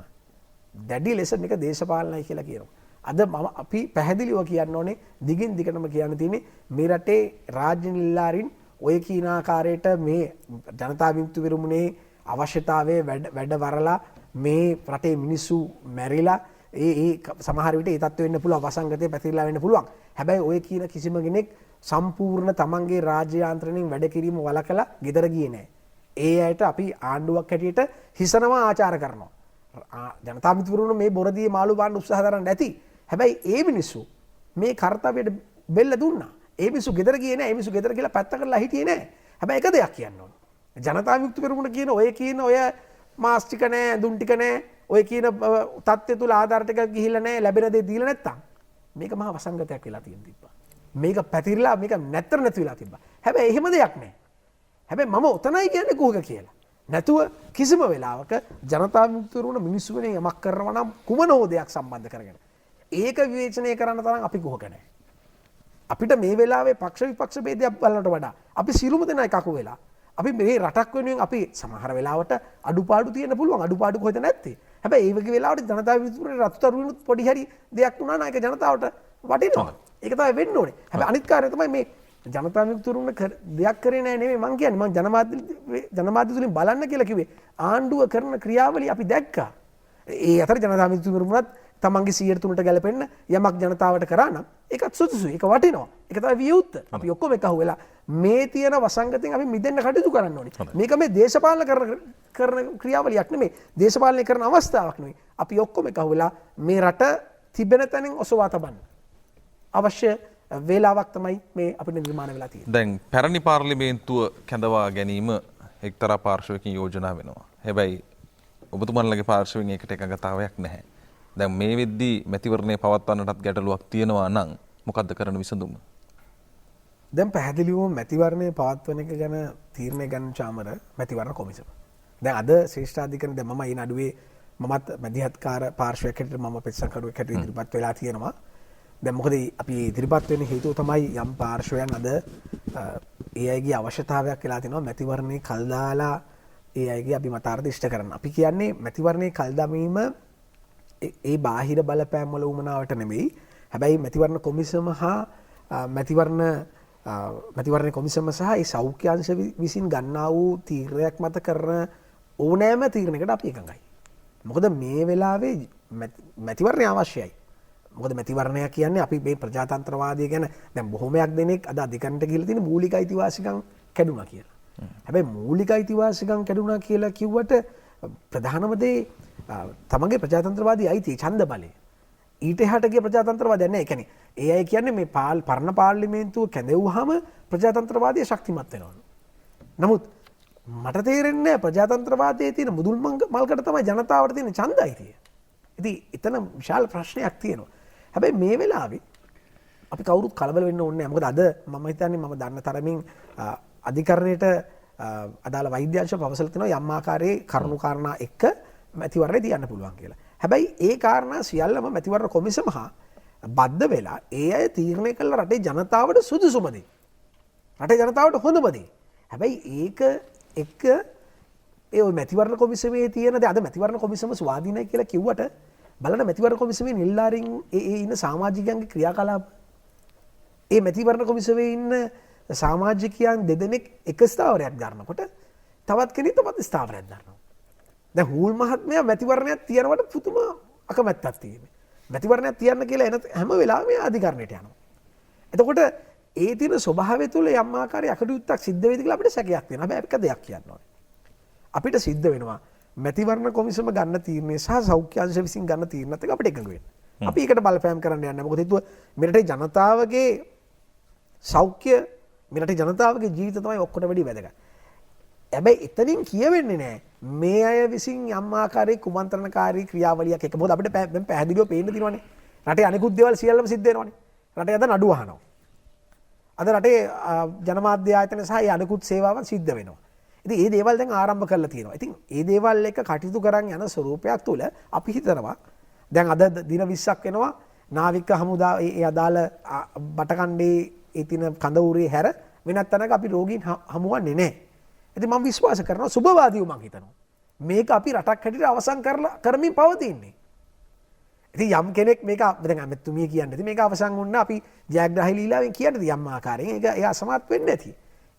Speaker 4: දැඩි ලෙස මේක දේශපාලනයි කියලා කියනවා. අද අපි පැහැදිලිව කියන්න ඕනේ දිගින් දිගටම කියන්න තියෙන්නේ මේ රටේ රාජ්‍ය නිලධාරීන් ඔය කියන ආකාරයට මේ ජනතා විමුක්ති පෙරමුණේ අවශ්‍යතාවයේ වැඩ වරලා මේ රටේ මිනිස්සු මැරිලා ඒ සමහර විට ඒ තත්ත්වෙ වෙන්න පුළුවන් වසංගතේ පැතිරලා වෙන්න පුළුවන්. හැබැයි ඔය කියන කිසිම කෙනෙක් සම්පූර්ණ තමන්ගේ රාජ්‍ය යාන්ත්‍රණයෙන් වැඩ කිරීම වළකලා ගෙදර ගියේ නැහැ. ඒ අයට අපි ආණ්ඩුවක් හැටියට හිසනවා ආචාර කරනවා. ජනතා විමුක්ති පෙරමුණ මේ බොරදී මාළු බාන්න උත්සාහ කරන්නේ නැති. හැබැයි ඒ මිනිස්සු මේ කාර්යයට බෙල්ල දුන්නා. ඒ මිනිස්සු ගෙදර ගියේ නැහැ. ඒ මිනිස්සු ගෙදර කියලා පැත්ත කරලා හිටියේ නැහැ. හැබැයි එක දෙයක් කියන්න ඕන. ජනතා විමුක්ති පෙරමුණ කියන ඔය මාස් ටික නැහැ, දුන් ටික නැහැ, ඔය කියන තත්ත්වය තුල ආධාර ටික ගිහිල්ලා නැහැ, ලැබෙන දේ දීලා නැත්තම් මේක මහා වසංගතයක් වෙලා තියෙන තිබ්බා. මේක පැතිරිලා මේක නැතර නැති වෙලා තිබ්බා. හැබැයි එහෙම දෙයක් නැහැ. හැබැයි මම ඔතනයි කියන්නේ කුහක කියලා. නැතුව කිසිම වෙලාවක ජනතා විමුක්ති පෙරමුණ මිනිස්සු වෙනුවෙන් යමක් කරනවා නම් කුමන හෝ දෙයක් සම්බන්ධ කරගෙන ඒක විවේචනය කරන්න තරම් අපි කුහක නැහැ. අපිට මේ වෙලාවේ පක්ෂ විපක්ෂ ભેදයක් බලනට වඩා අපි සියලුම දෙනා එකතු වෙලා අපි මේ රටක් වෙනුවෙන් අපි සමහර වෙලාවට අඩුපාඩු තියෙන්න පුළුවන්. අඩුපාඩු කොහෙද නැත්තේ? හැබැයි ඒ වගේ වෙලාවට ජනතා විමුක්ති පෙරමුණේ රතුතරුවිනුත් පොඩි හරි දෙයක් වුණා නම් ඒක ජනතාවට වටිනවා. ඒක තමයි වෙන්න ඕනේ. හැබැයි අනිත් කාර්යය තමයි මේ ජනතා විමුක්ති පෙරමුණ දෙයක් කරේ නැහැ නෙමෙයි මං කියන්නේ. මං ජනමාධ්‍ය තුලින් බලන්න කියලා කිව්වේ. ආණ්ඩුව කරන ක්‍රියාවලිය අපි දැක්කා. ඒ අතර ජනතා විමුක්ති පෙරමුණත් තමන්ගේ 103ට ගැලපෙන්න යමක් ජනතාවට කරා නම් ඒකත් සුදුසුයි. ඒක වටිනවා. ඒක තමයි වියුත්ත. අපි ඔක්කොම එකහුව වෙලා මේ තියෙන වසංගතෙන් අපි මිදෙන්න කටයුතු කරන්න ඕනේ. මේක මේ දේශපාලන කරන ක්‍රියාවලියක් නෙමෙයි. දේශපාලනය කරන අවස්ථාවක් නෙමෙයි. අපි ඔක්කොම එකහුව වෙලා මේ රට තිබෙන තැනින් ඔසවා තබන්න අවශ්‍ය වේලාවක් තමයි මේ අපිට නිර්මාණය වෙලා තියෙන්නේ.
Speaker 1: දැන් පැරණි පාර්ලිමේන්තුව කැඳවා ගැනීම එක්තරා පාර්ශවයකින් යෝජනා වෙනවා. හැබැයි ඔබතුමන්ලගේ පාර්ශවයෙන් ඒකට එකඟතාවයක් නැහැ. දැන් මේ වෙද්දී මැතිවරණය පවත්වන්නටත් ගැටලුවක් තියෙනවා නම් මොකද්ද කරන විසඳුම?
Speaker 3: දැන් පැහැදිලිවම මැතිවරණය පවත්වන එක ගැන තීරණය ගන්න චාමර මැතිවරණ කොමිසම. දැන් අද ශ්‍රේෂ්ඨාධිකරණ දැන් මම ඊන අඩුවේ මමත් මැදිහත්කාර පාර්ශවයක් හැටියට මම පෙත්සම්කරුවෙක් හැටියට ඉදිරිපත් වෙලා තියෙනවා. දැන් මොකද අපි ඉදිරිපත් වෙන්න හේතුව තමයි යම් පාර්ශවයන් අද ඒ අයගේ අවශ්‍යතාවයක් වෙලා තිනවා මැතිවරණේ කල් දාලා ඒ අයගේ අභිමතාර්ථ ඉෂ්ට කරන්න. අපි කියන්නේ මැතිවරණේ කල් දැමීම ඒ බාහිර බලපෑම් වල උමනාවට නෙමෙයි. හැබැයි මැතිවරණ කොමිසම හා මැතිවරණ කොමිසම සහ ඒ සෞඛ්‍ය අංශ විසින් ගන්නා වූ තීරණයක් මත කරන ඕනෑම තීරණයකට අපි එකඟයි. මොකද මේ වෙලාවේ මැතිවරණය අවශ්‍යයි. මොකද මැතිවරණය කියන්නේ අපි මේ ප්‍රජාතන්ත්‍රවාදය ගැන දැන් බොහොමයක් දෙනෙක් අද අධිකරණයට ගිහිල්ලා තියෙන මූලික අයිතිවාසිකම් කැඩුනා කියලා. හැබැයි මූලික අයිතිවාසිකම් කැඩුනා කියලා කිව්වට ප්‍රධානම දේ තමන්ගේ ප්‍රජාතන්ත්‍රවාදී අයිතිය ඡන්ද බලය. ඊට එහාට ගිය ප්‍රජාතන්ත්‍රවාදයක් නැහැ. ඒ කියන්නේ ඒ අය කියන්නේ මේ පරණ පාර්ලිමේන්තුව කැඳෙව්වහම ප්‍රජාතන්ත්‍රවාදය ශක්තිමත් වෙනවා. නමුත්
Speaker 4: මට තේරෙන්නේ ප්‍රජාතන්ත්‍රවාදයේ තියෙන මුදුල් මල්කට තමයි ජනතාවට තියෙන ඡන්දයිතිය. ඉතින් එතන විශාල ප්‍රශ්නයක් තියෙනවා. හැබැයි මේ වෙලාවේ අපි කවුරුත් කලබල වෙන්න ඕනේ නැහැ. මොකද අද මම හිතන්නේ මම දන්න තරමින් අධිකරණයට අදාළ වෛද්‍ය අංශ පවසලා තිනවා යම් ආකාරයේ කරුණු කාරණා එක්ක මැතිවරණය තියන්න පුළුවන් කියලා. හැබැයි ඒ කාරණා සියල්ලම මැතිවරණ කොමිසම හා බද්ධ වෙලා ඒ අය තීරණය කළ රටේ ජනතාවට සුදුසුම දේ. රටේ ජනතාවට හොඳම දේ. හැබැයි ඒක එක්ක ඒ මැතිවරණ කොමිසමේ තියෙන දේ අද මැතිවරණ කොමිසම ස්වාධීනයි කියලා කිව්වට බලන්න මැතිවරණ කොමිසමේ නිලධාරීන් ඒ ඉන්න සමාජිකයන්ගේ ක්‍රියාකලාප ඒ මැතිවරණ කොමිසමේ ඉන්න සමාජිකයන් දෙදෙනෙක් එක ස්ථාවරයක් ගන්නකොට තවත් කෙනෙක් තවත් ස්ථාවරයක් ගන්නවා. දැන් හූල් මහත්මයා මැතිවරණයක් තියනකොට පුදුම අකමැත්තක් තියෙනවා. මැතිවරණයක් තියන්න කියලා එන හැම වෙලාවෙම අධිකරණයට යනවා. එතකොට ඒ තියෙන ස්වභාවය තුළ යම් ආකාරයක අකටයුත්තක් සිද්ධ වෙයිද කියලා අපිට සැකයක් තියෙනවා. හැබැයි අපිට දෙයක් කියන්න ඕනේ. අපිට සිද්ධ වෙනවා මැතිවරණ කොමිසම ගන්න තීරණය සහ සෞඛ්‍ය අංශ විසින් ගන්න තීරණත් එක්ක අපිට එකඟ වෙන්න. අපි ඒකට බලපෑම් කරන්න යන්නේ නැහැ. මොකද හේතුව මෙරටේ ජනතාවගේ සෞඛ්‍ය මෙරටේ ජනතාවගේ ජීවිත තමයි ඔක්කොට වැඩි වැදගත්. හැබැයි එතනින් කියවෙන්නේ නැහැ මේ අය විසින් යම් ආකාරයක කුමන්ත්‍රණකාරී ක්‍රියාවලියක් එක. මොකද අපිට පැහැදිලිව පේන්න තියෙනවානේ. රටේ අනිකුත් දේවල් සියල්ලම සිද්ධ වෙනවානේ. රටේ අද නඩු අහනවා. අද රටේ ජනමාධ්‍ය ආයතන සහ ඒ අනිකුත් සේවාවන් සිද්ධ වෙනවා. ඉතින් මේ දේවල් දැන් ආරම්භ කරලා තියෙනවා. ඉතින් මේ දේවල් එක කටයුතු කරන් යන ස්වරූපයක් තුළ අපි හිතනවා දැන් අද දින 20ක් වෙනවා නාවික හමුදා ඒ අදාළ බටකණ්ඩේ ඒ තින කඳවුරේ හැර වෙනත් තැනක අපි රෝගීන් හමුවන්නේ නැහැ. ඉතින් මම විශ්වාස කරනවා සුබවාදීව මම හිතනවා මේක අපි රටක් හැටියට අවසන් කරමින් පවතින්නේ. ඉතින් යම් කෙනෙක් මේක දැන් අමෙතුමිය කියන්නේ ඉතින් මේක අවසන් වුණා අපි ජයග්‍රාහී ලීලාවෙන් කියන්නේ යම් ආකාරයෙන් ඒක එයා අසමත් වෙන්නේ නැති.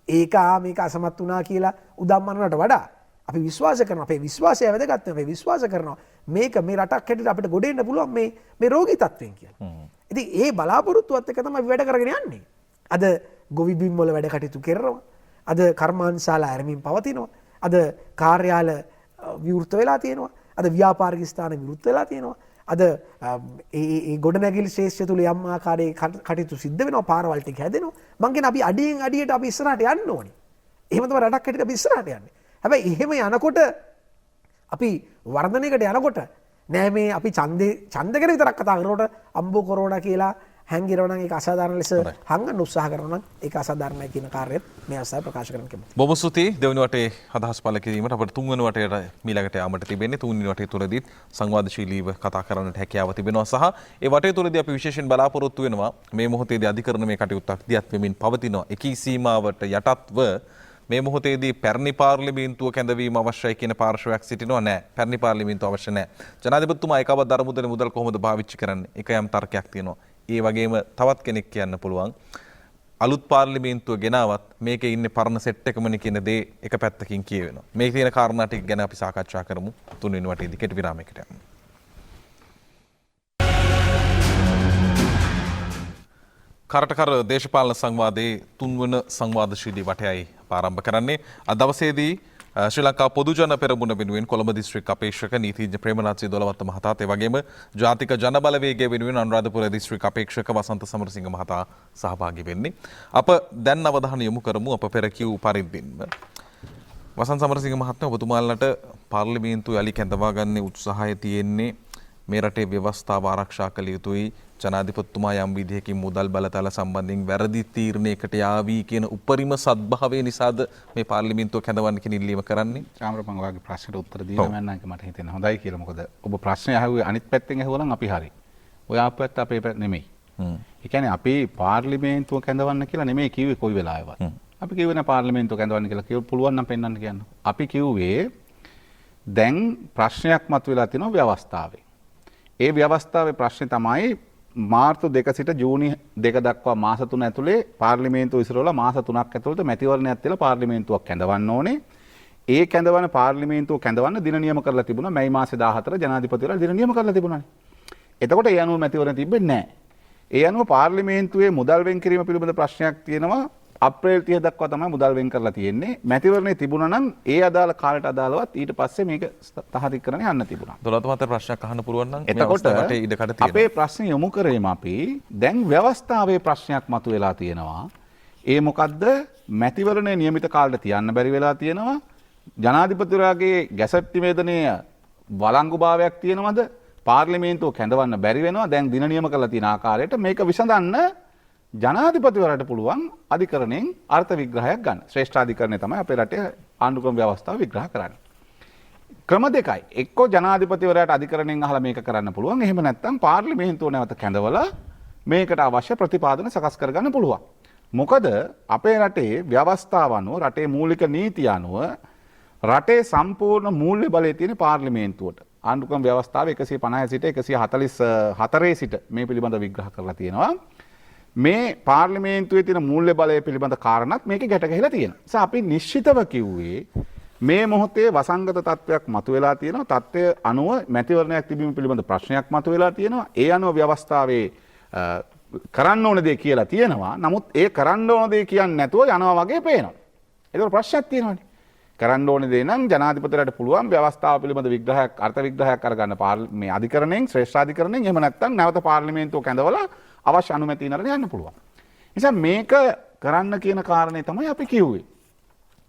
Speaker 4: ඒක මේක අසමත් වුණා කියලා උදම්මනකට වඩා අපි විශ්වාස කරනවා අපේ විශ්වාසය වැදගත් අපි විශ්වාස කරනවා මේක මේ රටක් හැටියට අපිට ගොඩ එන්න පුළුවන් මේ රෝගී තත්ත්වයෙන් කියලා. ඉතින් ඒ බලාපොරොත්තුවත් එක්ක තමයි අපි වැඩ කරගෙන යන්නේ. අද ගොවි බිම් වල වැඩ කටයුතු කරනවා. අද කර්මාන්තශාලා ආරම්භින් පවතිනවා. අද කාර්යාල විවෘත වෙලා තියෙනවා. අද ව්‍යාපාරික ස්ථාන විවෘත වෙලා තියෙනවා. අද ඒ ගොඩනැගිලි ශේෂ්ත්‍රය තුල යම් ආකාරයේ කටයුතු සිද්ධ වෙනවා. පාරවල් ටික හැදෙනවා. මං කියන අපි අඩියෙන් අඩියට අපි ඉස්සරහට යන්න ඕනේ. එහෙම තමයි රටක් හැටියට අපි ඉස්සරහට යන්නේ. හැබැයි එහෙම යනකොට අපි වර්ධනයකට යනකොට නෑ මේ අපි ඡන්ද ගැන විතරක් කතා කරනකොට අම්බෝ කොරෝනා කියලා හැංගිරව නම් ඒක අසාධාරණ ලෙස හංගන්න උත්සාහ කරනවා නම් ඒක අසාධාරණයි කියන කාර්යයත් මේ අවස්ථාවේ ප්‍රකාශ කරන්න කැමතියි.
Speaker 1: බොහොම ස්තුතියි දෙවෙනි වටේ අදහස් පළ කිරීමට අපිට තුන්වෙනි වටේට මීළඟට යාමට තිබෙන්නේ තුන්වෙනි වටේ තුලදීත් සංවාදශීලීව කතා කරන්නට හැකියාව තිබෙනවා සහ ඒ වටේ තුලදී අපි විශේෂයෙන් බලාපොරොත්තු වෙනවා මේ මොහොතේදී අධිකරණ මේ කටයුත්තක් දියත් වෙමින් පවතිනවා. එකී සීමාවට යටත්ව මේ මොහොතේදී පැරණි පාර්ලිමේන්තුව කැඳවීම අවශ්‍යයි කියන පාර්ශවයක් සිටිනවා නෑ. පැරණි පාර්ලිමේන්තුව අවශ්‍ය නෑ. ජනාධිපතිතුමා ඒකවත් දරමුදල මුදල් කොහොමද පාවිච්චි කරන්නේ? ඒක යම් තර්කයක් තියෙනවා. ඒ වගේම තවත් කෙනෙක් කියන්න පුළුවන් අලුත් පාර්ලිමේන්තුව ගෙනාවත් මේකේ ඉන්නේ පරණ සෙට් එකමනේ කියන දේ එක පැත්තකින් කියවෙනවා. මේ තියෙන කාරණා ටික ගැන අපි සාකච්ඡා කරමු. තුන්වෙනි වටේදී කෙටි විරාමයකට යමු. කරටකර දේශපාලන සංවාදයේ තුන්වන සංවාදශීලී වටයයි ආරම්භ කරන්නේ. අද දවසේදී ශ්‍රී ලංකා පොදුජන පෙරමුණ වෙනුවෙන් කොළඹ දිස්ත්‍රික් අපේක්ෂක නීතිඥ ප්‍රේමනාත් දොළවත්ත මහතාත් ඒ වගේම ජාතික ජනබලවේගය වෙනුවෙන් අනුරාධපුර දිස්ත්‍රික් අපේක්ෂක වසන්ත සමරසිංහ මහතා සහභාගී වෙන්නේ. අප දැන් අවධානය යොමු කරමු අප පෙර කියූ පරිද්දෙන්ම. වසන්ත සමරසිංහ මහත්මයා ඔබතුමාලට පාර්ලිමේන්තුව යලි කැඳවා ගන්න උත්සාහය තියෙන්නේ මේ රටේ ව්‍යවස්ථාව ආරක්ෂා කළ යුතුයි. ජනාධිපතිතුමා යම් විදිහකින් මුදල් බලතල සම්බන්ධයෙන් වැරදි තීරණයකට යාවී කියන උපරිම සද්භාවය නිසාද මේ පාර්ලිමේන්තුව කැඳවන්න කියන ඉල්ලීම කරන්නේ?
Speaker 2: චාමරපං ඔයාගේ ප්‍රශ්නෙට උත්තර දීලා මම නම් මට හිතෙන්නේ හොඳයි කියලා. මොකද ඔබ ප්‍රශ්නේ අහුවේ අනිත් පැත්තෙන් ඇහුවා නම් අපි හරි. ඔයා පැත්ත අපේ පැත්ත නෙමෙයි. ඒ කියන්නේ අපි පාර්ලිමේන්තුව කැඳවන්න කියලා නෙමෙයි කිව්වේ කොයි වෙලාවෙවත්. අපි කිව්වේ නෑ පාර්ලිමේන්තුව කැඳවන්න කියලා. කිව්ව පුළුවන් නම් පෙන්වන්න කියන්න. අපි කිව්වේ දැන් ප්‍රශ්නයක් මතුවලා තිනවා ව්‍යවස්ථාවේ. ඒ ව්‍යවස්ථාවේ ප්‍රශ්නේ තමයි මාර්තු 2 සිට ජූනි 2 දක්වා මාස 3 ඇතුලේ පාර්ලිමේන්තුව ඉස්සරවලා මාස 3ක් ඇතුළත මැතිවරණයක් තියලා පාර්ලිමේන්තුවක් කැඳවන්න ඕනේ. ඒ කැඳවන පාර්ලිමේන්තුව කැඳවන්න දින නියම කරලා තිබුණා. මැයි මාසේ 14 ජනාධිපතිවරයා දින නියම කරලා තිබුණානේ. එතකොට ඒ අනුව මැතිවරණ තිබෙන්නේ නැහැ. ඒ අනුව පාර්ලිමේන්තුවේ මුදල් වෙන් කිරීම පිළිබඳ ප්‍රශ්නයක් තියෙනවා. අප්‍රේල් 30 දක්වා තමයි මුදල් වෙන් කරලා තියෙන්නේ. මැතිවරණේ තිබුණා නම් ඒ අදාළ කාලයට අදාළවත් ඊට පස්සේ මේක තහතිකරණය යන්න තිබුණා.
Speaker 1: දොළොත් මත ප්‍රශ්නයක් අහන්න පුළුවන් නම්
Speaker 2: එතකොට අපේ ප්‍රශ්නේ යොමු කරේම අපි දැන් ව්‍යවස්ථාවේ ප්‍රශ්නයක් මතුවලා තියෙනවා. ඒ මොකද්ද? මැතිවරණේ નિયમિત කාලයට තියන්න බැරි වෙලා තියෙනවා. ජනාධිපතිවරයාගේ ගැසට් නිවේදනය වළංගුභාවයක් තියෙනවද? පාර්ලිමේන්තුව කැඳවන්න බැරි වෙනවා. දැන් දින නියම කරලා තියෙන ආකාරයට මේක විසඳන්න ජනාධිපතිවරයාට පුළුවන් අධිකරණයෙන් අර්ථ විග්‍රහයක් ගන්න. ශ්‍රේෂ්ඨාධිකරණය තමයි අපේ රටේ ආණ්ඩුක්‍රම ව්‍යවස්ථාව විග්‍රහ කරන්නේ. ක්‍රම දෙකයි. එක්කෝ ජනාධිපතිවරයාට අධිකරණයෙන් අහලා මේක කරන්න පුළුවන්. එහෙම නැත්නම් පාර්ලිමේන්තුව නැවත කැඳවලා මේකට අවශ්‍ය ප්‍රතිපාදන සකස් කරගන්න පුළුවන්. මොකද අපේ රටේ ව්‍යවස්ථාව අනුව රටේ මූලික නීතිය අනුව රටේ සම්පූර්ණ මූල්‍ය බලය තියෙන පාර්ලිමේන්තුවට. ආණ්ඩුක්‍රම ව්‍යවස්ථාව 150 සිට 144 සිට මේ පිළිබඳව විග්‍රහ කරලා තියෙනවා. මේ පාර්ලිමේන්තුවේ තියෙන මූල්‍ය බලය පිළිබඳ කාරණාත් මේකේ ගැට ගැහිලා තියෙනවා. ඒ නිසා අපි නිශ්චිතව කිව්වේ මේ මොහොතේ වසංගත තත්වයක් මතුවලා තියෙනවා. තත්ත්වය අනුව මැතිවරණයක් තිබීම පිළිබඳ ප්‍රශ්නයක් මතුවලා තියෙනවා. ඒ අනුව ව්‍යවස්ථාවේ කරන්න ඕන දේ කියලා තියෙනවා. නමුත් ඒ කරන්න ඕන දේ කියන්නේ නැතුව යනවා වගේ පේනවා. ඒක ප්‍රශ්නයක් තියෙනවානේ. කරන්න ඕන දේ නම් ජනාධිපතිවරයාට පුළුවන් ව්‍යවස්ථාව පිළිබඳ විග්‍රහයක් අර්ථ විග්‍රහයක් කරගන්න මේ අධිකරණයෙන් ශ්‍රේෂ්ඨාධිකරණයෙන් එහෙම නැත්නම් නැවත පාර්ලිමේන්තුව කැඳවලා අවශ්‍ය අනුමැතිය නරන යන්න පුළුවන්. නිසා මේක කරන්න කියන කාරණේ තමයි අපි කිව්වේ.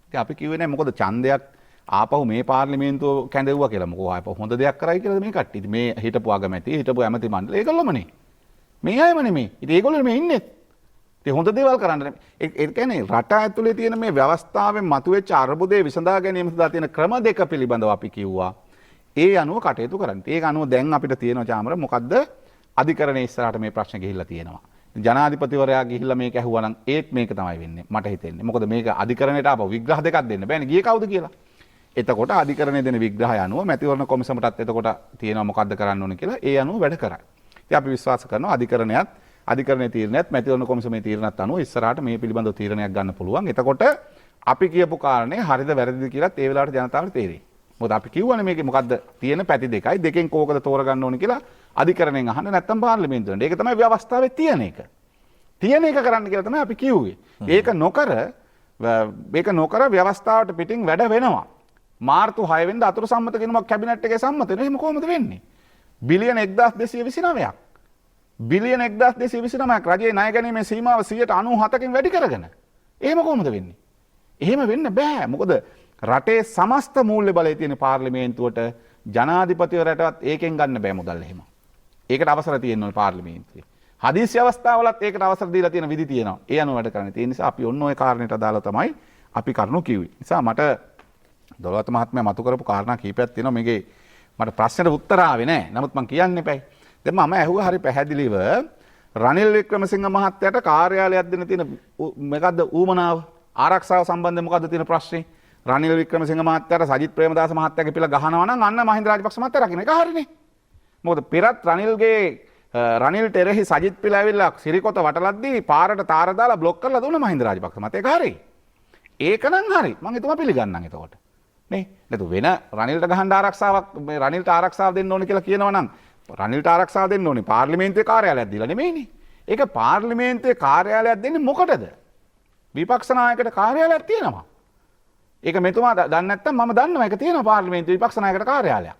Speaker 2: ඉතින් අපි කිව්වේ නෑ මොකද ඡන්දයක් ආපහු මේ පාර්ලිමේන්තුව කැඳෙව්වා කියලා. මොකෝ ආපහු හොඳ දෙයක් කරයි කියලාද මේ කට්ටිය. ඉතින් මේ හිටපු අගමැති හිටපු ඇමති මණ්ඩලය ඒගොල්ලෝමනේ. මේ අයම නෙමෙයි. ඉතින් ඒගොල්ලෝ මේ ඉන්නේ. ඉතින් හොඳ දේවල් කරන්න නෙමෙයි. ඒ කියන්නේ රට ඇතුලේ තියෙන මේ ව්‍යවස්ථාවෙන් මතුවෙච්ච අර්බුදේ විසඳා ගැනීම සඳහා තියෙන ක්‍රම දෙක පිළිබඳව අපි කිව්වා. ඒ අනුව කටයුතු කරන්න. ඒක අනුව දැන් අපිට තියෙනවා චාමර මොකද්ද? අධිකරණයේ ඉස්සරහට මේ ප්‍රශ්න ගිහිල්ලා තියෙනවා. ජනාධිපතිවරයා ගිහිල්ලා මේක ඇහුවා නම් ඒත් මේක තමයි වෙන්නේ. මට හිතෙන්නේ. මොකද මේක අධිකරණයට ආපහු විග්‍රහ දෙකක් දෙන්න බෑනේ. ගියේ කවුද කියලා. එතකොට අධිකරණයේ දෙන විග්‍රහය අනුව මැතිවරණ කොමිසමටත් එතකොට තියෙනවා මොකද්ද කරන්න ඕනේ කියලා ඒ අනුව වැඩ කරයි. ඉතින් අපි විශ්වාස කරනවා අධිකරණයේ තීරණයත් මැතිවරණ කොමිසමේ තීරණත් අනුව ඉස්සරහට මේ පිළිබඳව තීරණයක් ගන්න පුළුවන්. එතකොට අපි කියපු කාරණේ හරිද වැරදිද කියලාත් ඒ වෙලාවට ජනතාවට තේරෙයි. මොකද අපි කිව්වනේ මේකේ මොකද්ද තියෙන පැති දෙකයි දෙකෙන් කෝකද තෝරගන්න ඕනේ කියලා අධිකරණයෙන් අහන්න නැත්නම් පාර්ලිමේන්තුවෙන්. ඒක තමයි ව්‍යවස්ථාවේ තියෙන එක. තියෙන එක කරන්න කියලා තමයි අපි කිව්වේ. ඒක නොකර ව්‍යවස්ථාවට පිටින් වැඩ වෙනවා. මාර්තු 6 වෙනිදා අතුරු සම්මත කිනුමක් කැබිනට් එකේ සම්මත වෙනවා. එහෙම කොහොමද වෙන්නේ? බිලියන 1229ක්. බිලියන 1229ක් රජයේ ණය ගැනීමේ සීමාව 97කින් වැඩි කරගෙන. එහෙම කොහොමද වෙන්නේ? එහෙම වෙන්න බෑ. මොකද රටේ සමස්ත මූල්‍ය බලය තියෙන පාර්ලිමේන්තුවට ජනාධිපතිවරයාටවත් ඒකෙන් ගන්න බෑ මුදල් එහෙම. ඒකට අවසර තියෙනවා පාර්ලිමේන්තුවේ. හදිසි අවස්ථාවලත් ඒකට අවසර දීලා තියෙන විදි තියෙනවා. ඒ අනුව වැඩ කරන්නේ. ඒ නිසා අපි ඔන්න ඔය කාරණේට අදාළව තමයි අපි කරුණු කිව්වේ. නිසා මට දොළවත මහත්මයා මතු කරපු කාරණා කීපයක් තියෙනවා. මේකේ මට ප්‍රශ්නෙට උත්තර ආවේ නැහැ. නමුත් මම කියන්න එපයි. දැන් මම ඇහුවා හරි පැහැදිලිව රනිල් වික්‍රමසිංහ මහත්තයාට කාර්යාලයක් දෙන්න තියෙන මොකද්ද ඌමනාව ආරක්ෂාව සම්බන්ධයෙන් මොකද්ද තියෙන ප්‍රශ්නේ? රනිල් වික්‍රමසිංහ මහත්තයාට සජිත් ප්‍රේමදාස මහත්තයාගේ පිළ ගහනවා නම් අන්න මහින්ද රාජපක්ෂ මහත්තයා රකින්න එක හරිනේ. මොකද පෙරත් රනිල්ට එරෙහි සජිත් පිළ ඇවිල්ලා සිරිකොත වටලද්දී පාරට තාර දාලා බ්ලොක් කරලා දුන්න මහින්ද රාජපක්ෂ මහත්තයා. ඒක හරි. ඒක නම් හරි. මම හිතුවා පිළිගන්නම් එතකොට. නේ? නැතු වෙන රනිල්ට ගහන්න ආරක්ෂාවක් මේ රනිල්ට ආරක්ෂාව දෙන්න ඕනේ කියලා කියනවා නම් රනිල්ට ආරක්ෂාව දෙන්න ඕනේ පාර්ලිමේන්තුවේ කාර්යාලයක් දීලා නෙමෙයිනේ. ඒක පාර්ලිමේන්තුවේ කාර්යාලයක් දෙන්නේ මොකටද? විපක්ෂ නායකට කාර්යාලයක් තියෙනවා. ඒක මෙතුමා දන්නේ නැත්නම් මම දන්නවා ඒක තියෙනවා පාර්ලිමේන්තුවේ විපක්ෂ නායකට කාර්යාලයක්.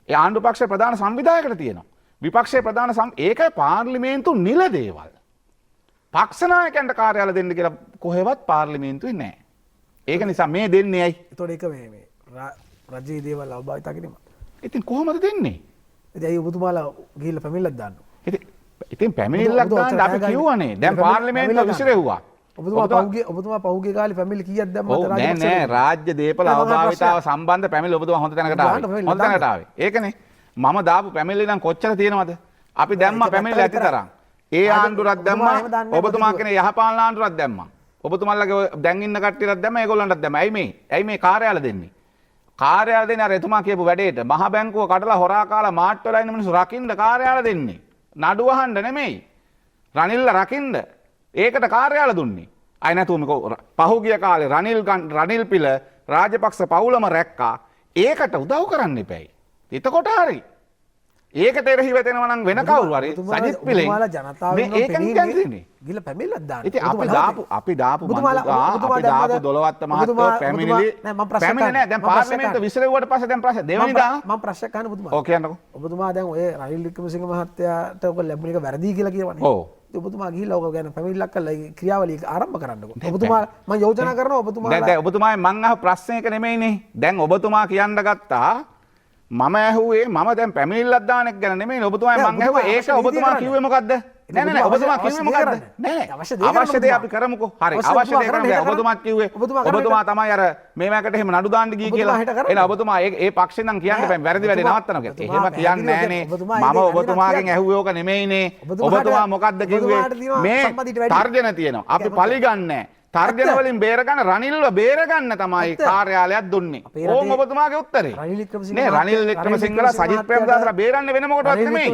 Speaker 2: ඒ ආණ්ඩු පක්ෂයේ ප්‍රධාන සංවිධායකට තියෙනවා. විපක්ෂයේ ප්‍රධාන ඒකයි පාර්ලිමේන්තු නිල දේවල්. පක්ෂ නායකයන්ට කාර්යාල දෙන්න කියලා කොහෙවත් පාර්ලිමේන්තුවේ නැහැ. ඒක නිසා මේ දෙන්නේ ඇයි?
Speaker 4: එතකොට ඒක මේ රජයේ දේවල් අවභාවිතා කිරීම.
Speaker 2: ඉතින් කොහොමද දෙන්නේ?
Speaker 4: ඉතින් අය ඔබතුමාලා ගිහිල්ලා පැමිණිල්ලක් දාන්න.
Speaker 2: ඉතින් පැමිණිල්ලක් දාන්න අපි කිව්වනේ. දැන් පාර්ලිමේන්තුව විසිරෙව්වා.
Speaker 4: ඔබතුමා පහුගිය කාලේ පැමිණිලි කීයක් දැම්මද
Speaker 2: රාජ්‍ය නෑ රාජ්‍ය දේපල අවභාවිතාව සම්බන්ධ පැමිණිලි ඔබතුමා හොඳ තැනකට ආවේ. හොඳ තැනකට ආවේ. ඒකනේ. මම දාපු පැමිණිලි නම් කොච්චර තියෙනවද? අපි දැම්මා පැමිණිලි ඇති තරම්. ඒ ආණ්ඩුවක් දැම්මා. ඔබතුමා කෙනේ යහපාලන ආණ්ඩුවක් දැම්මා. ඔබතුමාලගේ දැන් ඉන්න කට්ටියටත් දැම්මා ඒගොල්ලන්ටත් දැම්මා. ඇයි මේ කාර්යාල දෙන්නේ? කාර්යාල දෙන්නේ අර එතුමා කියපු වැඩේට මහ බැංකුව කඩලා හොරා කාලා මාට් වල ඉන්න මිනිස්සු රකින්න කාර්යාල දෙන්නේ. නඩු අහන්න නෙමෙයි. රනිල්ල රකින්න. ඒකට කාර්යාල දුන්නේ. අය නැතුව මේක පහුගිය කාලේ රනිල් පිළ රාජපක්ෂ පවුලම රැක්කා. ඒකට උදව් කරන්න එපැයි. එතකොට හරි. ඒකට එරෙහිව වෙනවා නම් වෙන කවුරු හරි සජිත් පිළෙන් මේකෙන් කියන්නේ.
Speaker 4: ගිහලා පැමිණිල්ලක් දාන්න.
Speaker 2: ඉතින් අපි දාපු දොළවත්ත මහත්තයෝ පැමිණිලි නෑ දැන් පාර්ලිමේන්තුව විසිරෙව්වට පස්සේ දැන් ප්‍රශ්න දෙවෙනිදා
Speaker 4: මම ප්‍රශ්නයක් අහන්න ඔබතුමා.
Speaker 2: ඔව් කියන්නකෝ.
Speaker 4: ඔබතුමා දැන් ඔය රනිල් වික්‍රමසිංහ මහත්තයාට ඔක ලැබුණ එක වැරදි කියලා කියවනේ.
Speaker 2: ඔව්.
Speaker 4: ඔබතුමා ගිහිල්ලා ඕක ගැන පැමිණිල්ලක් කරලා ඒ ක්‍රියාවලිය ආරම්භ කරන්නකෝ. ඔබතුමා මම යෝජනා කරනවා ඔබතුමාලා
Speaker 2: දැන් ඔබතුමා මං අහ ප්‍රශ්නයක නෙමෙයිනේ. දැන් ඔබතුමා කියන්න ගත්තා මම ඇහුවේ මම දැන් පැමිණිල්ලක් දාන එක ගැන නෙමෙයි. ඔබතුමා මං ඇහුවේ ඒක ඔබතුමා කිව්වේ මොකද්ද? නෑ ඔබතුමා කිව්වේ මොකද්ද? නෑ අවශ්‍ය දේ අපි කරමුකෝ. හරි අවශ්‍ය දේ කරමු. ඔබතුමා කිව්වේ ඔබතුමා තමයි අර මේ මැකට එහෙම නඩු දාන්න ගියේ කියලා. එහෙනම් ඔබතුමා ඒ පක්ෂෙන් නම් කියන්න බෑ වැරදි වැඩේ නවත්තනවා කියලා. එහෙම කියන්නේ නෑනේ. මම ඔබතුමාගෙන් ඇහුවේ ඕක නෙමෙයිනේ. ඔබතුමා මොකද්ද කිව්වේ? මේ තර්ජන තියෙනවා. අපි පරිගන්නේ තර්ජන වලින් බේරගන්න රනිල්ව බේරගන්න තමයි කාර්යාලයක් දුන්නේ. ඕම් ඔබතුමාගේ උත්තරේ. නේ රනිල් වික්‍රමසිංහලා සජිත් ප්‍රේමදාසලා බේරන්නේ වෙන මොකටවත් නෙමෙයි.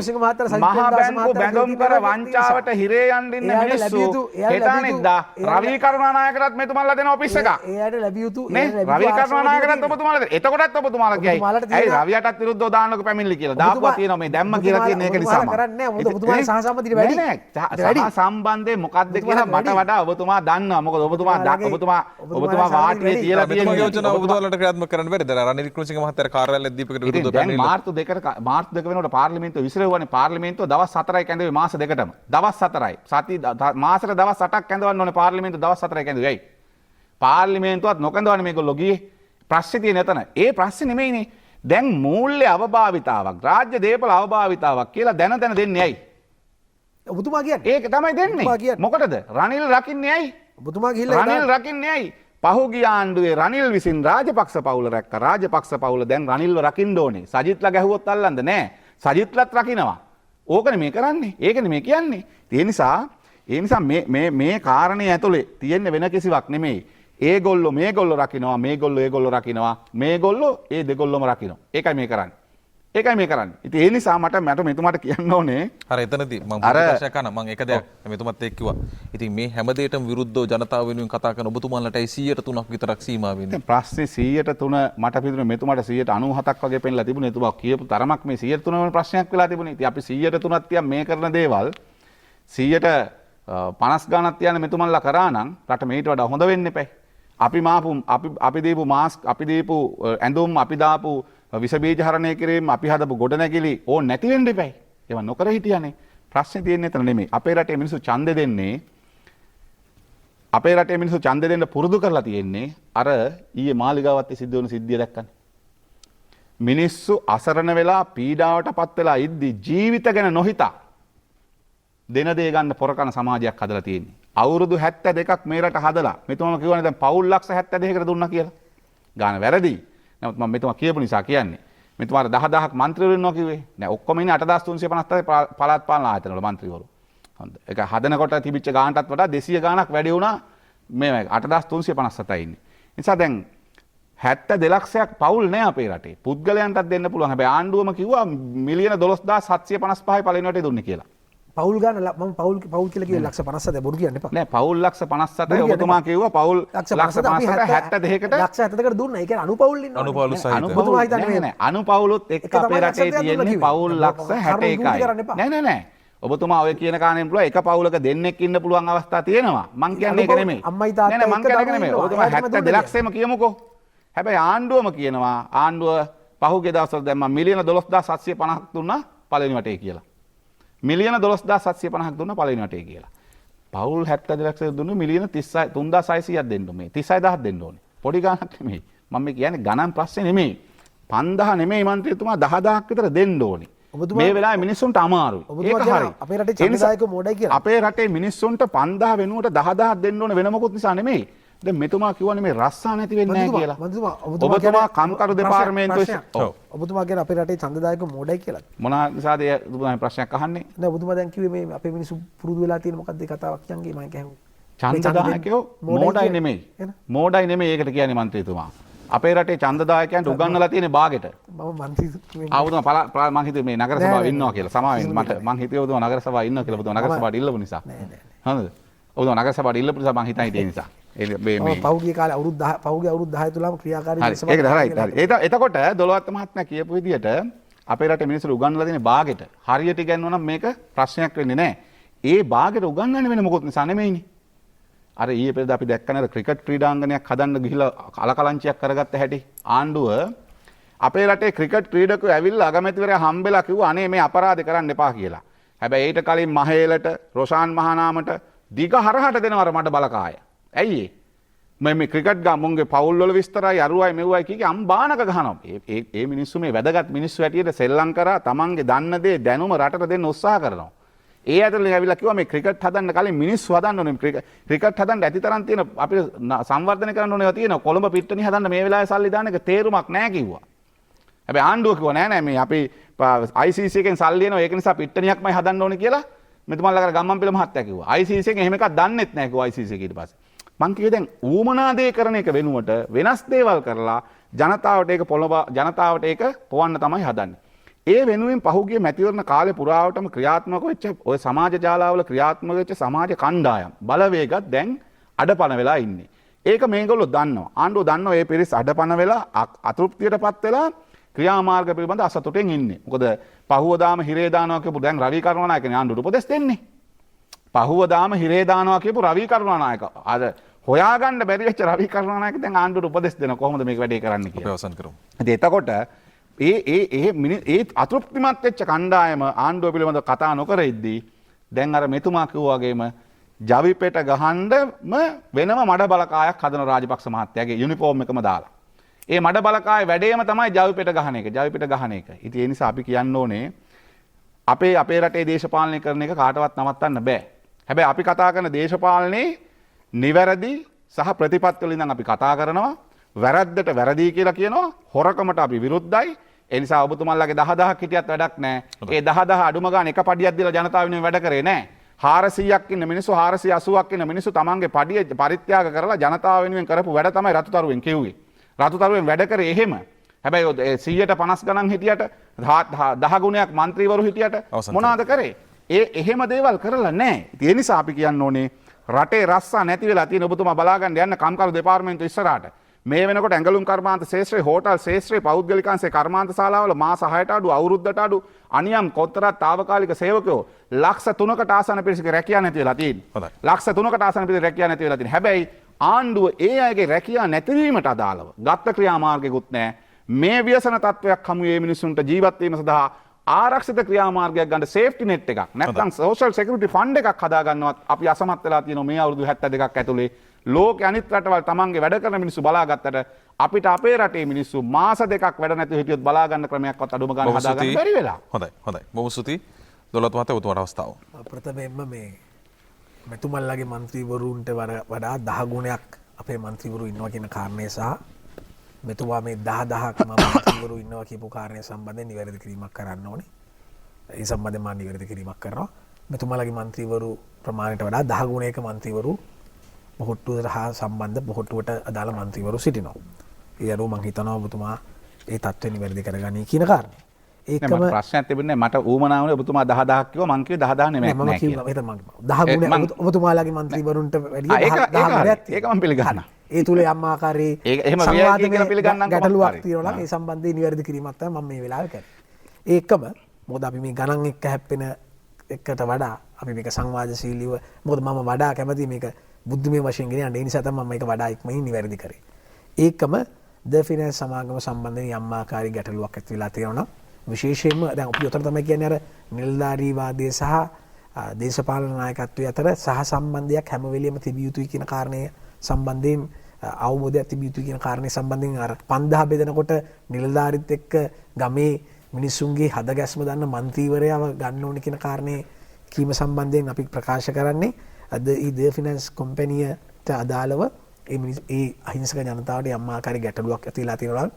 Speaker 2: මහා බැංකුව බැඳුම් කර වංචාවට හිරේ යන්න ඉන්න මිනිස්සු හෙටානෙද්දා රවි කරුණානායකටත් මෙතුමන්ලා දෙන ඔෆිස් එක.
Speaker 4: ඒ අයට ලැබිය යුතු
Speaker 2: නේ රවි කරුණානායකටත් ඔබතුමාලා දෙන. එතකොටත් ඔබතුමාලා කියයි. ඇයි රවියටත් විරුද්ධව දාන්නක පැමිණිලි කියලා. දාපුවා තියෙනවා මේ දැම්ම කියලා කියන එක නිසාම.
Speaker 4: කරන්නේ නැහැ. ඔබතුමාගේ සහසම්මතිය වැඩි.
Speaker 2: නෑ සම්බන්ධේ මොකද්ද කියලා මට වඩා ඔබතුමා දන්නවා. මොකද ඔබතුමා වාටියේ තියලා තියෙන
Speaker 1: යෝජනා ඔබතුමාලට ක්‍රියාත්මක කරන්න බැරිද? රනිල් වික්‍රමසිංහ මහත්තයා කාර්යාලයේ දීපකට විරුද්ධව
Speaker 2: දැන් මාර්තු 2 වෙනකොට පාර්ලිමේන්තුව විසිරෙව්වනේ. පාර්ලිමේන්තුව දවස් 4යි කැඳුවේ මාස දෙකටම. දවස් 4යි. මාසෙට දවස් 8ක් කැඳවන්න ඕනේ පාර්ලිමේන්තුව දවස් 4යි කැඳුවේ. ඇයි? පාර්ලිමේන්තුවත් නොකැඳවන්නේ මේගොල්ලෝ ගියේ. ප්‍රශ්නේ තියෙන එතන. ඒ ප්‍රශ්නේ නෙමෙයිනේ. දැන් මූල්‍ය අවභාවිතාවක්, රාජ්‍ය දේපල අවභාවිතාවක් කියලා දැන දෙන්නේ ඇයි?
Speaker 4: ඔබතුමා කියන්නේ.
Speaker 2: ඒක තමයි දෙන්නේ. මොකටද? රනිල් රකින්නේ ඇයි?
Speaker 4: ඔබතුමා ගිහිල්ලා
Speaker 2: රනිල් රකින්නේ ඇයි? පහුගිය ආණ්ඩුවේ රනිල් විසින් රාජපක්ෂ පවුල රැක්කා. රාජපක්ෂ පවුල දැන් රනිල්ව රකින්න ඕනේ. සජිත්ලා ගැහුවොත් අල්ලන්න නෑ. සජිත්ලත් රකින්නවා. ඕකනේ මේ කරන්නේ. ඒකනේ මේ කියන්නේ. ඒ නිසා මේ කාරණේ ඇතුලේ තියෙන වෙන කිසිවක් නෙමෙයි. ඒගොල්ලෝ මේගොල්ලෝ රකින්නවා, මේගොල්ලෝ ඒගොල්ලෝ රකින්නවා, මේගොල්ලෝ ඒ දෙගොල්ලොම රකින්නවා. ඒකයි මේ කරන්නේ. ඒකයි මේ කරන්නේ. ඉතින් ඒ නිසා මට මෙතුමාට කියන්න ඕනේ.
Speaker 1: අර එතනදී මම ප්‍රශ්නයක් අහන්න මම එක දෙයක් මෙතුමත් එක්ක කිව්වා. ඉතින් මේ හැම දෙයකටම විරුද්ධව ජනතාව වෙනුවෙන් කතා කරන ඔබතුමාලටයි 103ක් විතරක් සීමා වෙන්නේ.
Speaker 2: ප්‍රශ්නේ 103 මට පිටුනේ මෙතුමාට 197ක් වගේ පෙන්ලා තිබුණේ. එතුමා කියපු තරමක් මේ 103 වෙන ප්‍රශ්නයක් වෙලා තිබුණේ. ඉතින් අපි 103ක් තියන් මේ කරන දේවල් 150 ගණක් තියන මෙතුමන්ලා කරා නම් රට මේට වඩා හොඳ වෙන්න එපා. අපි දීපු මාස්ක්, අපි දීපු ඇඳුම්, අපි දාපු විස බීජ හරණය කිරීම, අපි හදපු ගොඩනැගිලි ඕන නැති වෙන්න එපා. ඒවා නොකර හිටියානේ. ප්‍රශ්නේ තියෙන්නේ එතන නෙමෙයි. අපේ රටේ මිනිස්සු ඡන්දෙ දෙන්නේ අපේ රටේ මිනිස්සු ඡන්දෙ දෙන්න පුරුදු කරලා තියෙන්නේ අර ඊයේ මාලිගාවත් සිද්ධ වෙන සිද්ධිය දැක්කනේ. මිනිස්සු අසරණ වෙලා පීඩාවටපත් වෙලා ඉද්දි ජීවිත ගැන නොහිතා දෙන දේ ගන්න පොරකන සමාජයක් හදලා තියෙන්නේ. අවුරුදු 72ක් මේ රට හදලා මෙතුමා කියවනේ දැන් පවුල් ලක්ෂ 72කට දුන්නා කියලා. ගාන වැරදි. නමුත් මම මෙතුමා කියපු නිසා කියන්නේ. මෙතුමාට 10000ක් මන්ත්‍රීවරු ඉන්නවා කිව්වේ. නෑ ඔක්කොම ඉන්නේ 8357 පළාත් පාලන ආයතන වල මන්ත්‍රීවරු. හොඳ. ඒක හදනකොට තිබිච්ච ගානටත් වඩා 200 ගානක් වැඩි වුණා. මේ 8357යි ඉන්නේ. නිසා දැන් 72 ලක්ෂයක් පවුල් නෑ අපේ රටේ. පුද්ගලයන්ටත් දෙන්න පුළුවන්. හැබැයි ආණ්ඩුවම කිව්වා මිලියන 12755යි පළවෙනි වටේ දුන්නේ කියලා.
Speaker 4: පවුල් ගන්න මම පවුල් කියලා කිව්වේ ලක්ෂ 57 බොරු කියන්න එපා.
Speaker 2: නෑ පවුල් ලක්ෂ 57යි ඔබතුමා කිව්වා පවුල් ලක්ෂ 57 72කට
Speaker 4: ලක්ෂ 70කට දුන්නා. ඒ කියන්නේ අනුපවුල් ඉන්නවා.
Speaker 1: අනුපවුල් සහිත.
Speaker 4: ඔබතුමා හිතන්නේ
Speaker 2: නෑ අනුපවුලුත් එක්ක අපේ රටේ තියෙන්නේ පවුල් ලක්ෂ 61යි. නෑ ඔබතුමා ඔය කියන කාණෙන් පුළුවන් එක පවුලක දෙන්නෙක් ඉන්න පුළුවන් අවස්ථා තියෙනවා. මං කියන්නේ ඒක නෙමෙයි.
Speaker 4: අම්මයි තාත්තයි
Speaker 2: නෑ මං කියන්නේ ඒක නෙමෙයි. ඔබතුමා 72 ලක්ෂෙම කියමුකෝ. හැබැයි ආණ්ඩුවම කියනවා ආණ්ඩුව පහුගිය දවස්වල දැන් මම මිලියන 12750ක් දුන්නා පළවෙනි වටේ කියලා. මිලියන 12750ක් දුන්නා පළවෙනි වටේ කියලා. පවුල් 72 ලක්ෂයක් දුන්නු මිලියන 3600ක් දෙන්න ඕනේ. 36000ක් දෙන්න ඕනේ. පොඩි ගාණක් නෙමෙයි. මම මේ කියන්නේ ගණන් ප්‍රශ්නේ නෙමෙයි. 5000 නෙමෙයි මන්ත්‍රීතුමා 10000ක් විතර දෙන්න ඕනේ. මේ වෙලාවේ මිනිස්සුන්ට අමාරුයි. ඒක හරි.
Speaker 4: අපේ රටේ ඡන්දදායක මොඩයි කියලා.
Speaker 2: අපේ රටේ මිනිස්සුන්ට 5000 වෙනුවට 10000ක් දෙන්න ඕනේ වෙන මොකුත් නිසා නෙමෙයි. දැන් මෙතුමා කියවනේ මේ රස්සා නැති වෙන්නේ නැහැ කියලා. ඔබතුමා කම්කරු දෙපාර්තමේන්තුවේ
Speaker 4: ඔබතුමා කියන අපේ රටේ ඡන්දදායක මොඩයි කියලා.
Speaker 2: මොන නිසාද ඔබතුමා ප්‍රශ්නයක් අහන්නේ?
Speaker 4: නෑ ඔබතුමා දැන් කිව්වේ මේ අපේ මිනිස්සු පුරුදු වෙලා තියෙන මොකක්ද ඒ කතාවක් කියන්නේ මම කියහුවා.
Speaker 2: ඡන්දදායකයෝ මොඩයි නෙමෙයි. මොඩයි නෙමෙයි ඒකට කියන්නේ මන්ත්‍රීතුමා. අපේ රටේ ඡන්දදායකයන්ට උගන්වලා තියෙන බාගෙට.
Speaker 4: මම මන්ත්‍රී
Speaker 2: ආවුතුමා මම හිතුවේ මේ නගර සභාවේ ඉන්නවා කියලා. සමාවෙන්න මට මං හිතුවේ ඔබතුමා නගර සභාවේ ඉන්නවා කියලා. ඔබතුමා නගර සභාවට ඉල්ලපු නිසා. හරිද? ඔබතුමා නගර සභාවට ඉල්ලපු නිසා මං හිතන්නේ ඒ නිසා.
Speaker 4: පහුගිය කාලේ පහුගිය අවුරුදු 10 තුලම ක්‍රියාකාරී
Speaker 2: එතකොට දොළවත්ත මහත්මයා කියපු විදිහට අපේ රටේ මිනිස්සුන්ට උගන්වලා තියෙන බාගෙට හරියට ඉගෙනුවා නම් මේක ප්‍රශ්නයක් වෙන්නේ නැහැ. ඒ බාගෙට උගන්වන්නේ වෙන මොකොත් නිසා නෙමෙයිනේ. අර ඊයේ පෙරේද අපි දැක්කනේ අර ක්‍රිකට් ක්‍රීඩාංගණයක් හදන්න ගිහිලා අලකලංචියක් කරගත්ත හැටි. ආණ්ඩුව අපේ රටේ ක්‍රිකට් ක්‍රීඩකයෝ ඇවිල්ලා අගමැතිවරයා හම්බෙලා කිව්වා අනේ මේ අපරාධ කරන්න එපා කියලා. හැබැයි ඊට කලින් මහේලට රොෂාන් මහානාමට දිග හරහට දෙනවර මඩ බලකාය. ඇයි මේ ක්‍රිකට් ගමුන්ගේ පවුල් වල විස්තරයි අරුවයි මෙව්වයි කීකේ අම්බානක ගහනවා. ඒ මිනිස්සු මේ වැදගත් මිනිස්සු හැටියට සෙල්ලම් කරා තමන්ගේ දන්න දේ දැනුම රටට දෙන්න උත්සාහ කරනවා. ඒ ඇතුළේ ඇවිල්ලා කිව්වා මේ ක්‍රිකට් හදන්න කලින් මිනිස්සු හදන්න ඕනේ. ක්‍රිකට් හදන්න ඇති තරම් තියෙන අපිට සංවර්ධනය කරන්න ඕනේ තියෙනවා. කොළඹ පිට්ටනිය හදන්න මේ වෙලාවේ සල්ලි දාන්න එක තේරුමක් නැහැ කිව්වා. හැබැයි ආණ්ඩුව කිව්වා නෑ මේ අපි ICC එකෙන් සල්ලි එනවා ඒක නිසා පිට්ටනියක්මයි හදන්න ඕනේ කියලා මෙතුමාලා කර ගම්මන්පිල මහත්තයා කිව්වා. ICC එකෙන් එහෙම එකක් දන්නෙත් නැහැ කිව්වා ICC එක ඊට පස්සේ. මං කිව්වේ දැන් ඌමනා දේ කරන එක වෙනුවට වෙනස් දේවල් කරලා ජනතාවට ඒක පොවන්න තමයි හදන්නේ. ඒ වෙනුවෙන් පහුගිය මැතිවරණ කාලේ පුරාවටම ක්‍රියාත්මක වෙච්ච ඔය සමාජ ජාලාවල ක්‍රියාත්මක වෙච්ච සමාජ කණ්ඩායම් බලවේගත් දැන් අඩපණ වෙලා ඉන්නේ. ඒක මේගොල්ලෝ දන්නවා. ආණ්ඩුව දන්නවා මේ පිරිස් අඩපණ වෙලා අතෘප්තියටපත් වෙලා ක්‍රියාමාර්ග පිළිබඳ අසතුටෙන් ඉන්නේ. මොකද පහුවදාම හිරේ දානවා කියපු දැන් රවි කරුණානායකනේ ආණ්ඩුවට උපදෙස් දෙන්නේ. පහුවදාම හිරේ දානවා කියපු රවි කරුණානායක අර හොයාගන්න බැරි වෙච්ච රවි කරුණානායක දැන් ආණ්ඩුවට උපදෙස් දෙනවා කොහොමද මේක වැඩේ කරන්න කියලා.
Speaker 1: අවසන් කරමු.
Speaker 2: ඉතින් එතකොට ඒ අතෘප්තිමත් වෙච්ච කණ්ඩායම ආණ්ඩුව පිළිබඳව කතා නොකර ඉද්දී දැන් අර මෙතුමා කිව්වා වගේම ජවිපෙට ගහන්නම වෙනම මඩ බලකායක් හදන රාජපක්ෂ මහත්තයාගේ යුනිෆෝම් එකම දාලා. ඒ මඩ බලකායේ වැඩේම තමයි ජවිපෙට ගහන එක. ජවිපෙට ගහන එක. ඉතින් ඒ නිසා අපි කියන්න ඕනේ අපේ රටේ දේශපාලනය කරන එක කාටවත් නවත්තන්න බෑ. හැබැයි අපි කතා කරන දේශපාලනේ නිවැරදි සහ ප්‍රතිපත්ති වලින් අපි කතා කරනවා. වැරද්දට වැරදි කියලා කියනවා. හොරකමට අපි විරුද්ධයි. ඒ නිසා ඔබතුමාලගේ 10000ක් හිටියත් වැඩක් නැහැ. ඒ 10000 අඩුම ගන්න එක පඩියක් දීලා ජනතාව වෙනුවෙන් වැඩ කරේ නැහැ. 400ක් ඉන්න මිනිස්සු 480ක් ඉන්න මිනිස්සු තමන්ගේ පඩිය පරිත්‍යාග කරලා ජනතාව වෙනුවෙන් කරපු වැඩ තමයි රතුතරුවෙන් කිව්වේ. රතුතරුවෙන් වැඩ කරේ එහෙම. හැබැයි 100% ගණන් හිටියට 10 ගුණයක් മന്ത്രിවරු හිටියට මොනවද කරේ? එහෙම දේවල් කරලා නැහැ. ඒ නිසා අපි කියන්න ඕනේ රටේ රස්සා නැති වෙලා තියෙන ඔබතුමා බලාගන්න යන්න කම්කරු දෙපාර්තමේන්තුව ඉස්සරහට. මේ වෙනකොට ඇඟලුම් කර්මාන්ත ශේෂ්ත්‍රයේ හෝටල් ශේෂ්ත්‍රයේ පෞද්ගලිකාංශයේ කර්මාන්ත ශාලාවල මාස 6ට අඩු අවුරුද්දට අඩු අනියම් කොන්ත්‍රාත් තාවකාලික සේවකයෝ ලක්ෂ 3කට ආසන පිරිසක රැකියාව නැති වෙලා තියෙනවා. ලක්ෂ 3කට ආසන පිරිසක රැකියාව නැති වෙලා තියෙනවා. හැබැයි ආණ්ඩුව ඒ අයගේ රැකියාව නැතිවීමට අදාළව ගත්ත ක්‍රියාමාර්ගයකුත් නැහැ. මේ ව්‍යසන තත්වයක් හමු මේ මිනිසුන්ට ජීවත් වීම සඳහා ආරක්ෂිත ක්‍රියාමාර්ගයක් ගන්න සේෆ්ටි net එකක් නැත්නම් සෝෂල් සිකියුරිටි ෆන්ඩ් එකක් හදා ගන්නවත් අපි අසමත් වෙලා තියෙනවා මේ අවුරුදු 72ක් ඇතුලේ. ලෝකේ අනිත් රටවල් තමන්ගේ වැඩ කරන මිනිස්සු බලාගත්තට අපිට අපේ රටේ මිනිස්සු මාස දෙකක් වැඩ නැතුව හිටියොත් බලා ගන්න ක්‍රමයක්වත් අඩුම ගන්න හදා ගන්න බැරි වෙලා.
Speaker 1: හොඳයි. බොහොම ස්තුතියි. දොළත් මහත්තයා උතුමට අවස්ථාව.
Speaker 4: ප්‍රථමයෙන්ම මේ මෙතුමල්ලාගේ മന്ത്രിවරුන්ට වඩා 10 ගුණයක් අපේ മന്ത്രിවරු ඉන්නවා කියන කාරණය සහ මෙතුමා මේ 10000ක් මന്ത്രിවරු ඉන්නවා කියපු කාරණය සම්බන්ධයෙන් නිවැරදි කිරීමක් කරන්න ඕනේ. ඒ සම්බන්ධයෙන් මම නිවැරදි කිරීමක් කරනවා. මෙතුමාලගේ മന്ത്രിවරු ප්‍රමාණයට වඩා 10 ගුණයක මන්ත්‍රීවරු බොහෝට්ටුවට හා සම්බන්ධ බොහෝට්ටුවට අදාළ මන්ත්‍රීවරු සිටිනවා. ඒ අනුව මම හිතනවා ඔබතුමා ඒ තත්ත්වය නිවැරදි කරගනී කියන කාරණේ. ඒකම
Speaker 2: ප්‍රශ්නයක් තිබුණේ මට ඌමනා වුණේ ඔබතුමා 10000ක් කිව්වා මං කිව්වේ 10000 නෙමෙයි
Speaker 4: මම කිව්වා ඒක මම 10 ගුණ ඔබතුමාලගේ මන්ත්‍රීවරුන්ට වැඩිය 10 ගුණයක්
Speaker 2: ඒක මම පිළිගන්නවා.
Speaker 4: ඒ තුල යම් ආකාරයේ
Speaker 2: එහෙම ව්‍යාජ කියලා පිළිගන්නම්
Speaker 4: ගැටලුවක් තියෙනවා නම් ඒ සම්බන්ධයෙන් නිවැරදි කිරීමක් තමයි මම මේ වෙලාවේ කරන්නේ. ඒකම මොකද අපි මේ ගණන් එක්ක හැප්පෙන එකට වඩා අපි මේක සංවාදශීලීව මොකද මම වඩා කැමති මේක බුද්ධිමය වශයෙන් ගෙන යන්න ඒ නිසා තමයි මම මේක වඩා ඉක්මනින් නිවැරදි කරේ. ඒකම ද ෆිනන්ස් සමාගම සම්බන්ධයෙන් යම් ආකාරයේ ගැටලුවක් ඇති වෙලා තියෙනවා නම් විශේෂයෙන්ම දැන් අපි උතර තමයි කියන්නේ අර නිලධාරීවාදයේ සහ දේශපාලන නායකත්වයේ අතර සහ සම්බන්ධයක් හැම වෙලෙම තිබිය යුතුයි කියන කාරණය සම්බන්ධයෙන් අවබෝධයක් තිබිය යුතුයි කියන කාරණේ සම්බන්ධයෙන් අර 5000 බෙදනකොට නිලධාරීත් එක්ක ගමේ මිනිසුන්ගේ හදගැස්ම දන්න മന്ത്രിවරයව ගන්න ඕනේ කියන කාරණේ කීම සම්බන්ධයෙන් අපි ප්‍රකාශ කරන්නේ අද ද ෆිනන්ස් කම්පැනියට අදාළව ඒ අහිංසක ජනතාවට යම් ආකාරයක ගැටලුවක් ඇති වෙලා තියෙනවා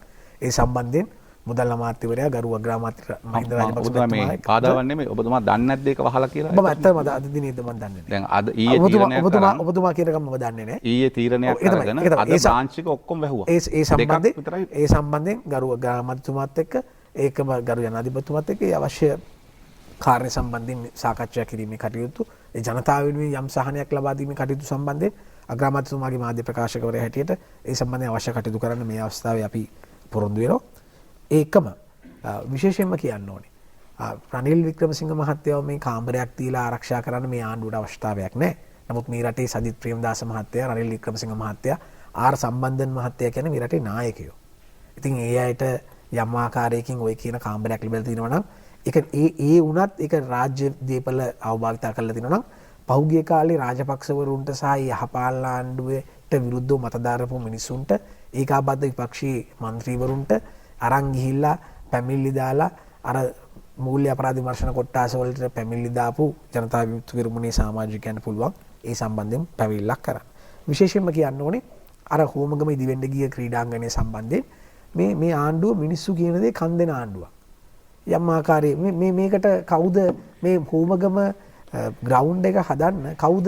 Speaker 4: ඒ සම්බන්ධයෙන් මුදල් අමාත්‍යවරයා ගරු අග්‍රාමාත්‍ය මහින්ද රාජපක්ෂ මහත්මයා
Speaker 2: පාදාවන් නෙමෙයි ඔබතුමා දන්නේ නැද්ද ඒක වහලා කියලා
Speaker 4: මම ඇත්තටම අද දිනේද මම දන්නේ නැහැ.
Speaker 2: දැන් අද ඊයේ තීරණයක් කරා
Speaker 4: ඔබතුමා කියනකම් මම දන්නේ නැහැ.
Speaker 2: ඊයේ තීරණයක් කරගෙන අද බ්‍රාන්ච් ඔක්කොම වැහුවා.
Speaker 4: ඒ සම්බන්ධයෙන් ගරු අග්‍රාමාත්‍යතුමාත් එක්ක ඒකම ගරු ජනාධිපතිතුමාත් එක්ක අවශ්‍ය කාර්ය සම්බන්ධයෙන් සාකච්ඡා කිරීමේ කටයුතු ඒ ජනතාව වෙනුවෙන් යම් සහනයක් ලබා දීමේ කටයුතු සම්බන්ධයෙන් අග්‍රාමාත්‍යතුමාගේ මාධ්‍ය ප්‍රකාශකවරයා හැටියට ඒ සම්බන්ධයෙන් අවශ්‍ය කටයුතු කරන්න මේ අවස්ථාවේ අපි පොරොන්දු වෙනවා. ඒකම විශේෂයෙන්ම කියන්න ඕනේ රනිල් වික්‍රමසිංහ මහත්තයාව මේ කාමරයක් දීලා ආරක්ෂා කරන්න මේ ආණ්ඩුවට අවශ්‍යතාවයක් නැහැ. නමුත් මේ රටේ සජිත් ප්‍රේමදාස මහත්තයා රනිල් වික්‍රමසිංහ මහත්තයා ආර් සම්බන්ධන් මහත්තයා කියන්නේ මේ රටේ නායකයෝ. ඉතින් ඒ අයට යම් ආකාරයකින් ওই කියන කාමරයක් ලැබලා තිනවා නම් ඒ වුණත් ඒක රාජ්‍ය දීපල අවභාවිතා කරලා තිනවා නම් පහුගිය කාලේ රාජපක්ෂවරුන්ට සහ යහපාලන ආණ්ඩුවට විරුද්ධව මත දාරපු මිනිසුන්ට ඒකාබද්ධ විපක්ෂී മന്ത്രിවරුන්ට අරන් ගිහිල්ලා පැමිණිලි දාලා අර මූල්‍ය අපරාධ විමර්ශන කොට්ටාස වලට පැමිණිලි දාපු ජනතා විමුක්ති පෙරමුණේ සමාජිකයන් පුළුවන් ඒ සම්බන්ධයෙන් පැවිල්ලක් කරන්න. විශේෂයෙන්ම කියන්න ඕනේ අර හෝමගම ඉදිවෙන්න ගිය ක්‍රීඩාංගණය සම්බන්ධයෙන් මේ ආණ්ඩුව මිනිස්සු කියන දේ කන් දෙන ආණ්ඩුවක්. යම් ආකාරයේ මේකට කවුද මේ හෝමගම ග්‍රවුන්ඩ් එක හදන්න කවුද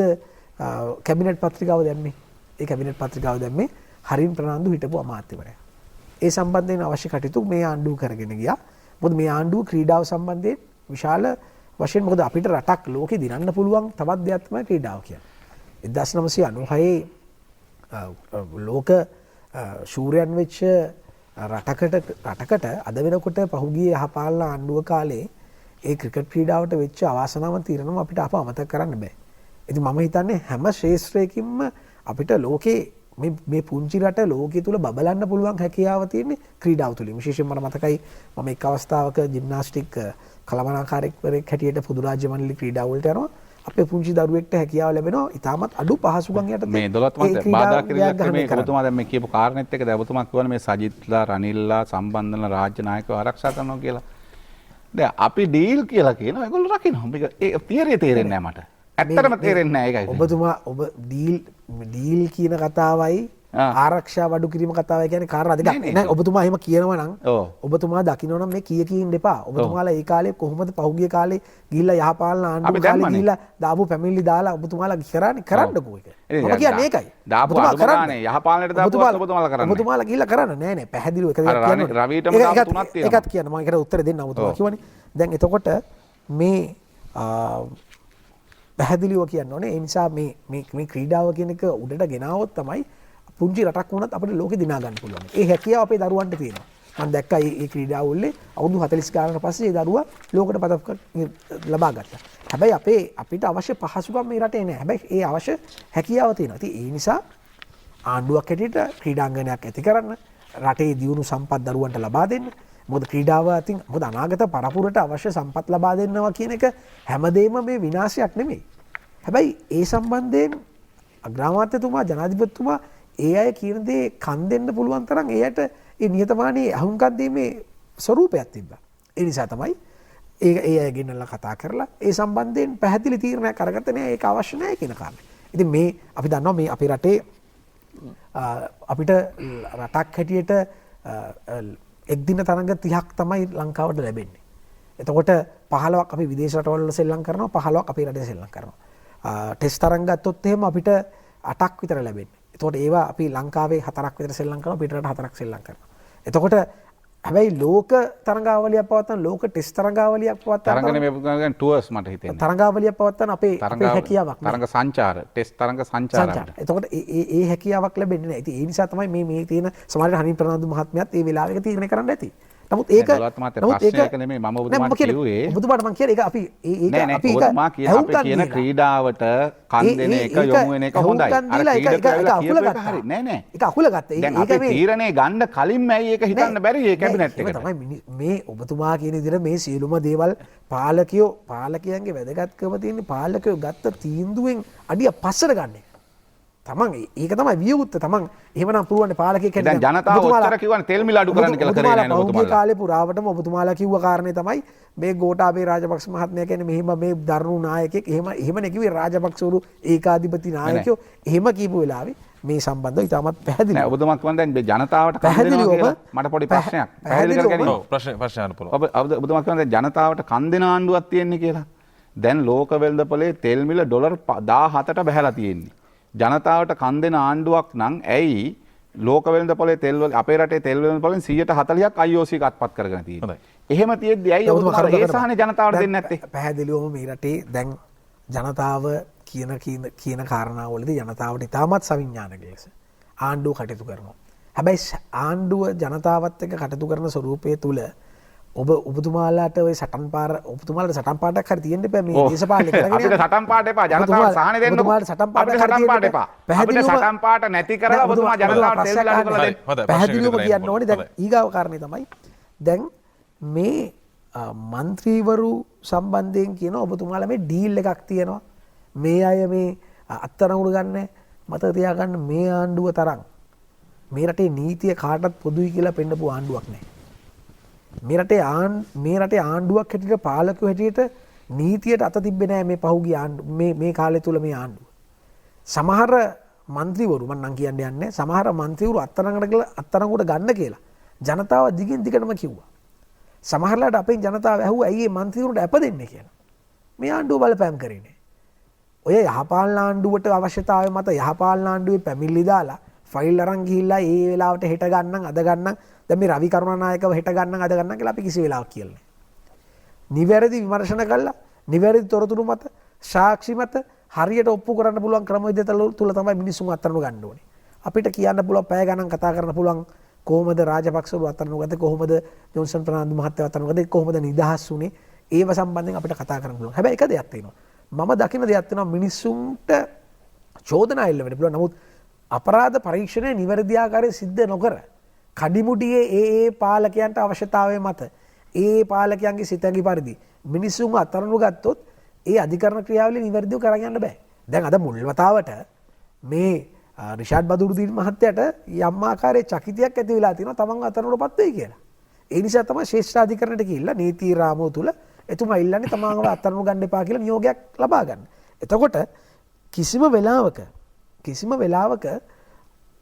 Speaker 4: කැබිනට් පත්‍රිකාව දැම්මේ? ඒ කැබිනට් පත්‍රිකාව දැම්මේ හරින් ප්‍රනාන්දු හිටපු අමාත්‍යවරයා. ඒ සම්බන්ධයෙන් අවශ්‍ය කටයුතු මේ ආණ්ඩුව කරගෙන ගියා. මොකද මේ ආණ්ඩුව ක්‍රීඩාව සම්බන්ධයෙන් විශාල වශයෙන් මොකද අපිට රටක් ලෝකෙ දිනන්න පුළුවන් තවත් දෙයක් තමයි ක්‍රීඩාව කියන්නේ. 1996 ලෝක ශූරයන් වෙච්ච රටකට අද වෙනකොට පහුගිය යහපාලන ආණ්ඩුව කාලේ ඒ ක්‍රිකට් ක්‍රීඩාවට වෙච්ච අවාසනාවන්ත තීරණම අපිට අප අමතක කරන්න බෑ. ඉතින් මම හිතන්නේ හැම ශේෂ්ත්‍රයකින්ම අපිට ලෝකේ මේ පුංචි රට ලෝකයේ තුල බබලන්න පුළුවන් හැකියාව තියෙන්නේ ක්‍රීඩාව තුලින්. විශේෂයෙන්ම මට මතකයි මම එක් අවස්ථාවක ජිම්නාස්ටික් කළමනාකාරයෙක් හැටියට පොදු රාජ්‍ය මණ්ඩල ක්‍රීඩා වලට යනවා. අපේ පුංචි දරුවෙක්ට හැකියාව ලැබෙනවා. ඉතාමත් අඩු පහසුකම් යටතේ
Speaker 2: මේ 12ත් මත බාධා කිරීමක් මේ ඔබතුමා දැන් මේ කියපු කාරණෙත් එක්ක දැන් ඔබතුමා කියවනේ මේ සජිත්ලා රනිල්ලා සම්බන්ධන රාජ්‍ය නායකව ආරක්ෂා කරනවා කියලා. දැන් අපි ඩීල් කියලා කියනවා ඒගොල්ලෝ රකින්නවා. මේක ඒ තියරිය තේරෙන්නේ නැහැ මට. ඇත්තටම තේරෙන්නේ නැහැ ඒකයි.
Speaker 4: ඔබතුමා ඔබ ඩීල් කියන කතාවයි ආරක්ෂා වඩු කිරීම කතාවයි කියන්නේ කාරණා දෙකක්. නෑ ඔබතුමා එහෙම කියනවා නම් ඔබතුමා දකින්න නම් මේ කියින් දෙපා. ඔබතුමාලා ඒ කාලේ කොහොමද පහුගිය කාලේ ගිහිල්ලා යහපාලන ආණ්ඩුව කාලේ ගිහිල්ලා දාපු පැමිණිලි දාලා ඔබතුමාලා කරන්නකෝ ඒක. මම කියන්නේ ඒකයි.
Speaker 2: දාපු අනුගමනයේ යහපාලනයට දාපු ඔබතුමාලා කරන්නේ.
Speaker 4: ඔබතුමාලා ගිහිල්ලා කරන්න නෑ නෑ පැහැදිලිව එක දෙයක් කියන්න.
Speaker 2: රවීටම දාපු තුනක් තියෙනවා.
Speaker 4: ඒකත් කියන්න මම ඒකට උත්තර දෙන්න ඔබතුමා කියවනේ. දැන් එතකොට මේ පැහැදිලිව කියන්න ඕනේ. ඒ නිසා මේ ක්‍රීඩාව කියන එක උඩට ගෙනාවොත් තමයි පුංචි රටක් වුණත් අපිට ලෝකෙ දිනා ගන්න පුළුවන්. ඒ හැකියාව අපේ දරුවන්ට තියෙනවා. මම දැක්කා මේ ක්‍රීඩාව වලේ අවුරුදු 40 ගානකට පස්සේ ඒ දරුවා ලෝකෙට පදක් ලබා ගත්තා. හැබැයි අපිට අවශ්‍ය පහසුකම් මේ රටේ නැහැ. හැබැයි ඒ අවශ්‍ය හැකියාව තියෙනවා. ඉතින් ඒ නිසා ආණ්ඩුවක් හැටියට ක්‍රීඩාංගණයක් ඇති කරන්න රටේ දියුණු සම්පත් දරුවන්ට ලබා දෙන්න. මොකද ක්‍රීඩාව අතින් මොකද අනාගත පරපුරට අවශ්‍ය සම්පත් ලබා දෙන්නවා කියන එක හැමදේම මේ විනාශයක් නෙමෙයි. හැබැයි ඒ සම්බන්ධයෙන් අග්‍රාමාත්‍යතුමා ජනාධිපතිතුමා ඒ අය කියන දේ කන් දෙන්න පුළුවන් තරම් එයට ඒ නිහතමානී අහුම්කම් දීමේ ස්වරූපයක් තිබ්බා. ඒ නිසා තමයි ඒ අය ගෙනල්ලා කතා කරලා ඒ සම්බන්ධයෙන් පැහැදිලි තීරණයක් අරගත්තේ නෑ ඒක අවශ්‍ය නෑ කියන කාරණේ. ඉතින් මේ අපි දන්නවා මේ අපේ රටේ අපිට රටක් හැටියට එක් දින තරඟ 30ක් තමයි ලංකාවට ලැබෙන්නේ. එතකොට 15ක් අපි විදේශ රටවල සෙල්ලම් කරනවා 15ක් අපේ රටේ සෙල්ලම් කරනවා. ටෙස්ට් තරඟ ගත්තොත් එහෙම අපිට 8ක් විතර ලැබෙන්නේ. එතකොට ඒවා අපි ලංකාවේ 4ක් විතර සෙල්ලම් කරනවා පිටරට 4ක් සෙල්ලම් කරනවා. එතකොට හැබැයි ලෝක තරඟාවලියක් පවත්වන ලෝක ටෙස්ට් තරඟාවලියක් පවත්වන
Speaker 2: තරඟනේ මේ කියන්නේ ටුවර්ස් මට හිතෙන්නේ.
Speaker 4: තරඟාවලියක් පවත්වන අපේ හැකියාවක්
Speaker 2: තරඟ සංචාර ටෙස්ට් තරඟ සංචාරය.
Speaker 4: එතකොට ඒ හැකියාවක් ලැබෙන්නේ නැහැ. ඉතින් ඒ නිසා තමයි මේ තියෙන සමහරවිට හනින් ප්‍රනාන්දු මහත්මයාත් ඒ වෙලාවෙක තීරණය කරන්න ඇති. නමුත් ඒක
Speaker 2: ප්‍රශ්නයක් නෙමෙයි මම ඔබතුමාට කිව්වේ.
Speaker 4: ඔබතුමාට මම කියන්නේ ඒක අපි
Speaker 2: අපි ඔබතුමා කියන ක්‍රීඩාවට කන් දෙන එක යොමු වෙන එක හොඳයි. අර ක්‍රීඩකයලා හරි නෑ නෑ.
Speaker 4: ඒක අකුල ගත්තා.
Speaker 2: දැන් අපි තීරණේ ගන්න කලින්ම ඇයි ඒක හිතන්න බැරි මේ කැබිනට් එකට.
Speaker 4: තමයි මේ ඔබතුමා කියන විදිහට මේ සියලුම දේවල් පාලකයන්ගේ වැදගත්කම තියෙන්නේ පාලකයෝ ගත්ත තීන්දුවෙන් අඩිය පස්සට ගන්න එක. තමන් ඒක තමයි වියවුත්ත තමන් එහෙමනම් පුළුවන් පාලකයෙක්
Speaker 2: හැටියට දැන් ජනතාව ඔච්චර කියවනේ තෙල් මිල අඩු කරන්න කියලා කරේ නැහැ නේ ඔබතුමාලා.
Speaker 4: ඔබතුමාලා කාලේ පුරාවටම ඔබතුමාලා කිව්ව කාරණේ තමයි මේ ගෝඨාභය රාජපක්ෂ මහත්මයා කියන්නේ මෙහිම මේ දරුණු නායකයෙක් එහෙමනේ කිව්වේ රාජපක්ෂවරු ඒකාධිපති නායකයෝ එහෙම කියපු වෙලාවේ මේ සම්බන්ධව ඉතාමත් පැහැදිලි.
Speaker 2: නෑ ඔබතුමා කියන්නේ දැන් ජනතාවට කන් දෙනවා කියලා මට පොඩි ප්‍රශ්නයක්. පැහැදිලි කරගන්න.
Speaker 1: ඔව් ප්‍රශ්න අහන්න පුළුවන්.
Speaker 2: ඔබතුමා කියන්නේ ජනතාවට කන් දෙන ආණ්ඩුවක් තියෙන්නේ කියලා. දැන් ලෝක වෙළඳපොලේ තෙල් මිල ඩොලර් 17ට බහැලා තියෙන්නේ. ජනතාවට කන් දෙන ආණ්ඩුවක් නම් ඇයි ලෝක වෙළඳපොලේ තෙල් වල අපේ රටේ තෙල් වෙළඳපොලෙන් 140ක් IOC එක අත්පත් කරගෙන තියෙන්නේ. එහෙම තියෙද්දි ඇයි ඔබතුමාලා ඒ සහනේ ජනතාවට දෙන්නේ නැත්තේ?
Speaker 4: පැහැදිලිවම මේ රටේ දැන් ජනතාව කියන කාරණාවලදී ජනතාවට ඉතාමත් සවිඥානික ලෙස ආණ්ඩුව කටයුතු කරනවා. හැබැයි ආණ්ඩුව ජනතාවත් එක්ක කටයුතු කරන ස්වරූපය තුල ඔබතුමාලාට ඔය ඔබතුමාලට සටන් පාටක් හරි තියෙන්න එපා මේ දේශපාලනය කරගෙන
Speaker 2: අපිට සටන් පාට එපා ජනතාවට සහන දෙන්න
Speaker 4: ඔබතුමාලට සටන් පාට
Speaker 2: එපා අපිට සටන් පාට නැති කරලා ඔබතුමා ජනතාවට තෙල් අඩු කරලා දෙන්න
Speaker 4: පැහැදිලිවම කියන්න ඕනේ දැන් ඊගාව කාරණේ තමයි දැන් මේ මන්ත්‍රීවරු සම්බන්ධයෙන් කියන ඔබතුමාලා මේ ඩීල් එකක් තියෙනවා. මේ අය මේ අත්අඩංගුවට ගන්න මතක තියාගන්න මේ ආණ්ඩුව තරම් මේ රටේ නීතිය කාටවත් පොදුයි කියලා පෙන්නපු ආණ්ඩුවක් නැහැ. මේ රටේ ආණ්ඩුවක් හැටියට පාලකයෝ හැටියට නීතියට අත තිබ්බේ නැහැ මේ පහුගිය මේ කාලය තුල මේ ආණ්ඩුව. සමහර മന്ത്രിවරු මම නම් කියන්න යන්නේ සමහර മന്ത്രിවරු අත්අඩංගුවට ගන්න කියලා ජනතාව දිගින් දිගටම කිව්වා. සමහරලාට අපෙන් ජනතාව ඇහුවා ඇයි මේ മന്ത്രിවරුන්ට අප දෙන්නේ කියලා. මේ ආණ්ඩුව බලපෑම් කරේ නැහැ. ඔය යහපාලන ආණ්ඩුවට අවශ්‍යතාවය මත යහපාලන ආණ්ඩුවේ පැමිණිලි දාලා ෆයිල් අරන් ගිහිල්ලා ඒ වෙලාවට හෙට ගන්නම් අද ගන්නම් දැන් මේ රවි කරුණානායකව හෙට ගන්නම් අද ගන්නම් කියලා අපි කිසි වෙලාවක් කියලා නැහැ. නිවැරදි විමර්ශන කළා නිවැරදි තොරතුරු මත සාක්ෂි මත හරියට ඔප්පු කරන්න පුළුවන් ක්‍රමවේද තුල තමයි මිනිස්සුන් අත්අඩංගු ගන්න ඕනේ. අපිට කියන්න පුළුවන් පැය ගණන් කතා කරන්න පුළුවන් කොහොමද රාජපක්ෂවරු අත්අඩංගු ගත්තේ කොහොමද ජොන්සන් ප්‍රනාන්දු මහත්තයා අත්අඩංගු ගත්තේ කොහොමද නිදහස් වුනේ ඒව සම්බන්ධයෙන් අපිට කතා කරන්න පුළුවන්. හැබැයි එක දෙයක් තියෙනවා. මම දකින දෙයක් තියෙනවා මිනිස්සුන්ට චෝදනා එල්ල වෙන්න පුළුවන්. නමුත් අපරාධ පරීක්ෂණය නිවැරදි ආකාරයෙන් සිද්ධ නොකර කඩිමුඩියේ ඒ පාලකයන්ට අවශ්‍යතාවය මත ඒ පාලකයන්ගේ සිතැඟි පරිදි මිනිස්සුන්ව අත්අඩංගු ගත්තොත් ඒ අධිකරණ ක්‍රියාවලිය නිවැරදිව කරගෙන යන්න බෑ. දැන් අද මුල් වතාවට මේ රිෂාඩ් බදුරුදීන් මහත්තයාට යම් ආකාරයේ චකිතයක් ඇති වෙලා තියෙනවා තමන් අත්අඩංගුවටපත් වෙයි කියලා. ඒ නිසා තමයි ශ්‍රේෂ්ඨ අධිකරණයට ගිහිල්ලා නීති රාමුව තුල එතුමා ඉල්ලන්නේ තමන්ව අත්අඩංගු ගන්න එපා කියලා නියෝගයක් ලබා ගන්න. එතකොට කිසිම වෙලාවක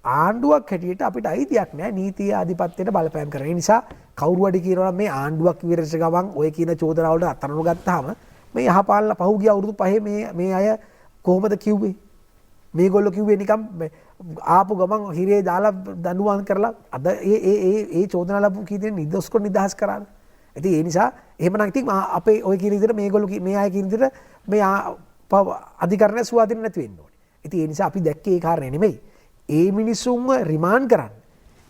Speaker 4: ආණ්ඩුවක් හැටියට අපිට අයිතියක් නැහැ නීතිය ආධිපත්‍යයට බලපෑම් කරන. ඒ නිසා කවුරු හරි කියනවා මේ ආණ්ඩුවක් විරච ගමන් ඔය කියන චෝදනා වලට අත්අඩංගු ගත්තාම මේ යහපාලන පහුගිය අවුරුදු 5 මේ අය කොහොමද කිව්වේ? මේගොල්ලෝ කිව්වේ නිකම් ආපු ගමන් හිරේ දාලා දඬුවම් කරලා අද ඒ චෝදනා ලැබු කීදෙන නිදොස්කො නිදහස් කරාද? ඉතින් ඒ නිසා එහෙමනම් ඉතින් අපේ ඔය කියන විදිහට මේගොල්ලෝ මේ අය කියන විදිහට මේ අධිකරණ සුවාදීන නැති වෙන්න ඕනේ. ඉතින් ඒ නිසා අපි දැක්කේ ඒ කාරණේ නෙමෙයි. ඒ මිනිසුන්ව රිමාන්ඩ් කරන්න.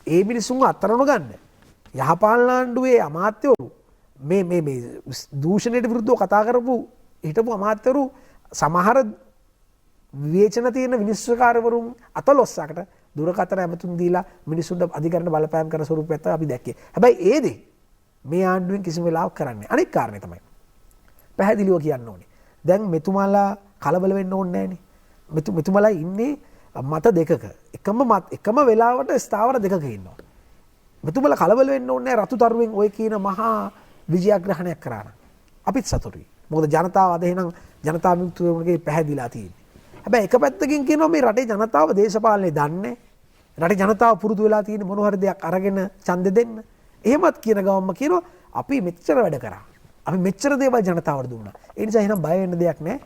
Speaker 4: ඒ මිනිසුන්ව අත්අඩංගු ගන්න. යහපාලන ආණ්ඩුවේ අමාත්‍යවරු මේ දූෂණයට විරුද්ධව කතා කරපු හිටපු අමාත්‍යවරු සමහර විවේචන තියෙන විනිශ්චයකාරවරුන් අතලොස්සකට දුරකථන ඇමතුම් දීලා මිනිසුන්ට අධිකරණ බලපෑම් කරන ස්වරූපයක් තමයි අපි දැක්කේ. හැබැයි ඒ දේ මේ ආණ්ඩුවෙන් කිසිම වෙලාවක කරන්නේ. අනෙක් කාරණේ තමයි පැහැදිලිව කියන්න ඕනේ. දැන් මෙතුමාලා කලබල වෙන්න ඕනේ නැහනේ. මෙතුමාලා ඉන්නේ මත දෙකක. එකම වෙලාවට ස්ථාවර දෙකක ඉන්නවා. මෙතුමාලා කලබල වෙන්න ඕනේ නැහැ රතු තරුවෙන් ඔය කියන මහා විජයග්‍රහණයක් කරා නම්. අපිත් සතුටුයි. මොකද ජනතාව අද එහෙනම් ජනතා විමුක්තිවගේ පැහැදිලා තියෙන්නේ. හැබැයි එක පැත්තකින් කියනවා මේ රටේ ජනතාව දේශපාලනේ දන්නේ. රටේ ජනතාව පුරුදු වෙලා තියෙන මොන හරි දෙයක් අරගෙන ඡන්දෙ දෙන්න. එහෙමත් කියන ගමන්ම කියනවා අපි මෙච්චර වැඩ කරා. අපි මෙච්චර දේවල් ජනතාවට දුන්නා. ඒ නිසා එහෙනම් බය වෙන්න දෙයක් නැහැ.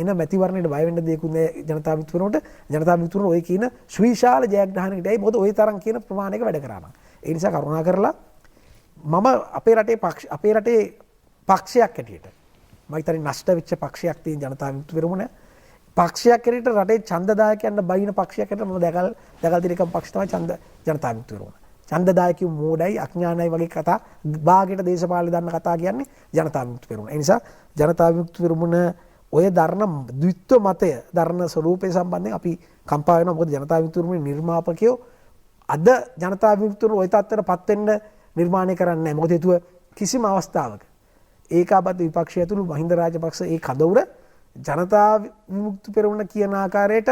Speaker 4: එන මැතිවරණයට බය වෙන්න දෙයක් නෑ ජනතා විමුක්තිවරණට. ජනතා විමුක්තිවරණ ඔය කියන ශ්‍රීශාල ජයග්‍රහණයකටයි මොකද ওই තරම් කියන ප්‍රමාණයක වැඩ කරා නම්. ඒ නිසා කරුණා කරලා මම අපේ රටේ පක්ෂයක් හැටියට මම හිතන්නේ නෂ්ට වෙච්ච පක්ෂයක් තියෙන ජනතා විමුක්තිවරණ පක්ෂයක් හැටියට රටේ ඡන්දදායකයන්ට බයින පක්ෂයක් හැටියට මම දැකල් තියෙන එකම පක්ෂ තමයි ජනතා විමුක්තිවරණ. ඡන්දදායකයෝ මෝඩයි අඥානයි වගේ කතා භාගයට දේශපාලන දන්න කතා කියන්නේ ජනතා විමුක්තිවරණ. ඒ නිසා ජනතා විමුක්තිවරණ ඔය දරන ද්විත්ව මතය දරන ස්වරූපය සම්බන්ධයෙන් අපි කම්පා වෙනවා. මොකද ජනතා විමුක්තිවරණ නිර්මාපකයෝ අද ජනතා විමුක්තිවරණ ඔය තත්ත්වයටපත් වෙන්න නිර්මාණය කරන්නේ නැහැ. මොකද හේතුව කිසිම අවස්ථාවක ඒකාබද්ධ විපක්ෂය ඇතුළු මහින්ද රාජපක්ෂ ඒ කදවුර ජනතා විමුක්ති පෙරමුණ කියන ආකාරයට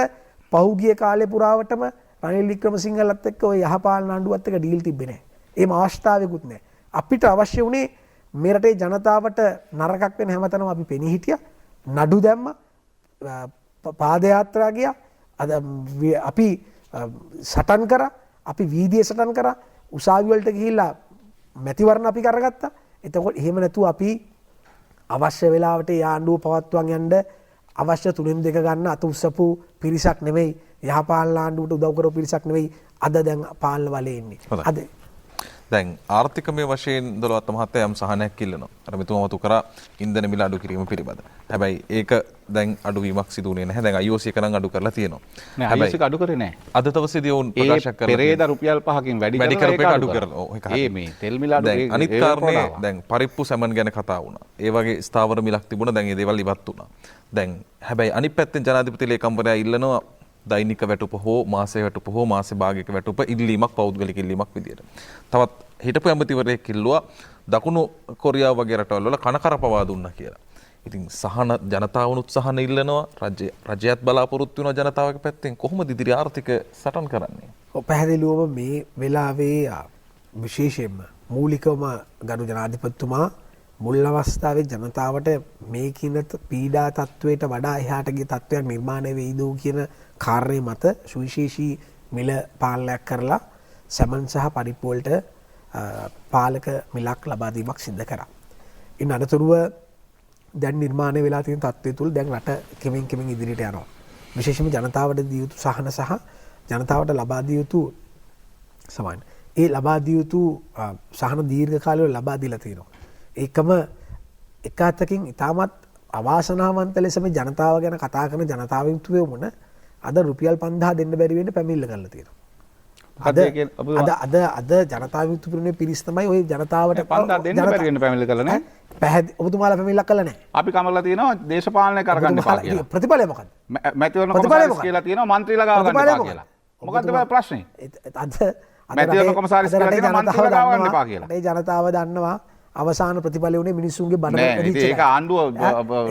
Speaker 4: පහුගිය කාලේ පුරාවටම රනිල් වික්‍රමසිංහලත් එක්ක ඔය යහපාලන ආණ්ඩුවත් එක්ක ඩීල් තිබ්බේ නැහැ. ඒම අවස්ථාවකුත් නැහැ. අපිට අවශ්‍ය වුණේ මේ රටේ ජනතාවට නරකක් වෙන හැමතැනම අපි පෙනී හිටියා. නඩු දැම්ම පාදයාත්‍රා ගියා. අද අපි සටන් කරා. අපි වීදියේ සටන් කරා. උසාවි වලට ගිහිල්ලා මැතිවරණ අපි කරගත්තා. එතකොට එහෙම නැතුව අපි අවශ්‍ය වෙලාවට ආණ්ඩුව පවත්වන්න යන්න අවශ්‍ය 3-2 ගන්න අත උස්සපු පිරිසක් නෙමෙයි. යහපාලන ආණ්ඩුවට උදව් කරපු පිරිසක් නෙමෙයි අද දැන් පාලන වලේ ඉන්නේ. අද
Speaker 1: දැන් ආර්ථිකමය වශයෙන් දොළවත්ත මහත්තයා යම් සහනයක් ඉල්ලනවා. අර මෙතුමා මතු කරා ඉන්ධන මිල අඩු කිරීම පිළිබඳ. හැබැයි ඒක දැන් අඩුවීමක් සිදු වෙන්නේ නැහැ. දැන් IOC එක නම් අඩු කරලා තියෙනවා.
Speaker 2: නෑ IOC එක අඩු කරේ නෑ.
Speaker 1: අද දවසේදී වුන් ප්‍රකාශ කරලා
Speaker 2: පෙරේදා රුපියල් 5කින් වැඩි
Speaker 1: කරලා ඒක අඩු කරලා.
Speaker 2: ඒ මේ තෙල් මිල අඩු
Speaker 1: අනිත් කාරණේ දැන් පරිප්පු සැමන් ගැන කතා වුණා. ඒ වගේ ස්ථාවර මිලක් තිබුණා. දැන් ඒ දේවල් ඉවත් වුණා. දැන් හැබැයි අනිත් පැත්තෙන් ජනාධිපති ලේකම්වරයා ඉල්ලනවා දෛනික වැටුප හෝ මාසයේ වැටුප හෝ මාසේ භාගයක වැටුප ඉල්ලීමක් පෞද්ගලික ඉල්ලීමක් විදියට. තවත් හිටපු ඇමතිවරයෙක් කිල්ලුවා දකුණු කොරියාව වගේ රටවල් වල කනකර පවා දුන්නා කියලා. ඉතින් සහන ජනතාවනුත් සහන ඉල්ලනවා රජයත් බලාපොරොත්තු වෙනවා ජනතාවගේ පැත්තෙන් කොහොමද ඉදිරි ආර්ථික සටන් කරන්නේ?
Speaker 4: පැහැදිලිවම මේ වෙලාවේ විශේෂයෙන්ම මූලිකවම ගරු ජනාධිපතිතුමා මුල් අවස්ථාවේ ජනතාවට මේ කියන පීඩා තත්වයට වඩා එහාට ගිය තත්වයක් නිර්මාණය වෙයිද කියන කාරණේ මත සුවිශේෂී මිල පාලනයක් කරලා සැමන් සහ පරිප්පු වලට පාලක මිලක් ලබා දීමක් සිදු කරා. ඉන් අනතුරුව දැන් නිර්මාණය වෙලා තියෙන තත්ත්වය තුළ දැන් රට කෙමෙන් කෙමෙන් ඉදිරියට යනවා. විශේෂයෙන්ම ජනතාවට දිය යුතු සහන සහ ජනතාවට ලබා දිය යුතු සමාන. ඒ ලබා දිය යුතු සහන දීර්ඝ කාලයක ලබා දීලා තියෙනවා. ඒකම එක අතකින් ඉතාමත් අවාසනාවන්ත ලෙස මේ ජනතාව ගැන කතා කරන ජනතාවෙන් තුවමුණ අද රුපියල් 5000 දෙන්න බැරි වෙන්න පැමිණිල්ල කරලා තියෙනවා. අද ජනතාව යුතු පිරුණේ පිරිස් තමයි ওই ජනතාවට
Speaker 2: 5000 දෙන්න බැරි වෙන්න පැමිණිල්ල කළා නේ.
Speaker 4: ඔබතුමාලා පැමිණිල්ලක් කළා නැහැ.
Speaker 2: අපි කමලා තියෙනවා දේශපාලනය කරගන්න එපා කියලා.
Speaker 4: ප්‍රතිඵලය මොකද්ද?
Speaker 2: මැතිවරණ කොමසාරිස් කියලා තියෙනවා മന്ത്രിලා ගාව ගන්න එපා කියලා. මොකද්ද ප්‍රශ්නේ? මැතිවරණ කොමසාරිස් කියලා තියෙනවා മന്ത്രിලා ගාව ගන්න එපා කියලා.
Speaker 4: ඒ ජනතාව දන්නවා අවසාන ප්‍රතිඵලය උනේ මිනිස්සුන්ගේ බඩ
Speaker 2: ඒක ආණ්ඩුව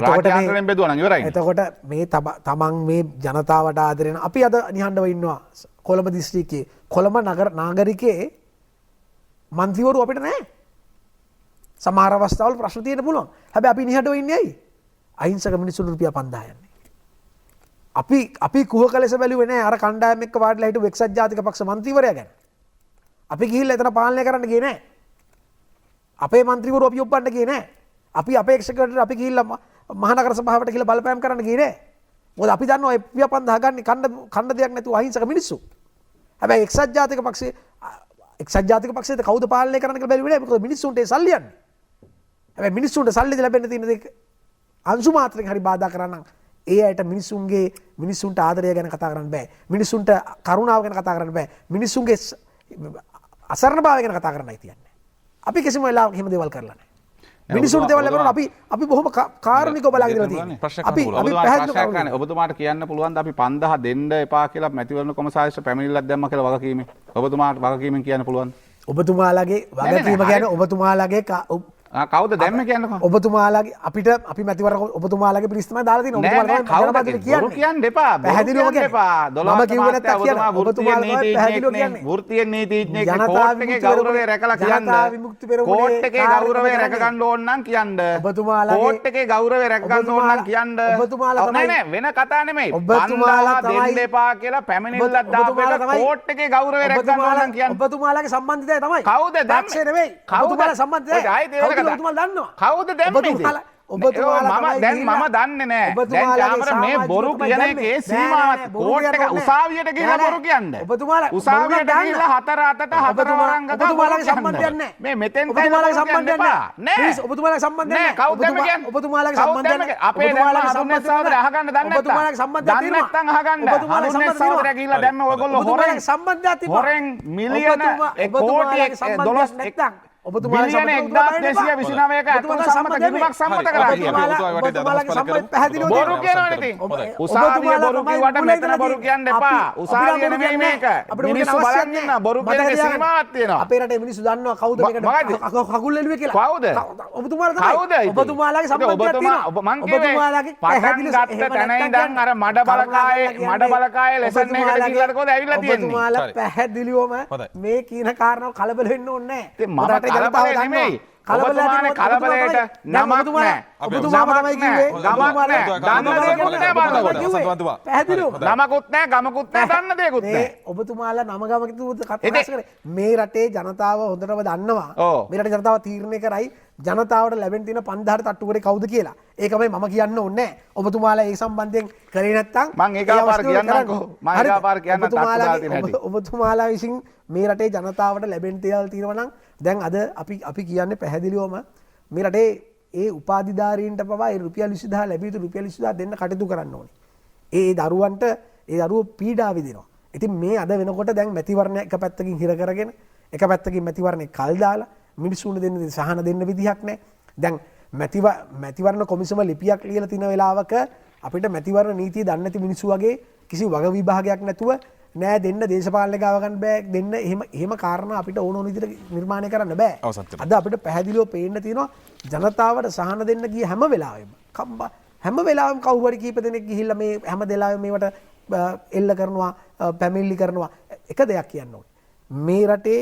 Speaker 2: රාජ්‍යාන්තරයෙන් බෙදුවා නම් ඉවරයි.
Speaker 4: එතකොට මේ තමන් මේ ජනතාවට ආදරෙන අපි අද නිහඬව ඉන්නවා කොළඹ දිස්ත්‍රික්කයේ කොළඹ නාගරිකයේ මන්ත්‍රීවරු අපිට නැහැ. සමහර අවස්ථාවල ප්‍රශ්න තියෙන්න පුළුවන්. හැබැයි අපි නිහඬව ඉන්නේ ඇයි? අහිංසක මිනිස්සුන්ට රුපියල් 5000 යන්නේ. අපි කුහක ලෙස බැලුවේ නැහැ අර කණ්ඩායම් එක්ක වාඩිලා හිටපු එක්සත් ජාතික පක්ෂ මන්ත්‍රීවරයා ගැන. අපි ගිහිල්ලා එතන පාලනය කරන්න ගියේ නැහැ. අපේ මන්ත්‍රීවරු අපි ඔබ්බන්න ගියේ නැහැ. අපි අපේක්ෂකවට අපි ගිහිල්ලා මහනගර සභාවට ගිහිල්ලා බලපෑම් කරන්න ගියේ නැහැ. මොකද අපි දන්නවා ඒ රුපියල් 5000 ගන්න කන්න දෙයක් නැතුව අහිංසක මිනිස්සු. හැබැයි එක්සත් ජාතික පක්ෂයේ කවුද පාලනය කරන්න කියලා බැලුවේ නැහැ. මොකද මිනිස්සුන්ට ඒ සල්ලි යන්නේ. හැබැයි මිනිස්සුන්ට සල්ලි ලැබෙන්න තියෙන දේ අංශු මාත්‍රෙන් හරි බාධා කරන්න ඒ අයට මිනිස්සුන්ට ආදරය ගැන කතා කරන්න බෑ. මිනිස්සුන්ට කරුණාව ගැන කතා කරන්න බෑ. මිනිස්සුන්ගේ අසරණභාවය ගැන කතා කරන්නයි තියන්නේ. අපි කිසිම වෙලාවක එහෙම දේවල් කරලා නැහැ. මිනිස්සුන්ට දේවල් ලැබුණා අපි බොහොම කාරුණිකව බලාගෙන ඉඳලා තියෙනවා. අපි
Speaker 2: පැහැදිලිව ඔබතුමාට කියන්න පුළුවන් ද අපි 5000 දෙන්න එපා කියලා මැතිවරණ කොමසාරිස්ට පැමිණිල්ලක් දැම්මා කියලා වගකීමෙන්. ඔබතුමාට වගකීමෙන් කියන්න පුළුවන්.
Speaker 4: ඔබතුමාලගේ වගකීම කියන්නේ ඔබතුමාලගේ
Speaker 2: කවුද දැම්ම කියන්නකෝ.
Speaker 4: ඔබතුමාලගේ අපිට අපි මැතිවරණ ඔබතුමාලගේ පිරිස් තමයි දාලා තියෙන්නේ. ඔබතුමාලා තමයි ජනපදයට කියන්නේ.
Speaker 2: කියන්න එපා.
Speaker 4: පැහැදිලිව කියන්න එපා.
Speaker 2: මම කිව්වේ නැත්තම් කියන්න. ඔබතුමාලා තමයි පැහැදිලිව කියන්නේ. වෘත්තීය නීතිඥයෙක් කෝට් එකේ ගෞරවය රැකලා කියන්න. කෝට් එකේ ගෞරවය රැක ගන්න ඕන නම් කියන්න.
Speaker 4: ඔබතුමාලා
Speaker 2: කෝට් එකේ ගෞරවය රැක ගන්න ඕන නම් කියන්න.
Speaker 4: ඔබතුමාලා තමයි
Speaker 2: නෑ වෙන කතා නෙමෙයි.
Speaker 4: ඔබතුමාලා තමයි
Speaker 2: දෙන්න එපා කියලා පැමිණිල්ලක් දාපේක කෝට් එකේ ගෞරවය රැක ගන්න ඕන නම් කියන්න.
Speaker 4: ඔබතුමාලාගේ සම්බන්ධිතය තමයි.
Speaker 2: කවුද දැම්මේ?
Speaker 4: තාක්ෂේ නෙමෙයි. ඔබතුමාලා සම්බන්ධිතය. ඔබතුමාලා දන්නවා.
Speaker 2: කවුද දැම්මේ? මම දන්නේ නෑ. දැන් යාමර මේ බොරු කියන එකේ සීමාවක් කෝට් එක උසාවියට ගිහිල්ලා බොරු කියන්නේ. උසාවියට ගිහිල්ලා හතර අතට හතර වරන් ගත්තා.
Speaker 4: ඔබතුමාලාගේ සම්බන්ධයක් නෑ.
Speaker 2: මේ මෙතෙන්
Speaker 4: ඔබතුමාලාගේ සම්බන්ධයක් නෑ. ඔබතුමාලාගේ සම්බන්ධයක් නෑ.
Speaker 2: කවුද කියන්නේ?
Speaker 4: ඔබතුමාලාගේ සම්බන්ධයක් නෑ.
Speaker 2: අපේ දැම්ම හඳුන්වන්නේ සහෝදරය අහගන්න දන්නේ නැත්නම්.
Speaker 4: ඔබතුමාලාගේ සම්බන්ධයක් තියෙනවා.
Speaker 2: දන්නේ නැත්නම් අහගන්න. හඳුන්වන්නේ සහෝදරය ගිහිල්ලා දැම්ම ඔයගොල්ලෝ හොරෙන්
Speaker 4: සම්බන්ධයක් තිබ්බා.
Speaker 2: හොරෙන් මිලියන කෝටි 12
Speaker 4: ඔබතුමාලා
Speaker 2: සම්මත කරා කියලා. බොරු කියනවනේ ඉතින්. උසාවිය බොරු කිව්වට මෙතන බොරු කියන්න එපා. උසාවිය නෙමෙයි මේක. මිනිස්සු බලන් ඉන්න බොරු කියන එකේ සීමාවක් තියෙනවා.
Speaker 4: අපේ රටේ මිනිස්සු දන්නවා කවුද මේකට කකුල් එළුවේ කියලා.
Speaker 2: කවුද?
Speaker 4: ඔබතුමාලා තමයි. ඔබතුමාලාගේ සම්බන්ධයක් තියෙනවා.
Speaker 2: ඔබතුමාලාගේ පැහැදිලි ගත්ත තැන ඉඳන් අර මඩ බලකායේ ලෙසන් එකකට ගිහලා කොහොමද ඇවිල්ලා තියෙන්නේ?
Speaker 4: ඔබතුමාලා පැහැදිලිවම මේ කියන කාරණාව කලබල වෙන්න ඕනේ නැහැ.
Speaker 2: කලබල නෙමෙයි. ඔබතුමානේ කලබලයට නමක් නැහැ.
Speaker 4: ඔබතුමාම තමයි කිව්වේ.
Speaker 2: ගමක් නැහැ. දන්න දෙයක්වත් නැහැ බලන්න.
Speaker 4: පැහැදිලිව.
Speaker 2: නමකුත් නැහැ, ගමකුත් නැහැ, දන්න දෙයක්වත් නැහැ.
Speaker 4: ඔබතුමාලා නම ගම කිව්වොත් කතා කරේ. මේ රටේ ජනතාව හොඳටම දන්නවා. මේ රටේ ජනතාව තීරණය කරයි ජනතාවට ලැබෙන තියෙන 5000ට තට්ටු කරේ කවුද කියලා. ඒකමයි මම කියන්න ඕනේ නැහැ. ඔබතුමාලා ඒ සම්බන්ධයෙන් කරේ නැත්තම්
Speaker 2: මං ඒකපාර කියන්නම්කෝ. මම ඒකපාර කියන්න තට්ටු දාලා තියෙන හැටි.
Speaker 4: ඔබතුමාලා විසින් මේ රටේ ජනතාවට ලැබෙන දේවල් තියෙනවා නම් දැන් අද අපි කියන්නේ පැහැදිලිවම මේ රටේ ඒ උපාධිධාරීන්ට පවා ඒ රුපියල් 20000 ලැබිය යුතු රුපියල් 20000 දෙන්න කටයුතු කරන්න ඕනේ. ඒ දරුවන්ට ඒ දරුවෝ පීඩා විඳිනවා. ඉතින් මේ අද වෙනකොට දැන් මැතිවරණ එක පැත්තකින් හිර කරගෙන එක පැත්තකින් මැතිවරණේ කල් දාලා මිනිස්සුන්ට දෙන්න සහන දෙන්න විදිහක් නැහැ. දැන් මැතිවරණ කොමිසම ලිපියක් ලියලා තින වෙලාවක අපිට මැතිවරණ නීතිය දන්නේ නැති මිනිස්සු වගේ කිසි වග විභාගයක් නැතුව නෑ දෙන්න දේශපාලන ගාව ගන්න බෑ දෙන්න එහෙම කාරණා අපිට ඕන ඕන විදිහට නිර්මාණය කරන්න බෑ.
Speaker 1: අවසන් කරනවා.
Speaker 4: අද අපිට පැහැදිලිව පේන්න තියෙනවා ජනතාවට සහන දෙන්න ගිය හැම වෙලාවෙම හැම වෙලාවෙම කවුරු හරි කීප දෙනෙක් ගිහිල්ලා මේ හැම දෙලාවෙම මේවට එල්ල කරනවා පැමිණිලි කරනවා. එක දෙයක් කියන්න ඕනේ. මේ රටේ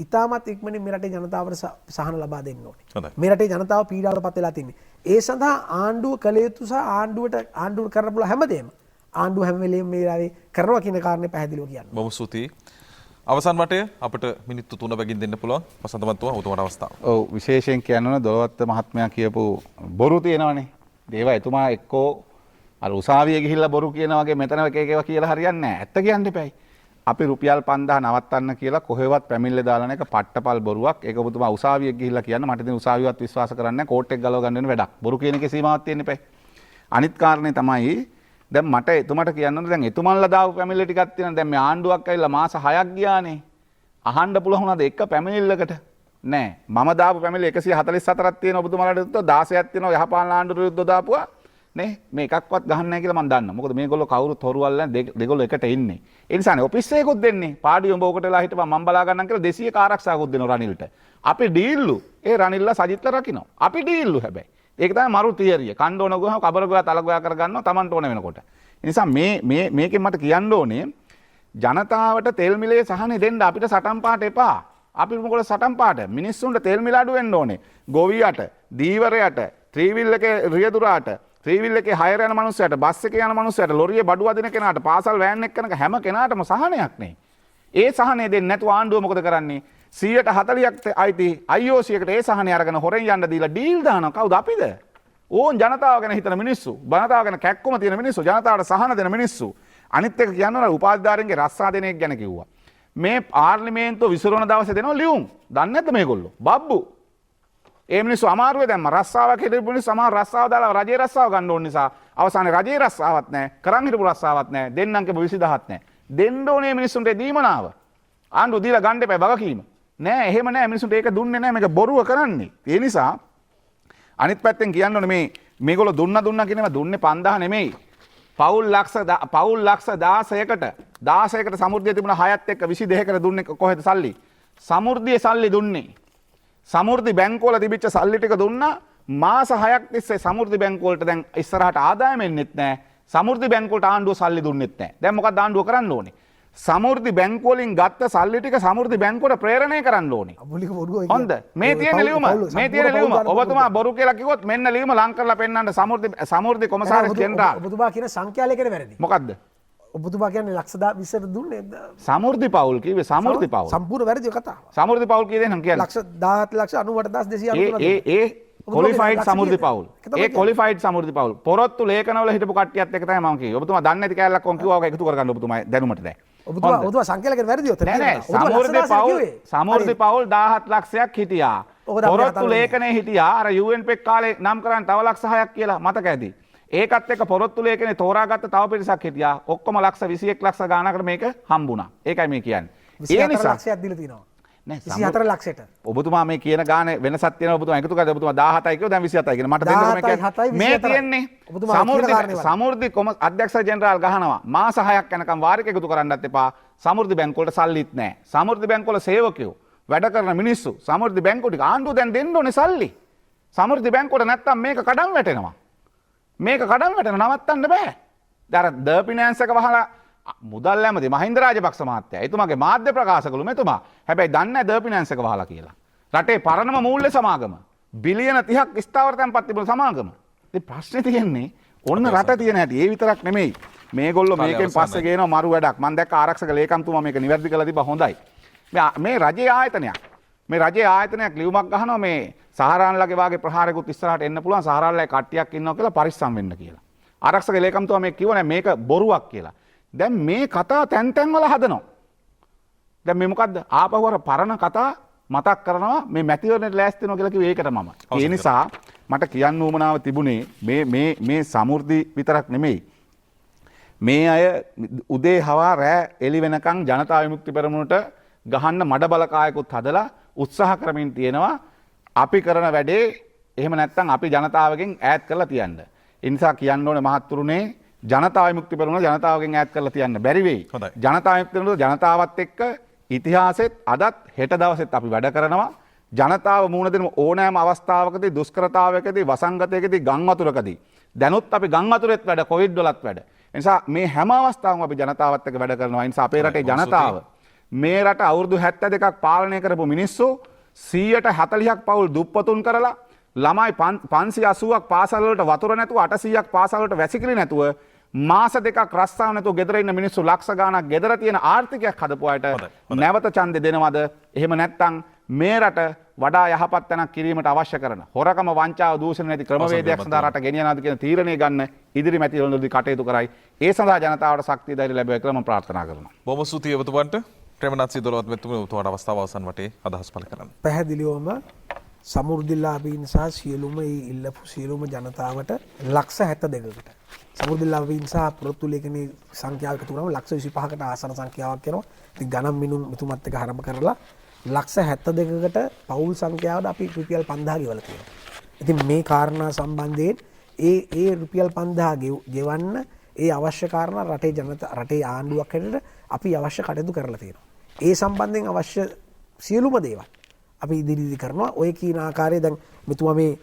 Speaker 4: ඉතාමත් ඉක්මනින් මේ රටේ ජනතාවට සහන ලබා දෙන්න ඕනේ.
Speaker 1: හොඳයි.
Speaker 4: මේ රටේ ජනතාව පීඩාවටපත් වෙලා තින්නේ. ඒ සඳහා ආණ්ඩුව කළ යුතු සහ ආණ්ඩුවට කරන්න පුළුවන් හැමදේම ආණ්ඩුව හැම වෙලේම මේ වෙලාවේ කරනවා කියන කාරණේ පැහැදිලිව කියන්න.
Speaker 1: බොහොම ස්තුතියි. අවසන් වටේ අපිට මිනිත්තු 3 බැගින් දෙන්න පුළුවන්. වසන්ත මහත්මයා ඔබතුමාට අවස්ථාව.
Speaker 2: ඔව් විශේෂයෙන් කියන්න ඕන දොළවත්ත මහත්මයා කියපු බොරු තියෙනවනේ. ඒවා එතුමා එක්කෝ අර උසාවියේ ගිහිල්ලා බොරු කියන වගේ මෙතන එක එකව කියලා හරියන්නේ නැහැ. ඇත්ත කියන්න එපැයි. අපි රුපියල් 5000 නවත්තන්න කියලා කොහෙවත් පැමිණිල්ල දාලා නැක පට්ටපල් බොරුවක්. ඒක ඔබතුමා උසාවියේ ගිහිල්ලා කියන්න මට ඉතින් උසාවියවත් විශ්වාස කරන්නේ නැහැ. කෝට් එක ගලව ගන්න වෙන වැඩක්. බොරු කියන එකේ සීමාවක් තියෙන්න එපැයි. අනිත් කාරණේ තමයි දැන් මට එතුමාට කියන්න ඕනේ දැන් එතුමන්ලා දාපු පැමිණිල්ල ටිකක් තියෙනවා. දැන් මේ ආණ්ඩුවක් ඇවිල්ලා මාස 6ක් ගියානේ. අහන්න පුළුවන් වුණාද එක පැමිණිල්ලකට? නෑ. මම දාපු පැමිණිල්ල 144ක් තියෙනවා ඔබතුමාලාට 16ක් තියෙනවා යහපාලන ආණ්ඩුවට විරුද්ධව දාපුවා. නේ මේ එකක්වත් ගහන්න නැහැ කියලා මම දන්නවා. මොකද මේගොල්ලෝ කවුරුත් හොරුවල් නැහැ දෙගොල්ලෝ එකට ඉන්නේ. ඒ නිසානේ ඔෆිස් එකකුත් දෙන්නේ. පාඩිය උඹ ඔකට වෙලා හිටපන් මම බලා ගන්නම් කියලා 200ක ආරක්ෂාවකුත් දෙනවා රනිල්ට. අපි ඩීල්ලු. ඒ රනිල්ලා සජිත්ලා රකින්නවා. අපි ඩීල්ලු හැබැයි. ඒක තමයි මරු තියරිය. කණ්ඩ ඕන ගොහම කබර ගොයා තල ගොයා කරගන්නවා Tamanට ඕන වෙනකොට. ඒ නිසා මේකෙන් මට කියන්න ඕනේ ජනතාවට තෙල් මිලේ සහනේ දෙන්න අපිට සටන් පාට එපා. අපි මොකද සටන් පාට මිනිස්සුන්ට තෙල් මිල අඩු වෙන්න ඕනේ. ගොවියට, දීවරයට, ත්‍රිවිල් එකේ රියදුරාට, ත්‍රිවිල් එකේ හයර යන මිනිස්සුන්ට, බස් එකේ යන මිනිස්සුන්ට, ලොරියේ බඩු අදින කෙනාට, පාසල් වෑන් එක කරන හැම කෙනාටම සහනයක් නේ. ඒ සහනේ දෙන්නේ නැතුව ආණ්ඩුව මොකද කරන්නේ? 140ක් අයිති IOC එකට ඒ සහනේ අරගෙන හොරෙන් යන්න දීලා ඩීල් දානවා. කවුද අපිද? ඕන් ජනතාව ගැන හිතන මිනිස්සු, ජනතාව ගැන කැක්කම තියෙන මිනිස්සු, ජනතාවට සහන දෙන මිනිස්සු. අනිත් එක කියනවා උපාධිධාරීන්ගේ රස්සා දෙන එක ගැන කිව්වා. මේ පාර්ලිමේන්තුව විසිරවන දවසේ දෙනවා ලියුම්. දන්නේ නැද්ද මේගොල්ලෝ? බබ්බු. ඒ මිනිස්සු අමාරුවේ දැම්ම රස්සාවක් හිටපු මිනිස්සු සමහර රස්සාව දාලා රජයේ රස්සාව ගන්න ඕන නිසා අවසානයේ රජයේ රස්සාවක් නැහැ. කරන් හිටපු රස්සාවක් නැහැ. දෙන්නම් කියපු 20000ක් නැහැ. දෙන්න ඕනේ මිනිස්සුන්ට දීමනාව. ආණ්ඩුව දීලා ගන්න එපා වගකීම. නෑ එහෙම නෑ මිනිස්සුන්ට ඒක දුන්නේ නෑ මේක බොරුව කරන්නේ. ඒ නිසා අනිත් පැත්තෙන් කියන්න ඕනේ මේගොල්ලෝ දුන්නා කියනවා දුන්නේ 5000 නෙමෙයි. පවුල් ලක්ෂ 16කට සමෘද්ධිය තිබුණ 6ත් එක්ක 22කට දුන්නේ කොහෙද සල්ලි? සමෘද්ධියේ සල්ලි දුන්නේ. සමෘද්ධි බැංකුවල තිබිච්ච සල්ලි ටික දුන්නා. මාස 6ක් තිස්සේ සමෘද්ධි බැංකුවලට දැන් ඉස්සරහට ආදායම එන්නෙත් නැහැ. සමෘද්ධි බැංකුවලට ආණ්ඩුව සල්ලි දුන්නෙත් නැහැ. දැන් මොකක්ද ආණ්ඩුව කරන්න ඕනේ? සමෘද්ධි බැංකුවලින් ගත්ත සල්ලි ටික සමෘද්ධි බැංකුවට ප්‍රේරණය කරන්න ඕනේ. හොඳ මේ තියෙන ලියුම ඔබතුමා බොරු කියලා කිව්වොත් මෙන්න ලියුම ලං කරලා පෙන්නන්න සමෘද්ධි කොමසාරිස් ජෙනරාල්.
Speaker 4: ඔබතුමා කියන සංඛ්‍යාලයකට වැරදි.
Speaker 2: මොකද්ද?
Speaker 4: ඔබතුමා කියන්නේ ලක්ෂ 20ට දුන්නේ
Speaker 2: සමෘද්ධි පවුල් කිව්වේ සමෘද්ධි පවුල්.
Speaker 4: සම්පූර්ණ වැරදි කතාව.
Speaker 2: සමෘද්ධි පවුල් කී දෙනම් කියන්නේ?
Speaker 4: ලක්ෂ 178,293.
Speaker 2: ඒ කොලිෆයිඩ් සමෘද්ධි පවුල්. ඒ කොලිෆයිඩ් සමෘද්ධි පවුල්. පොරොත්තු ලේඛනවල හිටපු කට්ටියත් එක තමයි මම කිව්වේ. ඔබතුමා දන්නේ නැති කැලලක් කොන් කිව්වා වගේ එකතු කරගන්න ඔබතුමා දැනුමට දැන්.
Speaker 4: ඔබතුමා සංඛ්‍යාලයකට වැරදි උත්තර
Speaker 2: නෑ සමෘද්ධි පවුල් 17 ලක්ෂයක් හිටියා. පොරොත්තු ලේඛනේ හිටියා අර UNPEC කාලේ නම් කරන්නේ තව ලක්ෂ 6ක් කියලා මතක ඇති. ඒකත් එක්ක පොරොත්තු ලේඛනේ තෝරාගත්ත තව පිරිසක් හිටියා. ඔක්කොම ලක්ෂ 21 ලක්ෂ ගානකට මේක හම්බුණා. ඒකයි මේ කියන්නේ.
Speaker 4: ඒ නිසා ලක්ෂයක් දීලා තිනවා. නෑ 24 ලක්ෂයට.
Speaker 2: ඔබතුමා මේ කියන ගානේ වෙනසක් තියෙනවා. ඔබතුමා එකතු කරලා ඔබතුමා 17යි කියෝ දැන් 27යි කියන. මට දෙන්න මේ කියන්නේ සමෘද්ධි අධ්‍යක්ෂ ජෙනරාල් ගහනවා. මාස 6ක් යනකම් වාරික එකතු කරන්නත් එපා. සමෘද්ධි බැංකුවලට සල්ලිත් නැහැ. සමෘද්ධි බැංකුවල සේවකයෝ වැඩ කරන මිනිස්සු සමෘද්ධි බැංකුවට ආණ්ඩුව දැන් දෙන්න ඕනේ සල්ලි. සමෘද්ධි බැංකුවට නැත්තම් මේක කඩම් වැටෙනවා. මේක කඩම් වැටෙනවා නවත්තන්න බෑ. දැන් ද ෆිනෑන්ස් එක වහලා මුදල් ඇමති මහින්ද රාජපක්ෂ මහත්තයා එතුමාගේ මාධ්‍ය ප්‍රකාශකලු මෙතුමා හැබැයි දන්නේ නැහැ ද ෆිනෑන්ස් එක වහලා කියලා. රටේ පරණම මූල්‍ය සමාගම බිලියන 30ක් ස්ථාවර තැන්පත් තිබුණු සමාගම. ඉතින් ප්‍රශ්නේ තියෙන්නේ ඔන්න රට තියෙන හැටි. ඒ විතරක් නෙමෙයි. මේගොල්ලෝ මේකෙන් පස්සේ ගේනවා මරු වැඩක්. මම දැක්ක ආරක්ෂක ලේකම්තුමා මේක නිවැරදි කළා තිබ්බා හොඳයි. මේ රජයේ ආයතනයක්. මේ රජයේ ආයතනයක් ලියුමක් ගහනවා මේ සහරාන්ලගේ වාගේ ප්‍රහාරයකුත් ඉස්සරහට එන්න පුළුවන් සහරාන්ලගේ කට්ටියක් ඉන්නවා කියලා පරිස්සම් වෙන්න කියලා. ආරක්ෂක ලේකම්තුමා මේ කිව්ව නෑ මේක බොරුවක් කියලා. දැන් මේ කතා තැන් තැන් වල හදනවා. දැන් මේ මොකද්ද? ආපහු අර පරණ කතා මතක් කරනවා මේ මැතිවරණයට ලෑස්ති වෙනවා කියලා කිව්වේ ඒකට මම. ඒ නිසා මට කියන්න උවමනාව තිබුණේ මේ සමෘද්ධි විතරක් නෙමෙයි. මේ අය උදේ හවා රෑ එළි වෙනකන් ජනතා විමුක්ති පෙරමුණට ගහන්න මඩ බලකායකුත් හදලා උත්සාහ කරමින් තියෙනවා. අපි කරන වැඩේ එහෙම නැත්නම් අපි ජනතාවගෙන් ඈත් කරලා තියන්න. ඒ නිසා කියන්න ඕනේ මහත්තුරුනේ ජනතා විමුක්ති පෙරමුණ ජනතාවගෙන් ඈත් කරලා තියන්න බැරි වෙයි.
Speaker 1: හොඳයි.
Speaker 2: ජනතා විමුක්ති පෙරමුණ ජනතාවත් එක්ක ඉතිහාසෙත් අදත් හෙට දවසෙත් අපි වැඩ කරනවා. ජනතාව මුහුණ දෙන ඕනෑම අවස්ථාවකදී දුෂ්කරතාවකදී වසංගතයකදී ගම් වතුරකදී දැනුත් අපි ගම් වතුරෙත් වැඩ කොවිඩ් වලත් වැඩ. ඒ නිසා මේ හැම අවස්ථාවකම අපි ජනතාවත් එක්ක වැඩ කරනවා. ඒ නිසා අපේ රටේ ජනතාව මේ රට අවුරුදු 72ක් පාලනය කරපු මිනිස්සු 140ක් පවුල් දුප්පතුන් කරලා ළමයි 580ක් පාසල් වලට වතුර නැතුව 800ක් පාසල් වලට වැසිකිලි නැතුව මාස දෙකක් රස්සාව නැතුව ගෙදර ඉන්න මිනිස්සු ලක්ෂ ගාණක් ගෙදර තියෙන ආර්ථිකයක් හදපු අයට නැවත ඡන්දෙ දෙනවද? එහෙම නැත්නම් මේ රට වඩා යහපත් තැනක් කිරීමට අවශ්‍ය කරන හොරකම වංචාව දූෂණ නැති ක්‍රමවේදයක් සඳහා රට ගෙනියනවාද කියන තීරණය ගන්න ඉදිරි මැතිවරණවලදී කටයුතු කරයි. ඒ සඳහා ජනතාවට ශක්තිය ධෛර්ය ලැබෙයි කියලා මම ප්‍රාර්ථනා කරනවා.
Speaker 1: බොහොම ස්තුතියි ඔබතුමන්ට. ප්‍රේමනාත් සිදොලවත් මෙතුමා ඔබතුමාට අවස්ථාව අවසන් වටේ අදහස් පළ කරන්න.
Speaker 4: පැහැදිලිවම සමෘද්ධිලාභීන් සහ සියලුම ඒ ඉල්ලපු සියලුම ජනතාවට ලක්ෂ 72කට සමෘද්ධිලාභීන් සහ පොරොත්තු ලේඛනයේ සංඛ්‍යාව එකතු කරාම ලක්ෂ 25කට ආසන සංඛ්‍යාවක් වෙනවා. ඉතින් ගණන් මිනුම් මෙතුමත් එක්ක හරම කරලා ලක්ෂ 72කට පවුල් සංඛ්‍යාවට අපි රුපියල් 5000 ගෙවලා තියෙනවා. ඉතින් මේ කාරණා සම්බන්ධයෙන් ඒ රුපියල් 5000 ගෙවන්න ඒ අවශ්‍ය කාරණා රටේ ආණ්ඩුවක් හැටියට අපි අවශ්‍ය කටයුතු කරලා තියෙනවා. ඒ සම්බන්ධයෙන් අවශ්‍ය සියලුම දේවල් අපි ඉදිරිදි කරනවා. ඔය කියන ආකාරයේ දැන් මෙතුමා මේ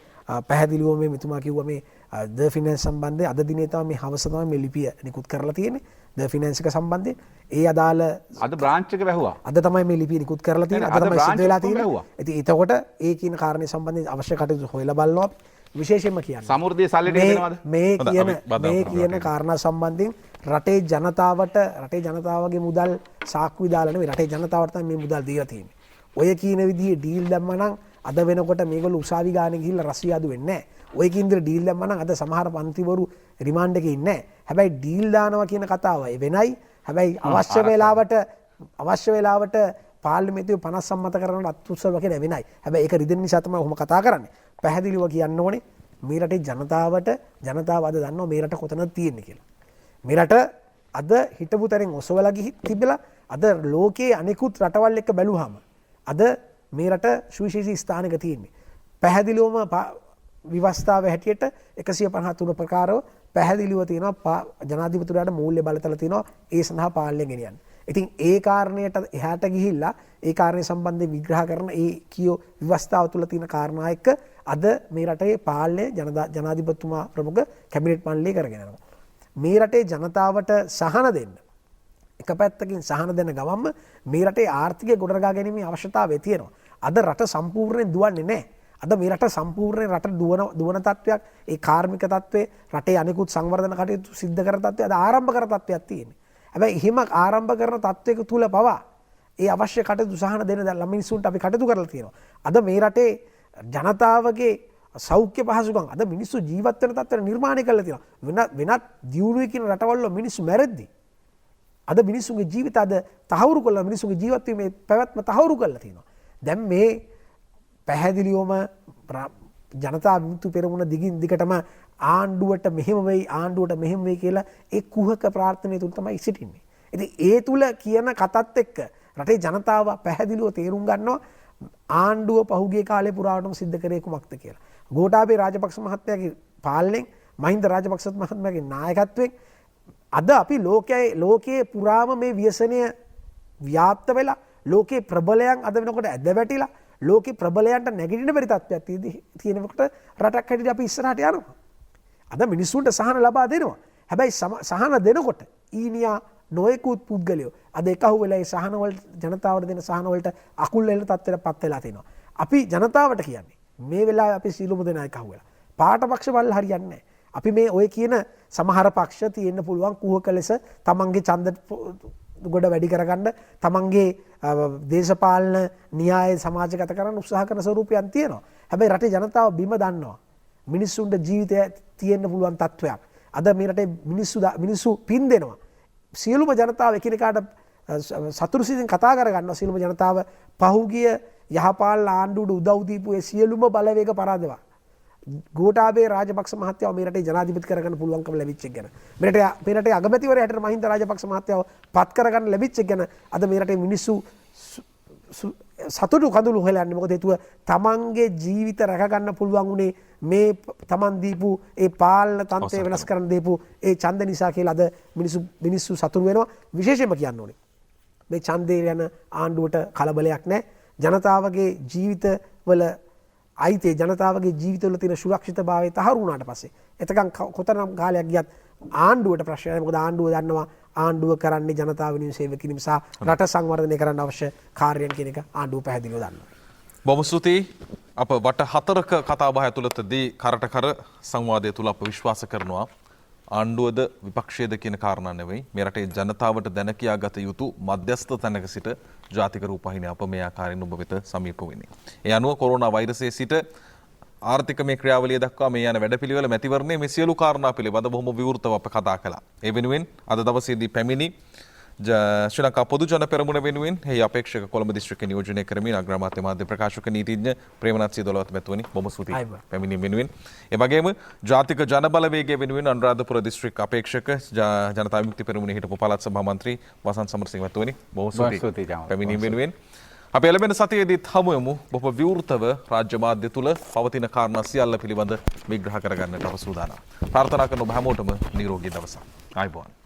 Speaker 4: පැහැදිලිව මෙතුමා කිව්වා මේ ද ෆිනෑන්ස් සම්බන්ධයෙන් අද දිනේ තමයි මේ හවස තමයි මේ ලිපිය නිකුත් කරලා තියෙන්නේ. ද ෆිනෑන්ස් එක සම්බන්ධයෙන් ඒ අදාළ
Speaker 2: අද බ්‍රාන්ච් එක වැහුවා.
Speaker 4: අද තමයි මේ ලිපිය නිකුත් කරලා තියෙන්නේ. අද තමයි සිද්ධ වෙලා තියෙන්නේ. ඉතින් එතකොට ඒ කියන කාරණේ සම්බන්ධයෙන් අවශ්‍ය කටයුතු හොයලා බලනවා. විශේෂයෙන්ම කියන්නේ
Speaker 2: සමෘද්ධිය සල්ලි දෙනවද?
Speaker 4: මේ කියන කාරණා සම්බන්ධයෙන් රටේ ජනතාවගේ මුදල් සාක්කුවේ දාලා නෙවෙයි රටේ ජනතාවට තමයි මේ මුදල් දීලා තියෙන්නේ. ඔය කියන විදිහේ ඩීල් දැම්මම නම් අද වෙනකොට මේගොල්ලෝ උසාවි ගානේ ගිහිල්ලා රසියාදු වෙන්නේ නැහැ. ඔය කියන විදිහේ ඩීල් දැම්මම නම් අද සමහර පන්තිවරු රිමාන්ඩ් එකේ ඉන්නේ නැහැ. හැබැයි ඩීල් දානවා කියන කතාව වෙනයි. හැබැයි අවශ්‍ය වෙලාවට පාර්ලිමේන්තුවේ 50 සම්මත කරනකොට අත්උත්සව කියන වෙනයි. හැබැයි ඒක රිදෙන නිසා තමයි ඔහොම කතා කරන්නේ. පැහැදිලිව කියන්න ඕනේ මේ රටේ ජනතාව අද දන්නවා මේ රට කොතනද තියෙන්නේ කියලා. මේ රට අද හිටපු තරෙන් ඔසවලා තිබිලා අද ලෝකයේ අනෙකුත් රටවල් එක්ක බැලුවාම අද මේ රට සුවිශේෂී ස්ථානයක තියෙන්නේ. පැහැදිලිවම විවස්ථාවේ හැටියට 153 ප්‍රකාරව පැහැදිලිව තියෙනවා ජනාධිපතිවරයාට මූල්‍ය බලතල තියෙනවා ඒ සඳහා පාලනය ගෙනියන්න. ඉතින් ඒ කාරණයට එහාට ගිහිල්ලා ඒ කාරණේ සම්බන්ධයෙන් විග්‍රහ කරන ඒ කියෝ විවස්ථාව තුළ තියෙන කාරණා එක්ක අද මේ රටේ පාලනය ජනාධිපතිතුමා ප්‍රමුඛ කැබිනට් මණ්ඩලය කරගෙන යනවා. මේ රටේ ජනතාවට සහන දෙන්න එක පැත්තකින් සහන දෙන ගමන්ම මේ රටේ ආර්ථිකය ගොඩනගා ගැනීමේ අවශ්‍යතාවය තියෙනවා. අද රට සම්පූර්ණයෙන් දුවන්නේ නැහැ. අද මේ රට සම්පූර්ණයෙන් රට දුවන තත්වයක් ඒ කාර්මික තත්ත්වයේ රටේ අනිකුත් සංවර්ධන කටයුතු සිද්ධ කර තත්ත්වය අද ආරම්භ කර තත්ත්වයක් තියෙනවා. හැබැයි එහෙම ආරම්භ කරන තත්ත්වයක තුල පවා ඒ අවශ්‍ය කටයුතු සහන දෙන දැන් මිනිස්සුන්ට අපි කටයුතු කරලා තියෙනවා. අද මේ රටේ ජනතාවගේ සෞඛ්‍ය පහසුකම් අද මිනිස්සු ජීවත් වෙන තත්ත්වයට නිර්මාණය කරලා තියෙනවා. වෙනත් දියුණුවේ කියන රටවල මිනිස්සු මැරෙද්දි අද මිනිස්සුන්ගේ ජීවිත අද තහවුරු කරලා මිනිස්සුන්ගේ ජීවත් වීමේ පැවැත්ම තහවුරු කරලා තියෙනවා. දැන් මේ පැහැදිලිවම ජනතා විමුක්ති පෙරමුණ දිගින් දිගටම ආණ්ඩුවට මෙහෙම වෙයි කියලා ඒ කුහක ප්‍රාර්ථනාව තුල තමයි සිටින්නේ. ඉතින් ඒ තුල කියන කතත් එක්ක රටේ ජනතාව පැහැදිලිව තේරුම් ගන්නවා ආණ්ඩුව පහුගිය කාලේ පුරාවටම සිද්ධ කරේ කුමක්ද කියලා. ගෝඨාභය රාජපක්ෂ මහත්මයාගේ පාලනයෙන් මහින්ද රාජපක්ෂ මහත්මයාගේ නායකත්වයෙන් අද අපි ලෝකයේ පුරාම මේ ව්‍යසනය ව්‍යාප්ත වෙලා ලෝකේ ප්‍රබලයන් අද වෙනකොට ඇද වැටිලා ලෝකේ ප්‍රබලයන්ට නැගිටින බැරි තත්ත්වයක් තියෙනකොට රටක් හැටියට අපි ඉස්සරහට යනවා. අද මිනිස්සුන්ට සහන ලබා දෙනවා. හැබැයි සහන දෙනකොට ඊනියා නොයෙකුත් පුද්ගලයෝ අද එකහුව වෙලා ඒ සහන වලට ජනතාවට දෙන සහන වලට අකුල් වෙන තත්ත්වයටපත් වෙලා තිනවා. අපි ජනතාවට කියන්නේ මේ වෙලාවේ අපි සීලුම දෙනා එකහුව වෙලා පාට පක්ෂ වල හරියන්නේ නැහැ. අපි මේ ඔය කියන සමහර පක්ෂ තියෙන්න පුළුවන් කුහක ලෙස තමන්ගේ ඡන්ද ගොඩ වැඩි කරගන්න තමන්ගේ දේශපාලන න්‍යාය සමාජගත කරන්න උත්සාහ කරන ස්වරූපයන් තියෙනවා. හැබැයි රටේ ජනතාව බිම දන්නවා. මිනිස්සුන්ට ජීවිතය තියෙන්න පුළුවන් තත්ත්වයක්. අද මේ රටේ මිනිස්සු පින් දෙනවා. සියලුම ජනතාව එකිනෙකාට සතුරු සිතින් කතා කරගන්නවා. සියලුම ජනතාව පහුගිය යහපාලන ආණ්ඩුවට උදව් දීපු ඒ සියලුම බලවේග පරාදවා. ගෝඨාභය රාජපක්ෂ මහත්තයාව මේ රටේ ජනාධිපති කරගන්න පුළුවන්කම ලැබිච්ච එක ගැන. මේ රටේ අගමැතිවරයා හැටියට මහින්ද රාජපක්ෂ මහත්තයාව පත් කරගන්න ලැබිච්ච එක ගැන අද මේ රටේ මිනිස්සු සතුටු කඳුළු හොයලන්නේ. මොකද හේතුව තමන්ගේ ජීවිත රැකගන්න පුළුවන් උනේ මේ තමන් දීපු ඒ පාලන තන්ත්‍රය වෙනස් කරන්න දීපු ඒ ඡන්ද නිසා කියලා අද මිනිස්සු සතුටු වෙනවා. විශේෂයෙන්ම කියන්න ඕනේ මේ ඡන්දේ යන ආණ්ඩුවට කලබලයක් නැහැ. ජනතාවගේ ජීවිතවල අයිතේ ජනතාවගේ ජීවිතවල තියෙන සුරක්ෂිතභාවය තහවුරු වුණාට පස්සේ එතකන් කොතරම් කාලයක් ගියත් ආණ්ඩුවට ප්‍රශ්නයක් නැහැ. මොකද ආණ්ඩුව දන්නවා ආණ්ඩුව කරන්නේ ජනතාව වෙනුවෙන් සේවය කිරීම සහ රට සංවර්ධනය කරන්න අවශ්‍ය කාර්යයන් කියන එක ආණ්ඩුව පැහැදිලිව දන්නවා.
Speaker 1: බොහොම ස්තුතියි. අප වට 4ක කතාබහ ඇතුළතදී කරට කර සංවාදය තුල අප විශ්වාස කරනවා ආණ්ඩුවද විපක්ෂයේද කියන කාරණා නෙවෙයි මේ රටේ ජනතාවට දැන කියා ගත යුතු මධ්‍යස්ථ තැනක සිට ජාතික රූපවාහිනිය අප මේ ආකාරයෙන් ඔබ වෙත සමීප වෙන්නේ. ඒ අනුව කොරෝනා වෛරසයේ සිට ආර්ථික මේ ක්‍රියාවලිය දක්වා මේ යන වැඩපිළිවෙල මැතිවරණයේ මේ සියලු කාරණා පිළිබඳ බොහොම විවෘතව අප කතා කළා. ඒ වෙනුවෙන් අද දවසේදී පැමිණි ශ්‍රී ලංකා පොදු ජන පෙරමුණ වෙනුවෙන් හේ අපේක්ෂක කොළඹ දිස්ත්‍රික්ක නියෝජනය කරමින් අග්‍රාමාත්‍ය මාධ්‍ය ප්‍රකාශක නීතිඥ ප්‍රේමනාත් සීදොලවත් මැතිවරණි බොහොම ස්තුතියි පැමිණීම වෙනුවෙන්. ඒ වගේම ජාතික ජනබලවේගය වෙනුවෙන් අනුරාධපුර දිස්ත්‍රික්ක අපේක්ෂක ජනතා විමුක්ති පෙරමුණේ හිටපු පළාත් සභා මන්ත්‍රී වසන්ත සමරසිංහ මැතිවරණි බොහොම ස්තුතියි පැමිණීම වෙනුවෙන්. අපි එළඹෙන සතියේදීත් හමු වෙමු බොහොම විවෘතව රාජ්‍ය මාධ්‍ය තුල පවතින කාරණා සියල්ල පිළිබඳ විග්‍රහ කරගන්නට අප සූදානම්. ප්‍රාර්ථනා කරන ඔබ හැමෝටම නිරෝගී දවසක්. ආයුබෝවන්.